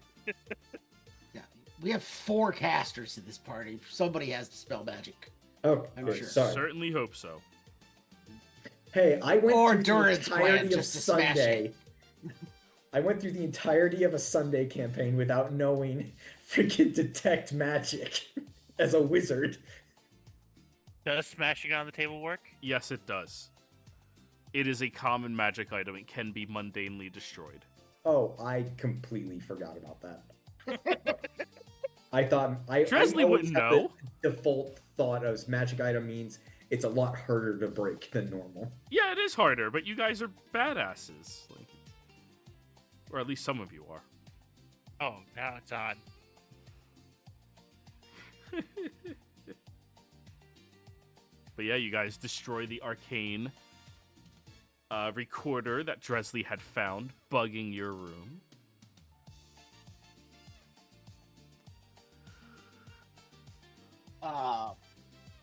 Yeah. We have 4 casters in this party. Somebody has to spell magic. Oh, I'm good, sure. sorry. Certainly hope so. Hey, I went Or through the Durin's entirety plan, of just to smash Sunday. I went through the entirety of a Sunday campaign without knowing freaking detect magic as a wizard. Does smashing on the table work? Yes, it does. It is a common magic item. It can be mundanely destroyed. Oh, I completely forgot about that. I thought I Dressley always wouldn't have the know. default thought of magic item means it's a lot harder to break than normal. Yeah, it is harder, but you guys are badasses. Like, or at least some of you are. Oh, now it's on. But yeah, you guys destroy the arcane recorder that Dressley had found bugging your room.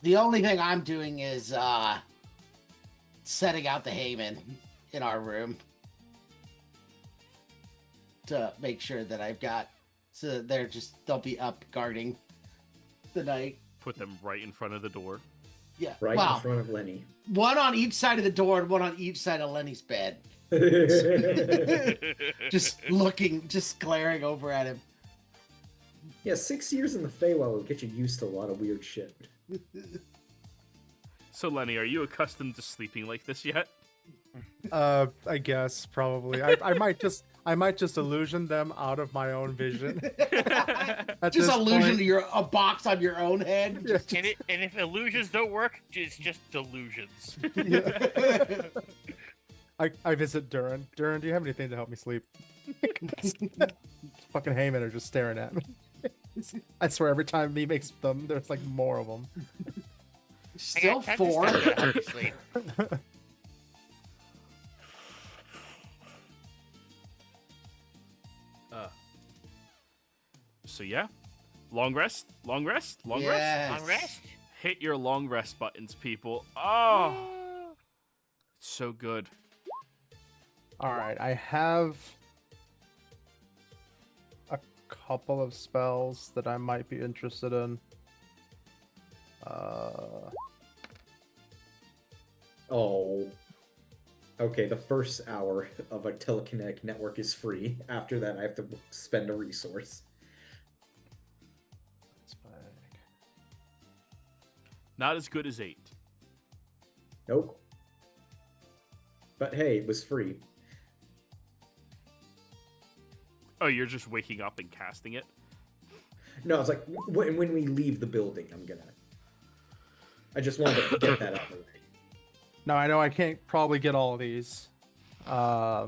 The only thing I'm doing is setting out the Heyman in our room to make sure that I've got, so they'll be up guarding the night. Put them right in front of the door. Yeah. Right Wow. in front of Lenny. One on each side of the door and one on each side of Lenny's bed. Just looking, just glaring over at him. Yeah, 6 years in the Feywild will get you used to a lot of weird shit. So, Lenny, are you accustomed to sleeping like this yet? I guess probably. I might just illusion them out of my own vision. At Just this illusion point. a box on your own head. Yeah. And if illusions don't work, it's just delusions. Yeah. I visit Durin. Durin, do you have anything to help me sleep? Fucking Heyman are just staring at me. I swear, every time he makes them, there's like more of them. Still I got 4. tons of stuff to help you sleep. So yeah, long rest, long rest, long rest. Yes. Long rest. Hit your long rest buttons, people. Oh, it's so good. All right, I have a couple of spells that I might be interested in. Oh. Okay, the first hour of a telekinetic network is free. After that, I have to spend a resource. Not as good as 8. Nope. But hey, it was free. Oh, you're just waking up and casting it? No, it's like when we leave the building, I just wanted to get that out of the way. Now, I know I can't probably get all of these. But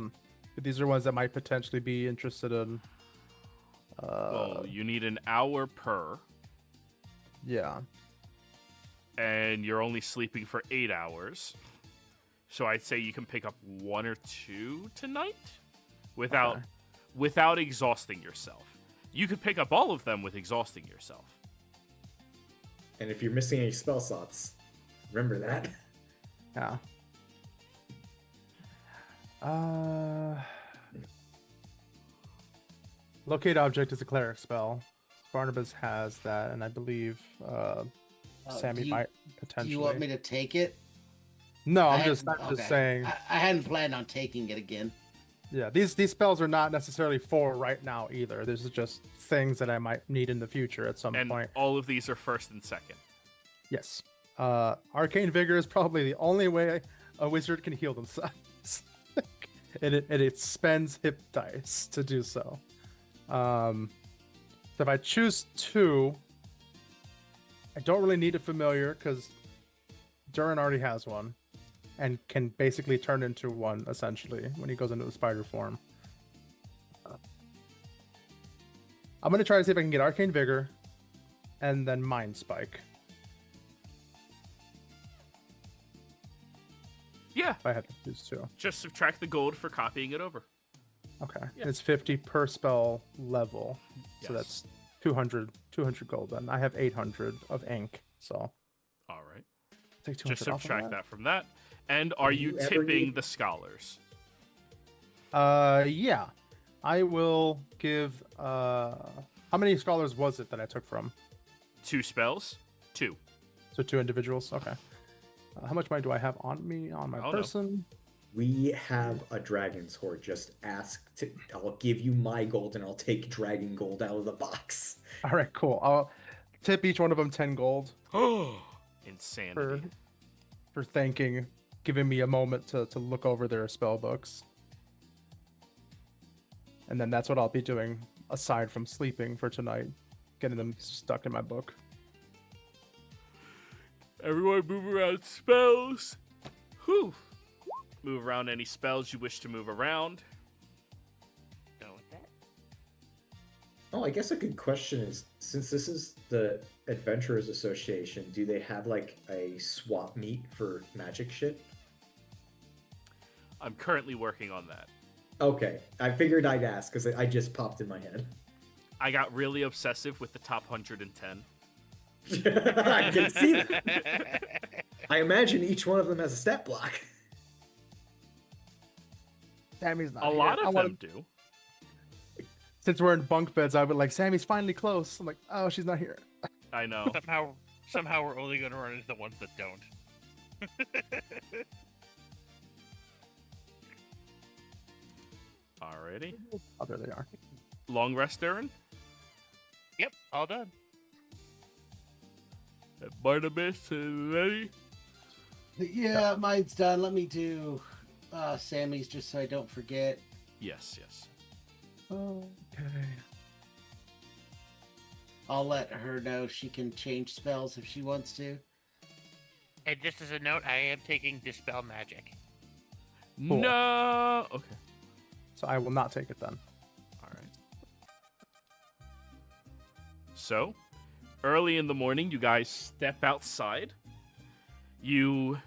these are ones that might potentially be interested in. Well, you need an hour per, Yeah. and you're only sleeping for 8 hours. So I'd say you can pick up 1 or 2 tonight without exhausting yourself. You could pick up all of them with exhausting yourself. And if you're missing any spell slots, remember that. Yeah. Locate object is a cleric spell. Barnabas has that, and I believe Sammy might potentially. Do you want me to take it? No, I'm I just hadn't- saying. I hadn't planned on taking it again. Yeah, these spells are not necessarily for right now either. This is just things that I might need in the future at some And point. all of these are first and second. Yes. Arcane Vigor is probably the only way a wizard can heal themselves. and it spends hip dice to do so. So if I choose 2, I don't really need a familiar because Durin already has one and can basically turn into one essentially when he goes into the spider form. I'm going to try to see if I can get Arcane Vigor and then Mind Spike. Yeah, If I had to choose 2. just subtract the gold for copying it over. Okay. Yeah. It's 50 per spell level. Yes. So that's 200 gold then. I have 800 of ink. So All right. take 200 Just off of subtract that from that. And are Have you you ever tipping used- the scholars? Yeah. I will give how many scholars was it that I took from? 2 spells? 2. So 2 individuals. Okay. How much money do I have on me on my I don't know. person? We have a dragon's horde. Just I'll give you my gold and I'll take dragon gold out of the box. All right, cool. I'll tip each one of them 10 gold Oh, insanity. for giving me a moment to look over their spell books. And then that's what I'll be doing aside from sleeping for tonight, getting them stuck in my book. Everyone move around spells. Whew. Move around any spells you wish to move around. Go with that. Oh, I guess a good question is, since this is the Adventurers Association, do they have like a swap meet for magic shit? I'm currently working on that. Okay, I figured I'd ask because I just popped in my head. I got really obsessive with the top 110. I can see that. I imagine each one of them has a stat block. Sammy's not A here. lot I of wanna- them do. Since we're in bunk beds, I would like, Sammy's finally close. I'm like, oh, she's not here. I know. Somehow we're only going to run into the ones that don't. Alrighty. Oh, there they are. Long rest, Aaron. Yep, all done. Barnabas and Letty. Yeah, mine's done. Let me do Sammy's just so I don't forget. Yes, yes. Okay. I'll let her know she can change spells if she wants to. And just as a note, I am taking Dispel Magic. Cool. No. Okay. So I will not take it then. All right. So, early in the morning, you guys step outside. You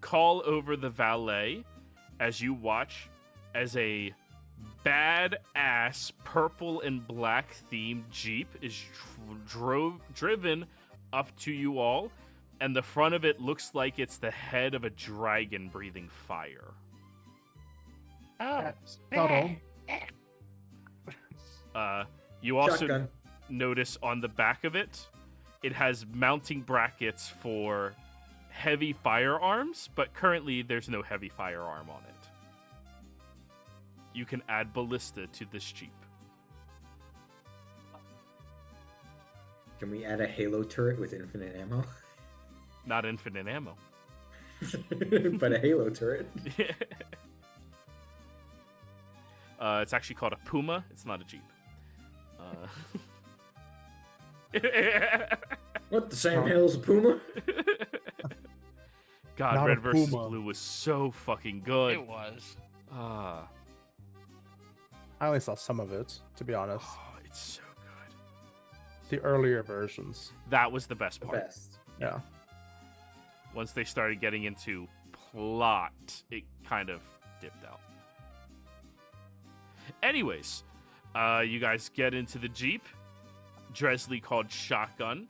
call over the valet as you watch as a badass purple and black themed Jeep is driven up to you all, and the front of it looks like it's the head of a dragon breathing fire. Oh, Subtle. You also Shotgun. notice on the back of it, it has mounting brackets for heavy firearms, but currently there's no heavy firearm on it. You can add ballista to this Jeep. Can we add a Halo turret with infinite ammo? Not infinite ammo. But a Halo turret. It's actually called a Puma. It's not a Jeep. What, the Sam Hill's a puma? God, Not a Red vs. puma. Blue was so fucking good. It was. Ah, I only saw some of it, to be honest. oh, it's so good. The earlier versions. That was the best The part. best. Yeah. Once they started getting into plot, it kind of dipped out. Anyways, you guys get into the Jeep. Dresley called shotgun.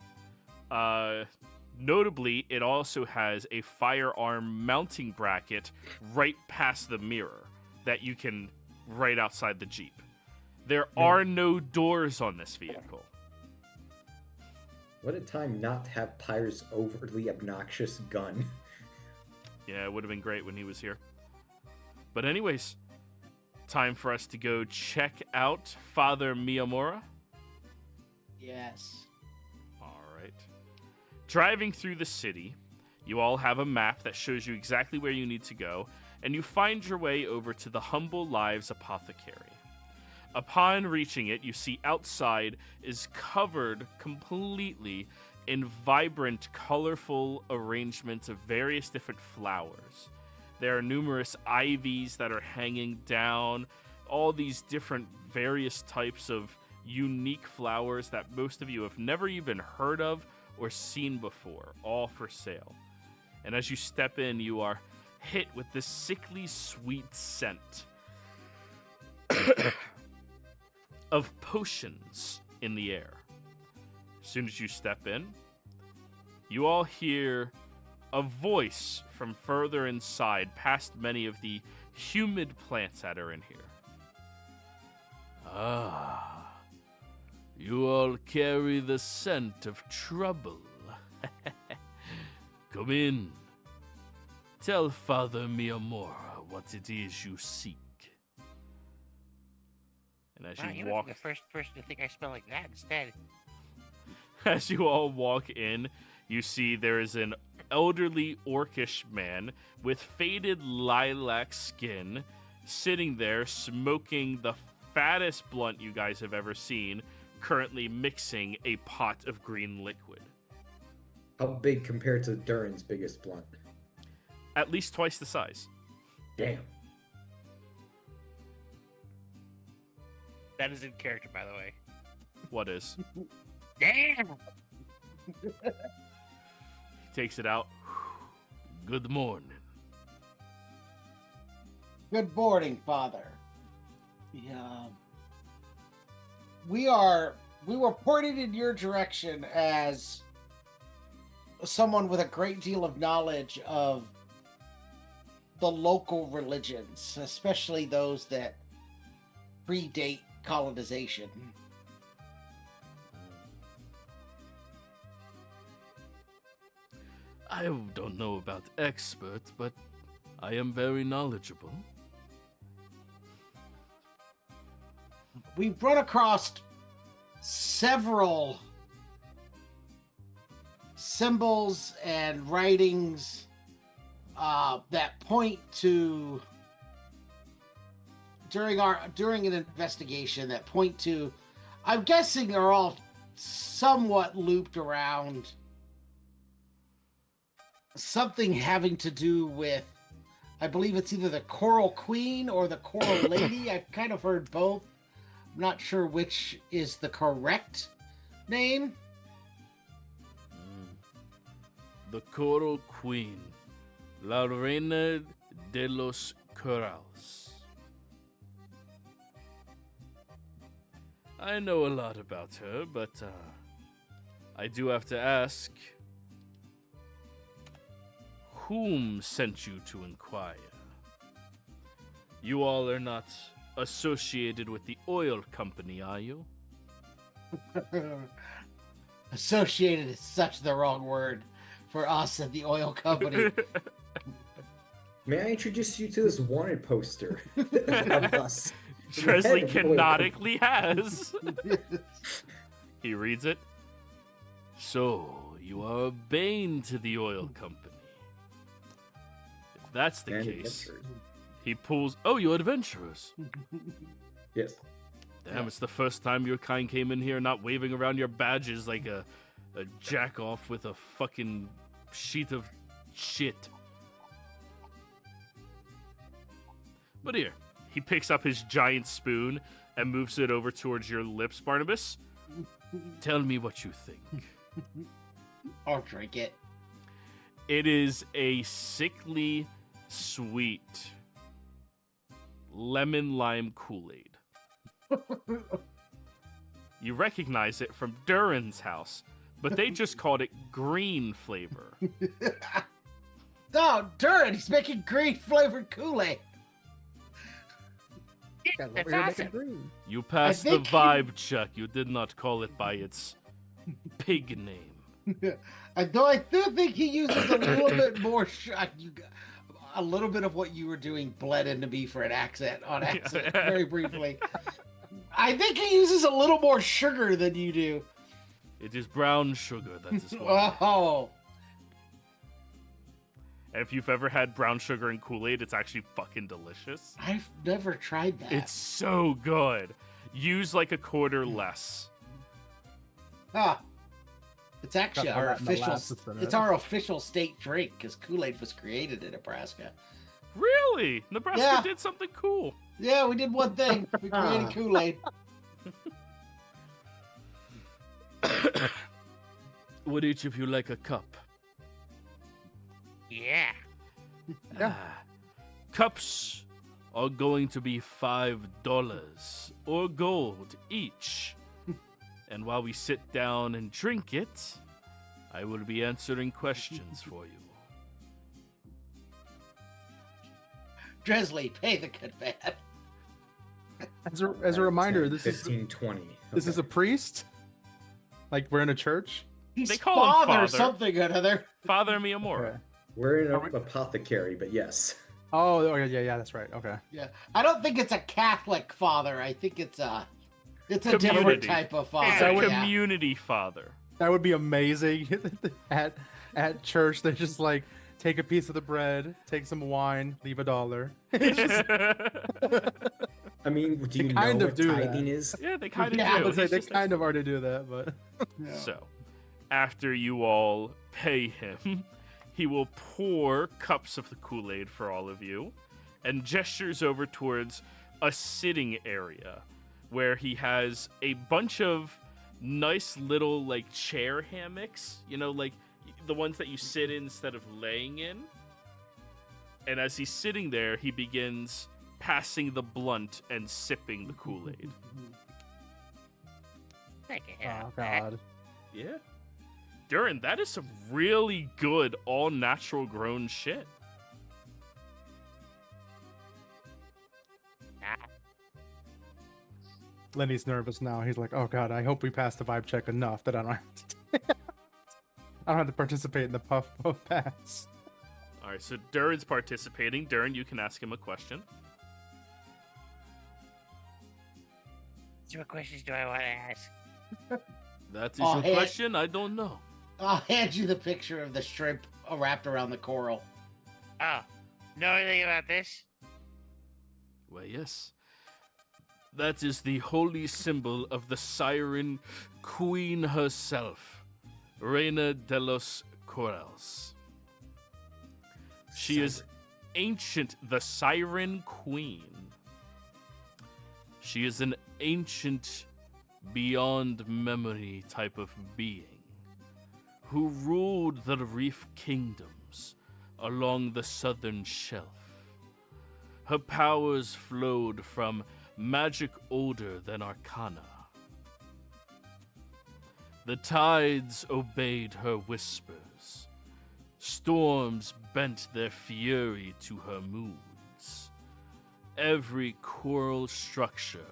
Notably, it also has a firearm mounting bracket right past the mirror that you can right outside the Jeep. There are no doors on this vehicle. What a time not to have Pyre's overly obnoxious gun. Yeah, it would have been great when he was here. But anyways, time for us to go check out Father Miyamura. Yes. All right. Driving through the city, you all have a map that shows you exactly where you need to go, and you find your way over to the Humble Lives Apothecary. Upon reaching it, you see outside is covered completely in vibrant, colorful arrangements of various different flowers. There are numerous ivies that are hanging down, all these different various types of unique flowers that most of you have never even heard of or seen before, all for sale. And as you step in, you are hit with this sickly sweet scent of potions in the air. As soon as you step in, you all hear a voice from further inside, past many of the humid plants that are in here. Ah, you all carry the scent of trouble. Come in. Tell Father Miyamura what it is you seek. And as Wow, you you walk, were the first person to think I smell like that instead. as you all walk in, you see there is an elderly orcish man with faded lilac skin sitting there smoking the fattest blunt you guys have ever seen, currently mixing a pot of green liquid. How big compared to Durin's biggest blunt? At least twice the size. Damn. That is in character, by the way. What is? Damn! He takes it out. Good morning. Good morning, Father. Yeah. We were pointed in your direction as someone with a great deal of knowledge of the local religions, especially those that predate colonization. I don't know about expert, but I am very knowledgeable. We've run across several symbols and writings that point to during an investigation that point to, I'm guessing they're all somewhat looped around something having to do with, I believe it's either the Coral Queen or the Coral Lady. I've kind of heard both. I'm not sure which is the correct name. The Coral Queen, La Reina de los Corals. I know a lot about her, but I do have to ask, whom sent you to inquire? You all are not associated with the oil company, are you? Associated is such the wrong word for us at the oil company. May I introduce you to this wanted poster of us? Dresley Head of oil. canonically has. He reads it. So, you are a bane to the oil company. If that's the And case, adventurers. he pulls... Oh, you're adventurers. Yes. Damn, it's the first time your kind came in here not waving around your badges like a jack-off with a fucking sheet of shit. But here, he picks up his giant spoon and moves it over towards your lips, Barnabas. Tell me what you think. I'll drink it. It is a sickly sweet lemon lime Kool-Aid. You recognize it from Durin's house, but they just called it green flavor. No, Durin, he's making green flavored Kool-Aid. Guys, That's over here awesome. making green. You passed the think vibe check. You did not call it by its pig name. Though I do think he uses a little bit more. A little bit of what you were doing bled into me for an accent very briefly. I think he uses a little more sugar than you do. It is brown sugar, that is why. Oh, And if you've ever had brown sugar and Kool-Aid, it's actually fucking delicious. I've never tried that. It's so good. Use like a quarter less. It's actually Got our that official. molasses in It's it. our official state drink because Kool-Aid was created in Nebraska. Really? Nebraska Yeah. did something cool. Yeah, we did one thing. We created Kool-Aid. Would each of you like a cup? Yeah. Yeah. Cups are going to be $5 or gold each. And while we sit down and drink it, I will be answering questions for you. Dresley, pay the good man. As a reminder, this 15, 20. is a priest. Like we're in a church. He's They call him father, father. something or another. Father Miyamura. Okay. We're in Are an apothecary, but yes. Oh, yeah, that's right. Okay. Yeah, I don't think it's a Catholic father. I think it's a different Community. type of It's father. a yeah. community father. That would be amazing. at church, they just like take a piece of the bread, take some wine, leave $1. It's just- I mean, do you know kind of what do that. tithing is? Yeah, they kind of Yeah, I do. I would say He's they just kind of already do that, but Yeah. So, after you all pay him, he will pour cups of the Kool-Aid for all of you and gestures over towards a sitting area where he has a bunch of nice little like chair hammocks, you know, like the ones that you sit in instead of laying in. And as he's sitting there, he begins passing the blunt and sipping the Kool-Aid. I can handle oh that. god. Yeah. Durin, that is some really good, all natural grown shit. Nah. Lenny's nervous now. He's like, "Oh god, I hope we pass the vibe check enough that I don't have to, I don't have to participate in the puff pass." All right, so Durin's participating. Durin, you can ask him a question. So what questions do I want to ask? That is Oh, your hey. question? I don't know. I'll hand you the picture of the shrimp wrapped around the coral. Oh, know anything about this? Well, yes. That is the holy symbol of the siren queen herself, Reina de los Corals. She is ancient, the siren queen. She is an ancient, beyond memory type of being who ruled the reef kingdoms along the southern shelf. Her powers flowed from magic older than arcana. The tides obeyed her whispers. Storms bent their fury to her moods. Every coral structure,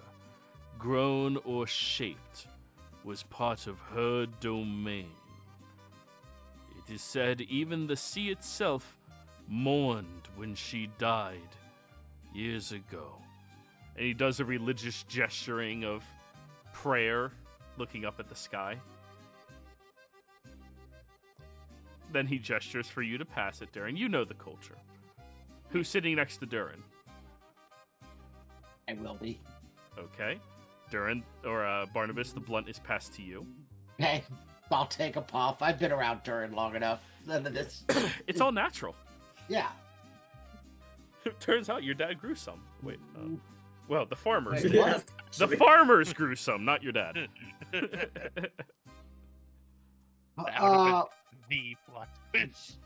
grown or shaped, was part of her domain. It is said even the sea itself mourned when she died years ago. And he does a religious gesturing of prayer, looking up at the sky. Then he gestures for you to pass it, Durin. You know the culture. Who's sitting next to Durin? I will be. Okay. Durin or Barnabas, the blunt is passed to you. Hey, I'll take a puff. I've been around Durin long enough. None of this. It's all natural. Yeah. Turns out your dad grew some. Wait. Well, the farmers. Wait, did. what? The farmers grew some, not your dad. That would have been the plot twist.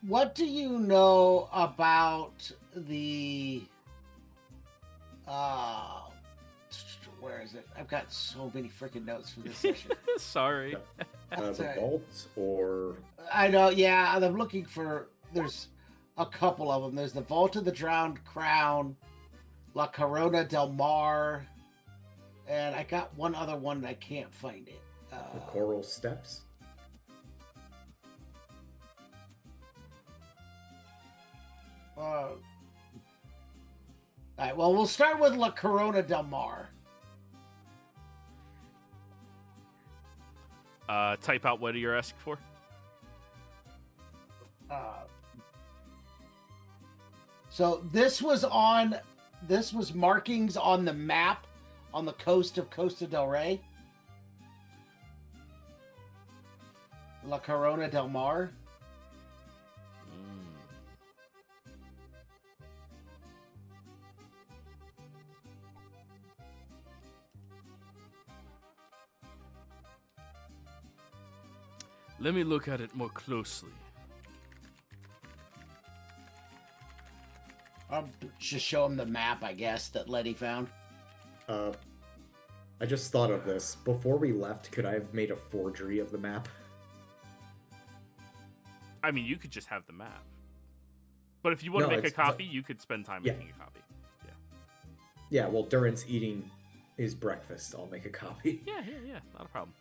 What do you know about the where is it? I've got so many freaking notes for this session. Sorry. That's The all right. vault, or I know, yeah, I'm looking for there's a couple of them. There's the Vault of the Drowned Crown, La Corona del Mar, and I got one other one and I can't find it. the coral steps. All right, well, we'll start with La Corona del Mar. Type out what you're asking for. So this was markings on the map on the coast of Costa del Rey. La Corona del Mar. Let me look at it more closely. I'll just show him the map, I guess, that Letty found. I just thought of this. Before we left, could I have made a forgery of the map? I mean, you could just have the map. But if you want No, to make a it's- copy, you could spend time Yeah. making a copy. Yeah, well, Durin's eating his breakfast. I'll make a copy. Yeah, not a problem.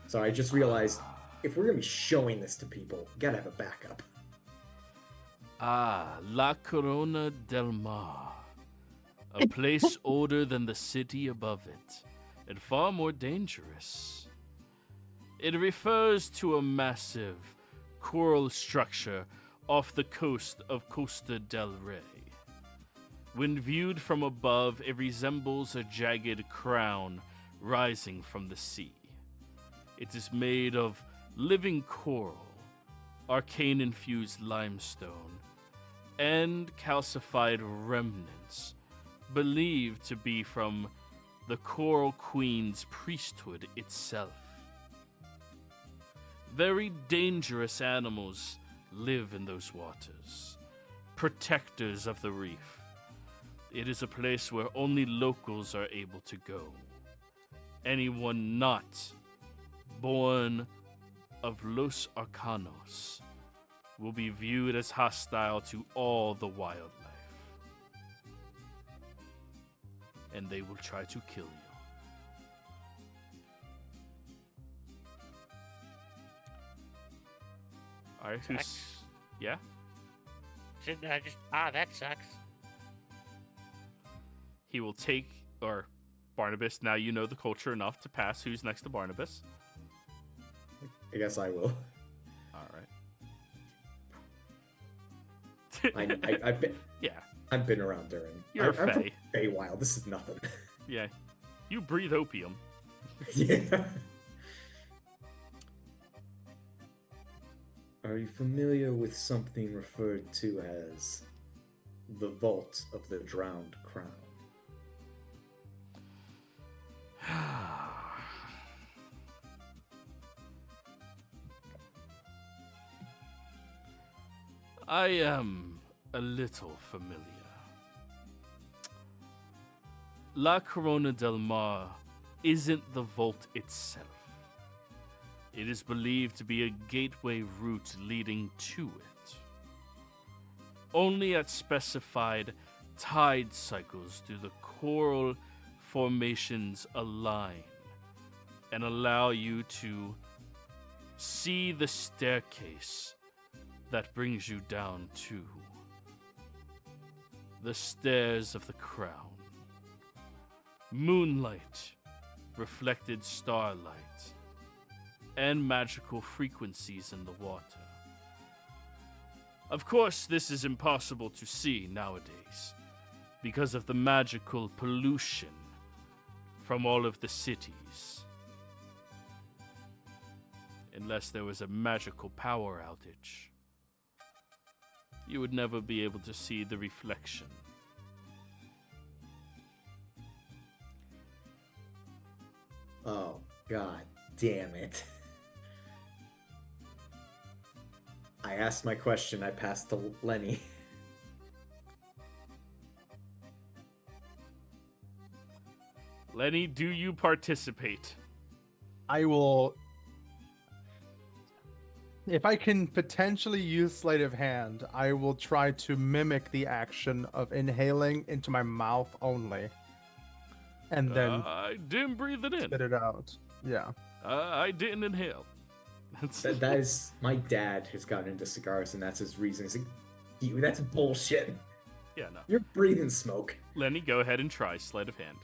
So I just realized, if we're gonna be showing this to people, we gotta have a backup. La Corona del Mar. A place older than the city above it, and far more dangerous. It refers to a massive coral structure off the coast of Costa del Rey. When viewed from above, it resembles a jagged crown rising from the sea. It is made of living coral, arcane-infused limestone, and calcified remnants believed to be from the Coral Queen's priesthood itself. Very dangerous animals live in those waters, protectors of the reef. It is a place where only locals are able to go. Anyone not born of Los Arcanos will be viewed as hostile to all the wildlife. And they will try to kill you. Alright, who's... Sucks. Yeah? That sucks. He will take... Or, Barnabas, now you know the culture enough to pass. Who's next to Barnabas? I guess I will. Alright. I've been. Yeah. I've been around Durin. You're a I'm from fae. Feywild. This is nothing. Yeah. You breathe opium. Yeah. Are you familiar with something referred to as the Vault of the Drowned Crown? I am a little familiar. La Corona del Mar isn't the vault itself. It is believed to be a gateway route leading to it. Only at specified tide cycles do the coral formations align and allow you to see the staircase that brings you down to the stairs of the crown. Moonlight, reflected starlight, and magical frequencies in the water. Of course, this is impossible to see nowadays, because of the magical pollution from all of the cities. Unless there was a magical power outage, you would never be able to see the reflection. Oh, god damn it. I asked my question, I passed to Lenny. Lenny, do you participate? I will. If I can potentially use sleight of hand, I will try to mimic the action of inhaling into my mouth only. And then I didn't breathe it in. spit it out. Yeah. I didn't inhale. That is, my dad has gotten into cigars, and that's his reason. He's like, you, that's bullshit. Yeah, no. You're breathing smoke. Lenny, go ahead and try sleight of hand.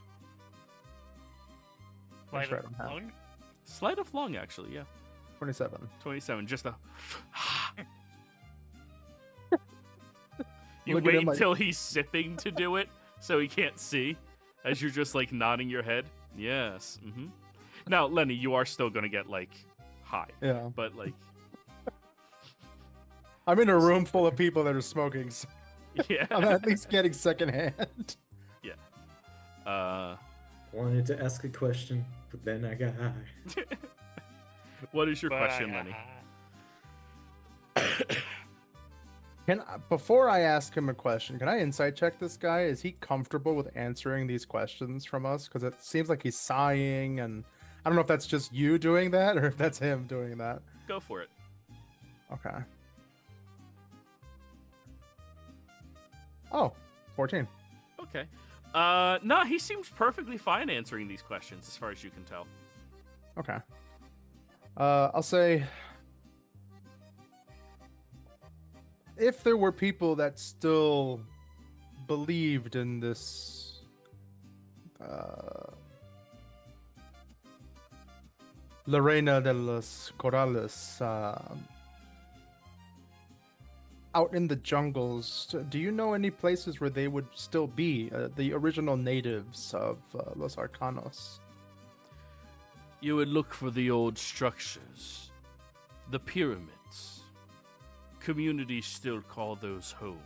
Sleight try of it. lung? Sleight of lung, actually, yeah. 27. 27, just a... You Look at wait him like- until he's sipping to do it, so he can't see, as you're just, like, nodding your head. Yes, mm-hmm. Now, Lenny, you are still gonna get, like, high. Yeah. But, like... I'm in a room full of people that are smoking, so Yeah. I'm at least getting secondhand. Wanted to ask a question, but then I got high. What is your But question, Lenny? Before I ask him a question, can I insight check this guy? Is he comfortable with answering these questions from us? Because it seems like he's sighing, and I don't know if that's just you doing that or if that's him doing that. Go for it. Okay. Oh, 14. Okay. No, he seems perfectly fine answering these questions, as far as you can tell. Okay. I'll say, if there were people that still believed in this La Reina de los Corrales out in the jungles, do you know any places where they would still be, the original natives of Los Arcanos? You would look for the old structures, the pyramids. Communities still call those home.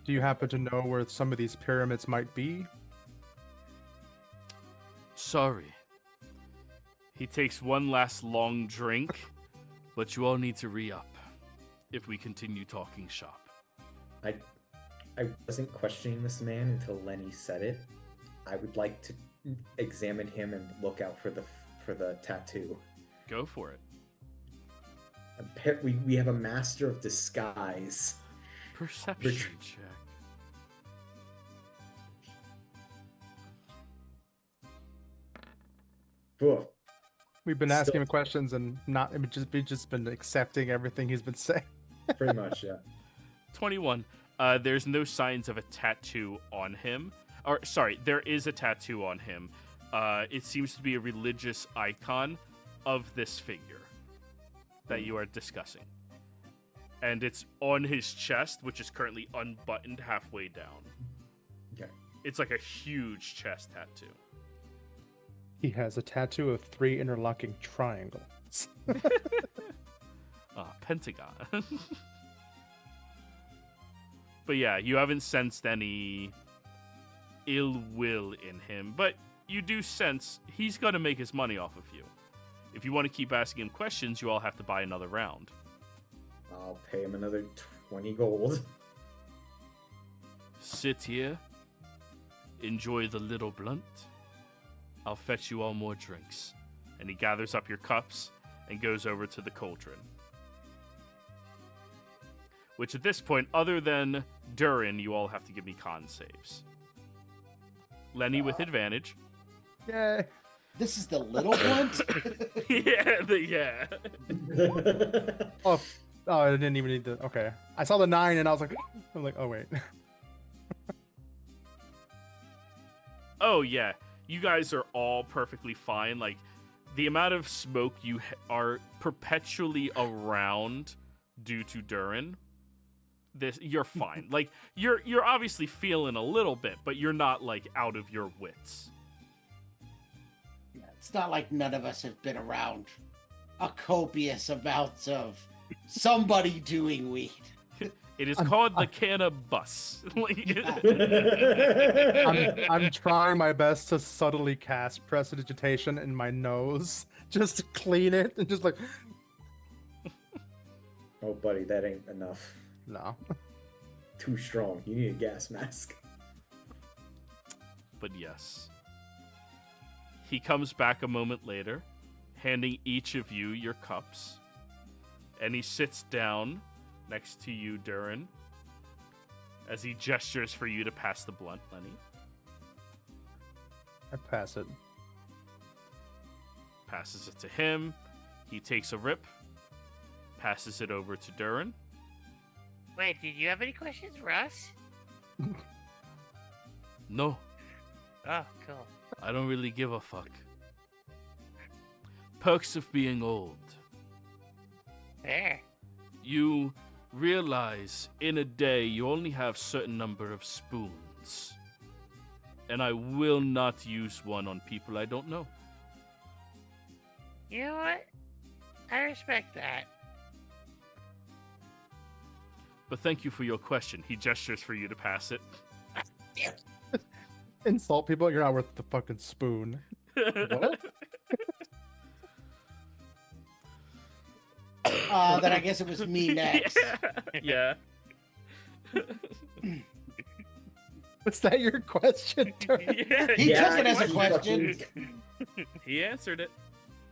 Do you happen to know where some of these pyramids might be? Sorry. He takes one last long drink, but you all need to re-up if we continue talking shop. I wasn't questioning this man until Lenny said it. I would like to examine him and look out for the tattoo. Go for it. We have a master of disguise. Perception check. Whoa. We've been Still- asking him questions and not just been accepting everything he's been saying. Pretty much, yeah. 21. There's no signs of a tattoo on him. Or, sorry, there is a tattoo on him. It seems to be a religious icon of this figure that you are discussing. And it's on his chest, which is currently unbuttoned halfway down. Okay. It's like a huge chest tattoo. He has a tattoo of 3 interlocking triangles. Pentagon. But yeah, you haven't sensed any ill will in him, but you do sense he's going to make his money off of you. If you want to keep asking him questions, you all have to buy another round. I'll pay him another 20 gold. Sit here, enjoy the little blunt. I'll fetch you all more drinks. And he gathers up your cups and goes over to the cauldron. Which at this point, other than Durin, you all have to give me con saves. Lenny with advantage. Yay. This is the little blunt? yeah. Oh, I didn't even need the... Okay. I saw the 9 and I was like... I'm like, oh, wait. Oh, yeah. You guys are all perfectly fine. Like, the amount of smoke you are perpetually around due to Durin, you're fine. Like you're obviously feeling a little bit, but you're not like out of your wits. Yeah, it's not like none of us have been around a copious amounts of somebody doing weed. It is called the cannabis. I'm trying my best to subtly cast prestidigitation in my nose, just to clean it, and just like, Oh, buddy, that ain't enough. no. Too strong. You need a gas mask. But yes. He comes back a moment later, handing each of you your cups, and he sits down next to you, Durin, as he gestures for you to pass the blunt, Lenny. I pass it. Passes it to him. He takes a rip, passes it over to Durin. Wait, did you have any questions for us? No, Oh, cool. I don't really give a fuck. Perks of being old. Fair. You realize in a day you only have certain number of spoons. And I will not use one on people I don't know. You know what? I respect that. But thank you for your question. He gestures for you to pass it. Insult people, you're not worth the fucking spoon. What? Then I guess it was me next. Yeah. Was that your question, Turn? Yeah. He Yeah, took it as a he question. He answered it.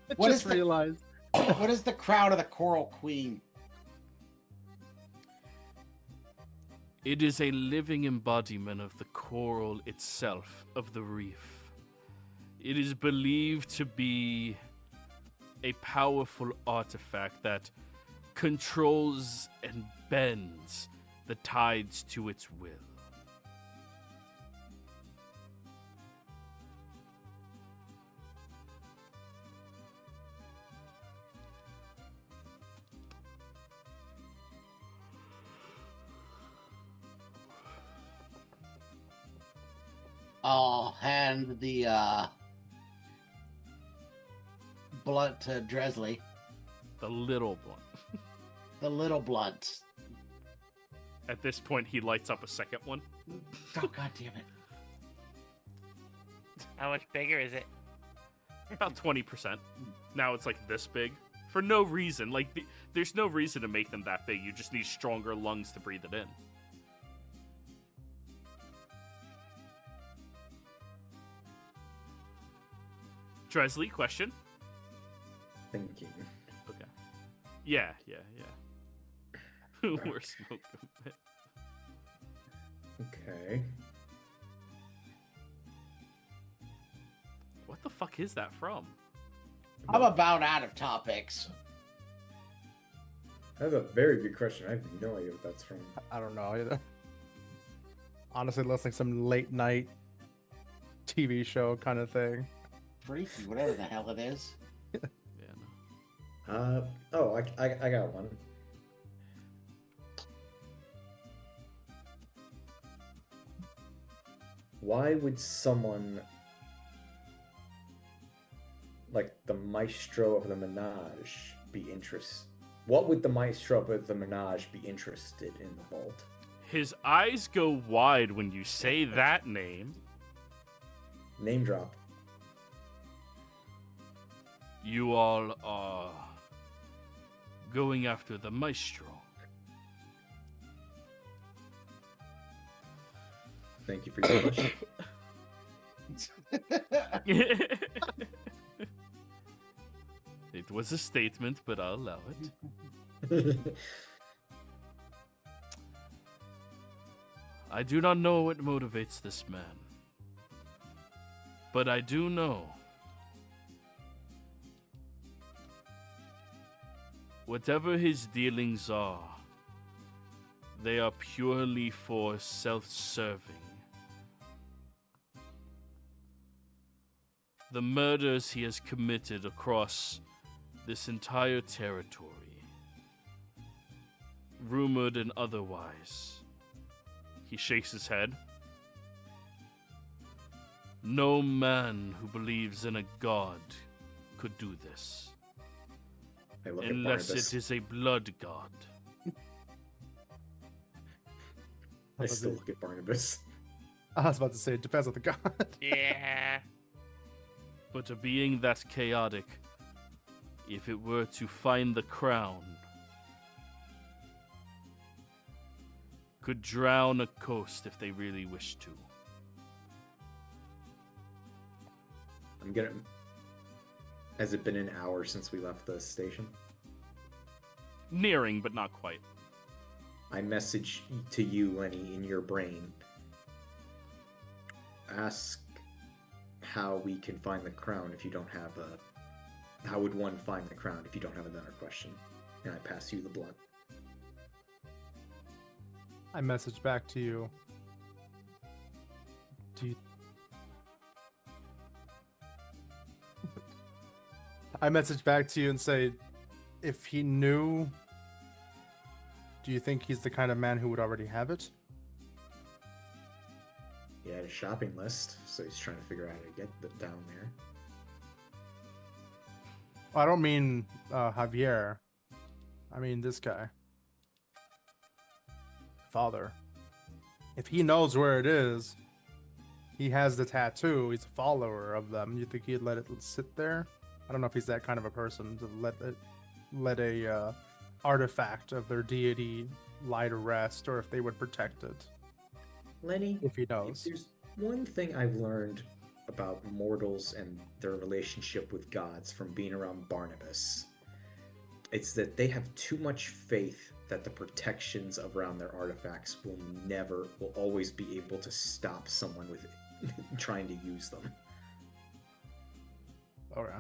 I What just is the- realized. What is the crown of the Coral Queen? It is a living embodiment of the coral itself, of the reef. It is believed to be a powerful artifact that controls and bends the tides to its will. I'll hand the blunt to Dresley. The little blunt. The little blunt. At this point, he lights up a second one. Oh, God damn it. How much bigger is it? About 20%. Now it's like this big. For no reason. Like, there's no reason to make them that big. You just need stronger lungs to breathe it in. Dresley, question? Thinking. Okay. Yeah. We're smoking. Okay. What the fuck is that from? I'm about out of topics. That's a very good question. I have no idea what that's from. I don't know either. Honestly, it looks like some late night TV show kind of thing. Freaky, whatever the hell it is. Yeah, no. I got one. Why would someone like the maestro of the menage be interested? What would the maestro of the menage be interested in the vault? His eyes go wide when you say that name. Name drop. You all are going after the maestro. Thank you for your question. It was a statement, but I'll allow it. I do not know what motivates this man. But I do know whatever his dealings are, they are purely for self-serving. The murders he has committed across this entire territory rumored and otherwise. He shakes his head. No man who believes in a god could do this. I look Unless at Barnabas. it is a blood god. I still look at Barnabas. I was about to say, it depends on the god. Yeah. But a being that chaotic, if it were to find the crown, could drown a coast if they really wished to. I'm gonna. Has it been an hour since we left the station? Nearing, but not quite. I message to you, Lenny, in your brain. Ask how we can find the crown if you don't have a... How would one find the crown if you don't have another question? And I pass you the blunt. I message back to you. Do you... I message back to you and say, if he knew, do you think he's the kind of man who would already have it? He had a shopping list, so he's trying to figure out how to get down there. I don't mean Javier. I mean this guy. Father. If he knows where it is, he has the tattoo, he's a follower of them, you think he'd let it sit there? I don't know if he's that kind of a person to let a artifact of their deity lie to rest, or if they would protect it. Lenny, If he if knows. there's one thing I've learned about mortals and their relationship with gods from being around Barnabas, it's that they have too much faith that the protections around their artifacts will always be able to stop someone with trying to use them. Okay.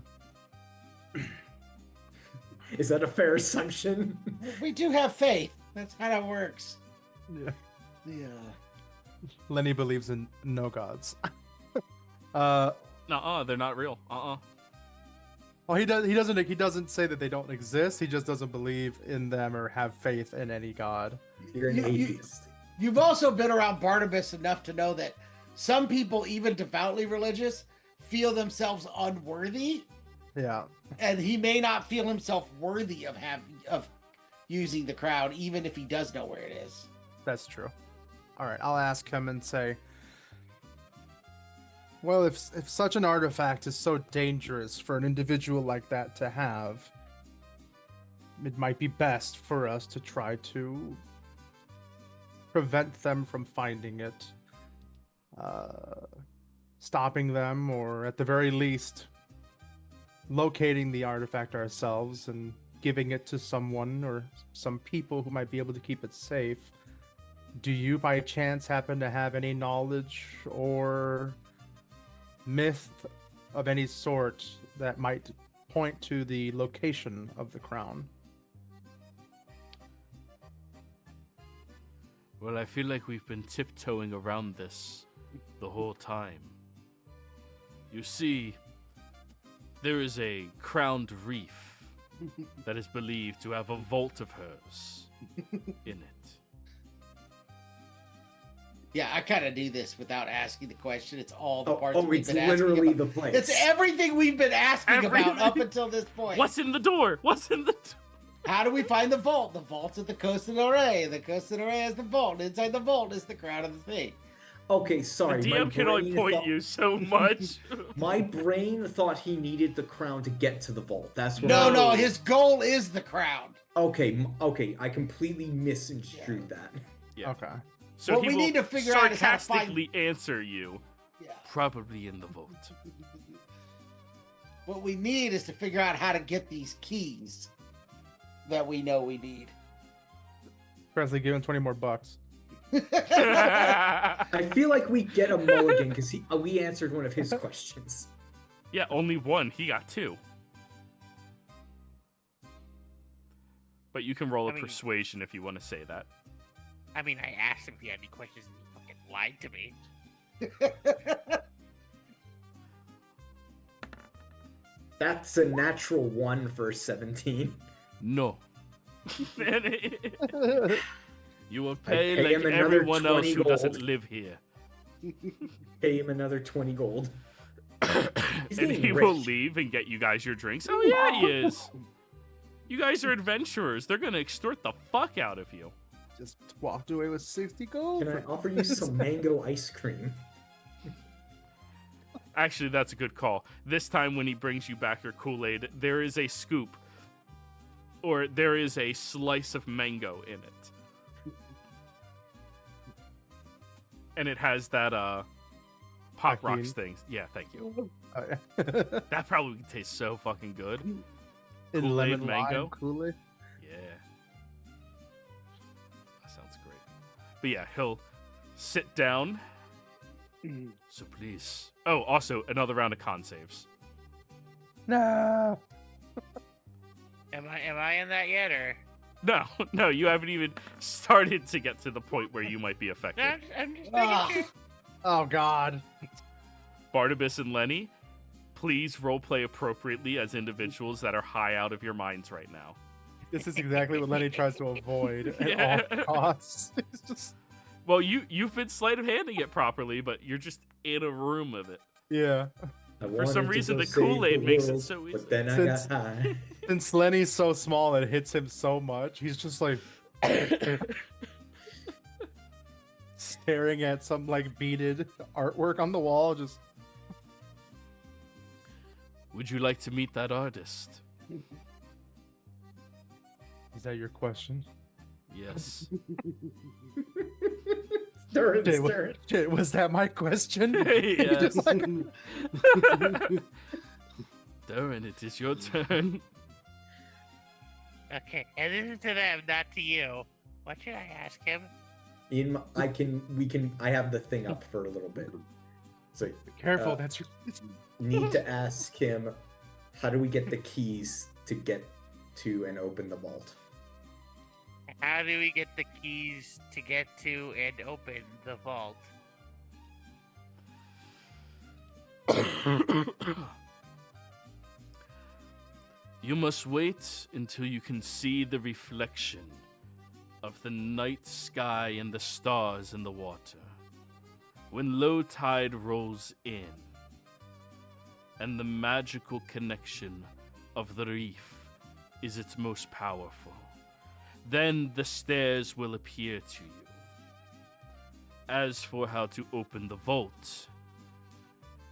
Is that a fair assumption? We do have faith. That's how it works. Yeah. Yeah. Lenny believes in no gods. They're not real. Well, he doesn't say that they don't exist. He just doesn't believe in them or have faith in any god. You're an atheist. You've also been around Barnabas enough to know that some people, even devoutly religious, feel themselves unworthy, Yeah. and he may not feel himself worthy of using the crown, even if he does know where it is. That's true. All right, I'll ask him and say, well, if such an artifact is so dangerous for an individual like that to have, it might be best for us to try to prevent them from finding it, stopping them, or at the very least, locating the artifact ourselves and giving it to someone or some people who might be able to keep it safe. Do you by chance happen to have any knowledge or myth of any sort that might point to the location of the crown? Well, I feel like we've been tiptoeing around this the whole time. You see, there is a crowned reef that is believed to have a vault of hers in it. Yeah, I kind of do this without asking the question. It's all the parts Oh, we've it's been asking literally about. the place. It's everything we've been asking about Everything. up until this point. What's in the door? What's in the door? How do we find the vault? The vault's at the Costa del Rey. The Costa del Rey has the vault. Inside the vault is the crown of the thing. Okay, sorry. The my DM can only brain point thought- you so much. My brain thought he needed the crown to get to the vault. That's what. No, his goal is the crown. Okay, I completely misconstrued that. Yeah. Okay. So What he we will need to figure out is how to find- sarcastically answer you. Yeah. Probably in the vault. What we need is to figure out how to get these keys that we know we need. Presley, give him 20 more bucks. I feel like we get a mulligan because we answered one of his questions. Yeah, only one. He got two. But you can roll a I mean- persuasion if you want to say that. I mean, I asked him if he had any questions and he fucking lied to me. That's a natural 1 for 17. No. You will pay pay like him another everyone else 20 who doesn't gold. live here. Pay him another 20 gold. He's And getting he will rich. leave and get you guys your drinks. Oh yeah, he is. You guys are adventurers. They're gonna extort the fuck out of you. Just walked away with 60 gold. Can I offer you some mango ice cream? Actually, that's a good call. This time when he brings you back your Kool-Aid, there is a scoop. Or there is a slice of mango in it. And it has that Pop Tahini. Rocks thing. Yeah, thank you. Oh, yeah. That probably tastes so fucking good. In Kool-Aid lemon mango? lime Kool-Aid. Yeah. That sounds great. But yeah, he'll sit down. So please. Oh, also another round of con saves. No. Am I in that yet, or? No, you haven't even started to get to the point where you might be No, affected. I'm just Ah. making sure. Oh God. Barnabas and Lenny, please roleplay appropriately as individuals that are high out of your minds right now. This is exactly what Lenny tries to avoid at Yeah. all costs. It's just Well, you've been sleight of handing it properly, but you're just in a room of it. yeah. For some reason, the Kool-Aid makes it so easy. But then I Since- got high. Since Lenny's so small, it hits him so much. He's just like staring at some like beaded artwork on the wall. Just Would you like to meet that artist? is that your question? Yes. Stir it, Shit, stir it. shit, was that my question? Yes. Just like- Darren, it is your turn. Okay, and this is to them, not to you. What should I ask him? I have the thing up for a little bit. So Careful, Uh, that's your. need to ask him, how do we get the keys to get to and open the vault? How do we get the keys to get to and open the vault? You must wait until you can see the reflection of the night sky and the stars in the water. When low tide rolls in, and the magical connection of the reef is its most powerful, then the stairs will appear to you. As for how to open the vault,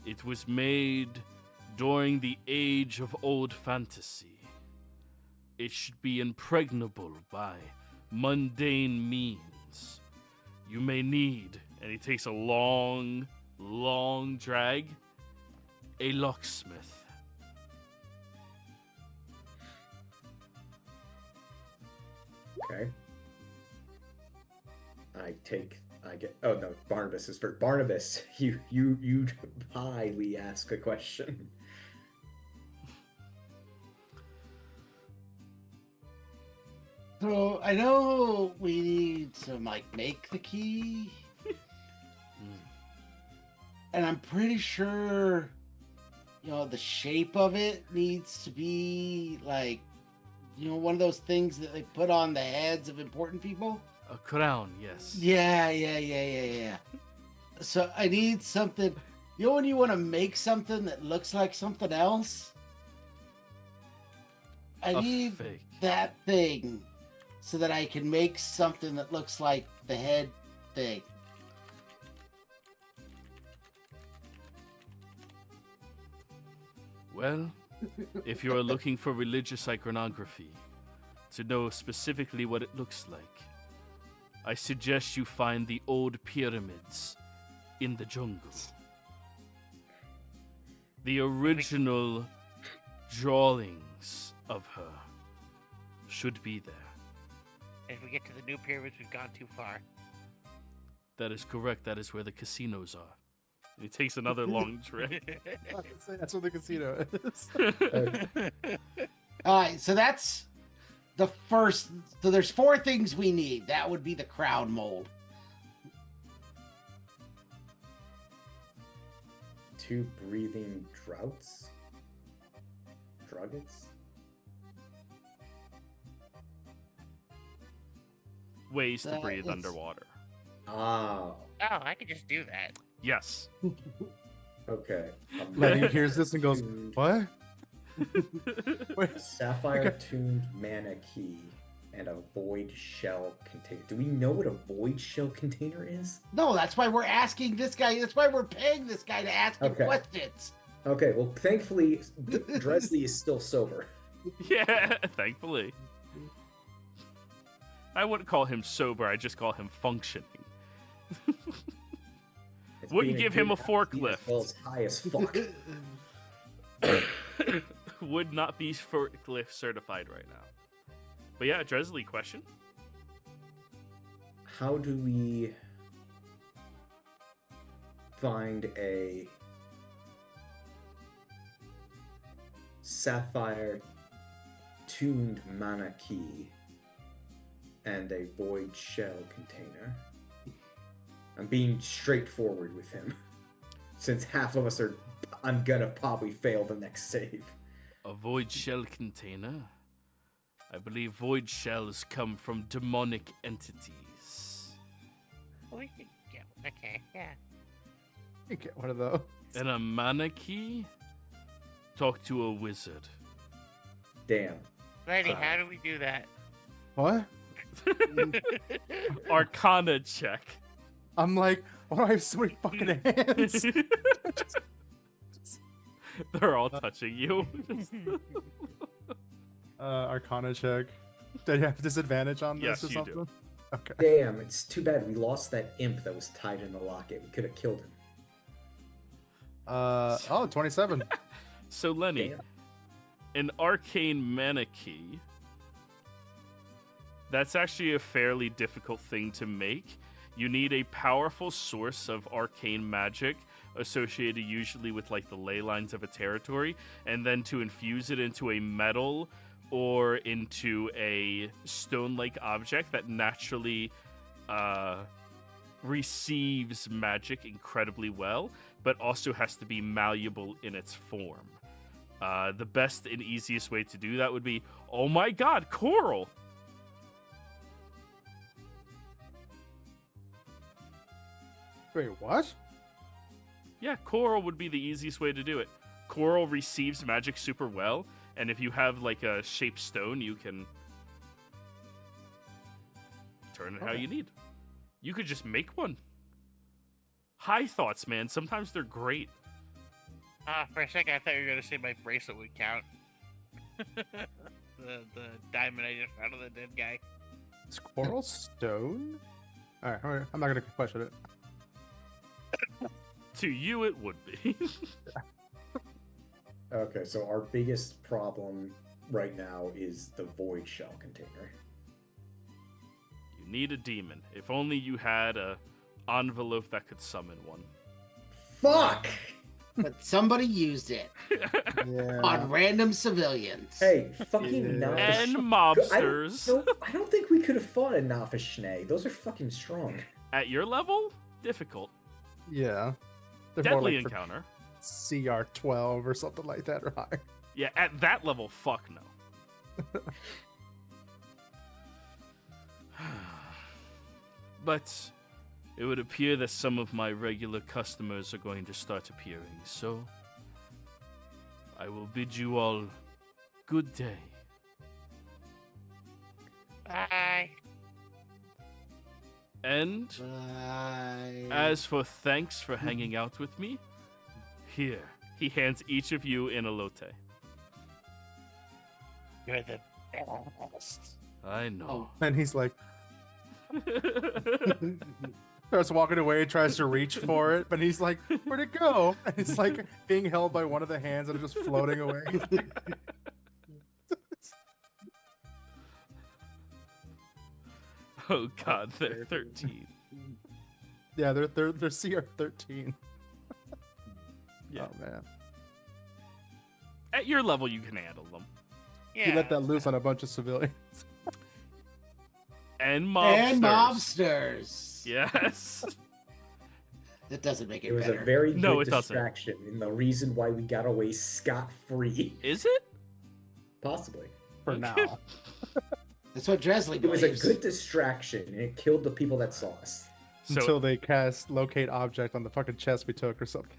it was made during the age of old fantasy. It should be impregnable by mundane means. You may need, and he takes a long drag, a locksmith. Okay. Oh no, Barnabas is first. Barnabas, you highly ask a question. So I know we need to like make the key, and I'm pretty sure, the shape of it needs to be like, one of those things that they put on the heads of important people. A crown, yes. Yeah. So I need something. When you want to make something that looks like something else, I A need fake. that thing so that I can make something that looks like the head thing. Well, if you are looking for religious iconography, to know specifically what it looks like, I suggest you find the old pyramids in the jungle. The original drawings of her should be there. If we get to the new pyramids, we've gone too far. That is correct. That is where the casinos are. And he takes another long drink. That's what the casino is. All right, so that's the first. So there's 4 things we need. That would be the crown mold. 2 breathing droughts? Druggets? ways to breathe it's- underwater. Oh, Oh, I could just do that. Yes. okay. Lenny hears this and goes, "What?" Wait, Sapphire tuned mana key and a void shell container. Do we know what a void shell container is? No, that's why we're asking this guy. That's why we're paying this guy to ask him Okay. questions. Okay, well, thankfully, Dresley is still sober. Yeah, thankfully. I wouldn't call him sober, I just call him functioning. It's Wouldn't being give him a good athlete forklift. As well as high as fuck. Would not be forklift certified right now. But yeah, Dresley, question? How do we find a sapphire tuned mana key and a void shell container? I'm being straightforward with him, since half of us are. I'm gonna probably fail the next save. A void shell container? I believe void shells come from demonic entities. We could get. Okay, yeah. you get one of those. And a mana key? Talk to a wizard. Damn. Lenny, how do we do that? What? Arcana check. I'm like, why do I have so many fucking hands? They're all touching you. Arcana check. Do you have disadvantage on this Yes, or you something? do. Okay. Damn, it's too bad we lost that imp that was tied in the locket. We could have killed him. 27. So, Lenny, Damn. an arcane mana key. That's actually a fairly difficult thing to make. You need a powerful source of arcane magic associated usually with like the ley lines of a territory, and then to infuse it into a metal or into a stone-like object that naturally receives magic incredibly well, but also has to be malleable in its form. The best and easiest way to do that would be, oh my god, coral! Wait, what? Yeah, coral would be the easiest way to do it. Coral receives magic super well, and if you have like a shaped stone, you can turn it how you need. You could just make one. High thoughts, man. Sometimes they're great. For a second, I thought you were gonna say my bracelet would count. the diamond I just found on the dead guy. Is coral stone? Alright, I'm not gonna question it. To you, it would be. Okay, so our biggest problem right now is the void shell container. You need a demon. If only you had a envelope that could summon one. Fuck! But somebody used it Yeah. on random civilians. Hey, fucking Yeah. Nafesh. And mobsters. I don't think we could have fought a Nafesh. Those are fucking strong. At your level, difficult. Yeah. They're Deadly more like encounter. CR 12 or something like that, or higher. Yeah, at that level, fuck no. But it would appear that some of my regular customers are going to start appearing, so I will bid you all good day. Bye. And Bye. as for thanks for hanging out with me, here, he hands each of you an elote. You're the best. I know. And he's like, starts walking away, tries to reach for it, but he's like, where'd it go? And it's like being held by one of the hands that are just floating away. Oh god, they're 13. Yeah, they're CR 13. Yeah. Oh man. At your level, you can handle them. Yeah. You let that loose on a bunch of civilians. And mobsters. And mobsters. Yes. That doesn't make it It was better. a very No, good it doesn't. distraction, and the reason why we got away scot-free. Is it? Possibly. For now. That's what Dresley It was believes. a good distraction, and it killed the people that saw us. So Until they cast locate object on the fucking chest we took or something.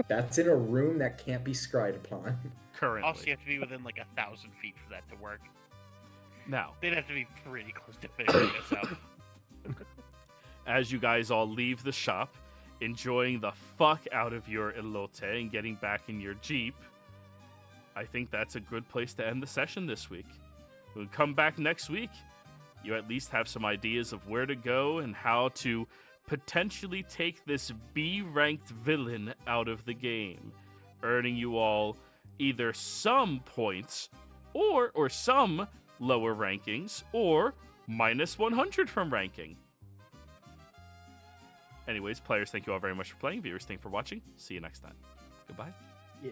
That's in a room that can't be scryed upon. currently, Also, you have to be within like 1,000 feet for that to work. now, They'd have to be pretty close to figuring this out. as you guys all leave the shop, enjoying the fuck out of your elote and getting back in your jeep, I think that's a good place to end the session this week. We'll come back next week. You at least have some ideas of where to go and how to potentially take this B-ranked villain out of the game, earning you all either some points or some lower rankings or minus 100 from ranking. Anyways, players, thank you all very much for playing. Viewers, thank you for watching. See you next time. Goodbye. Yeah.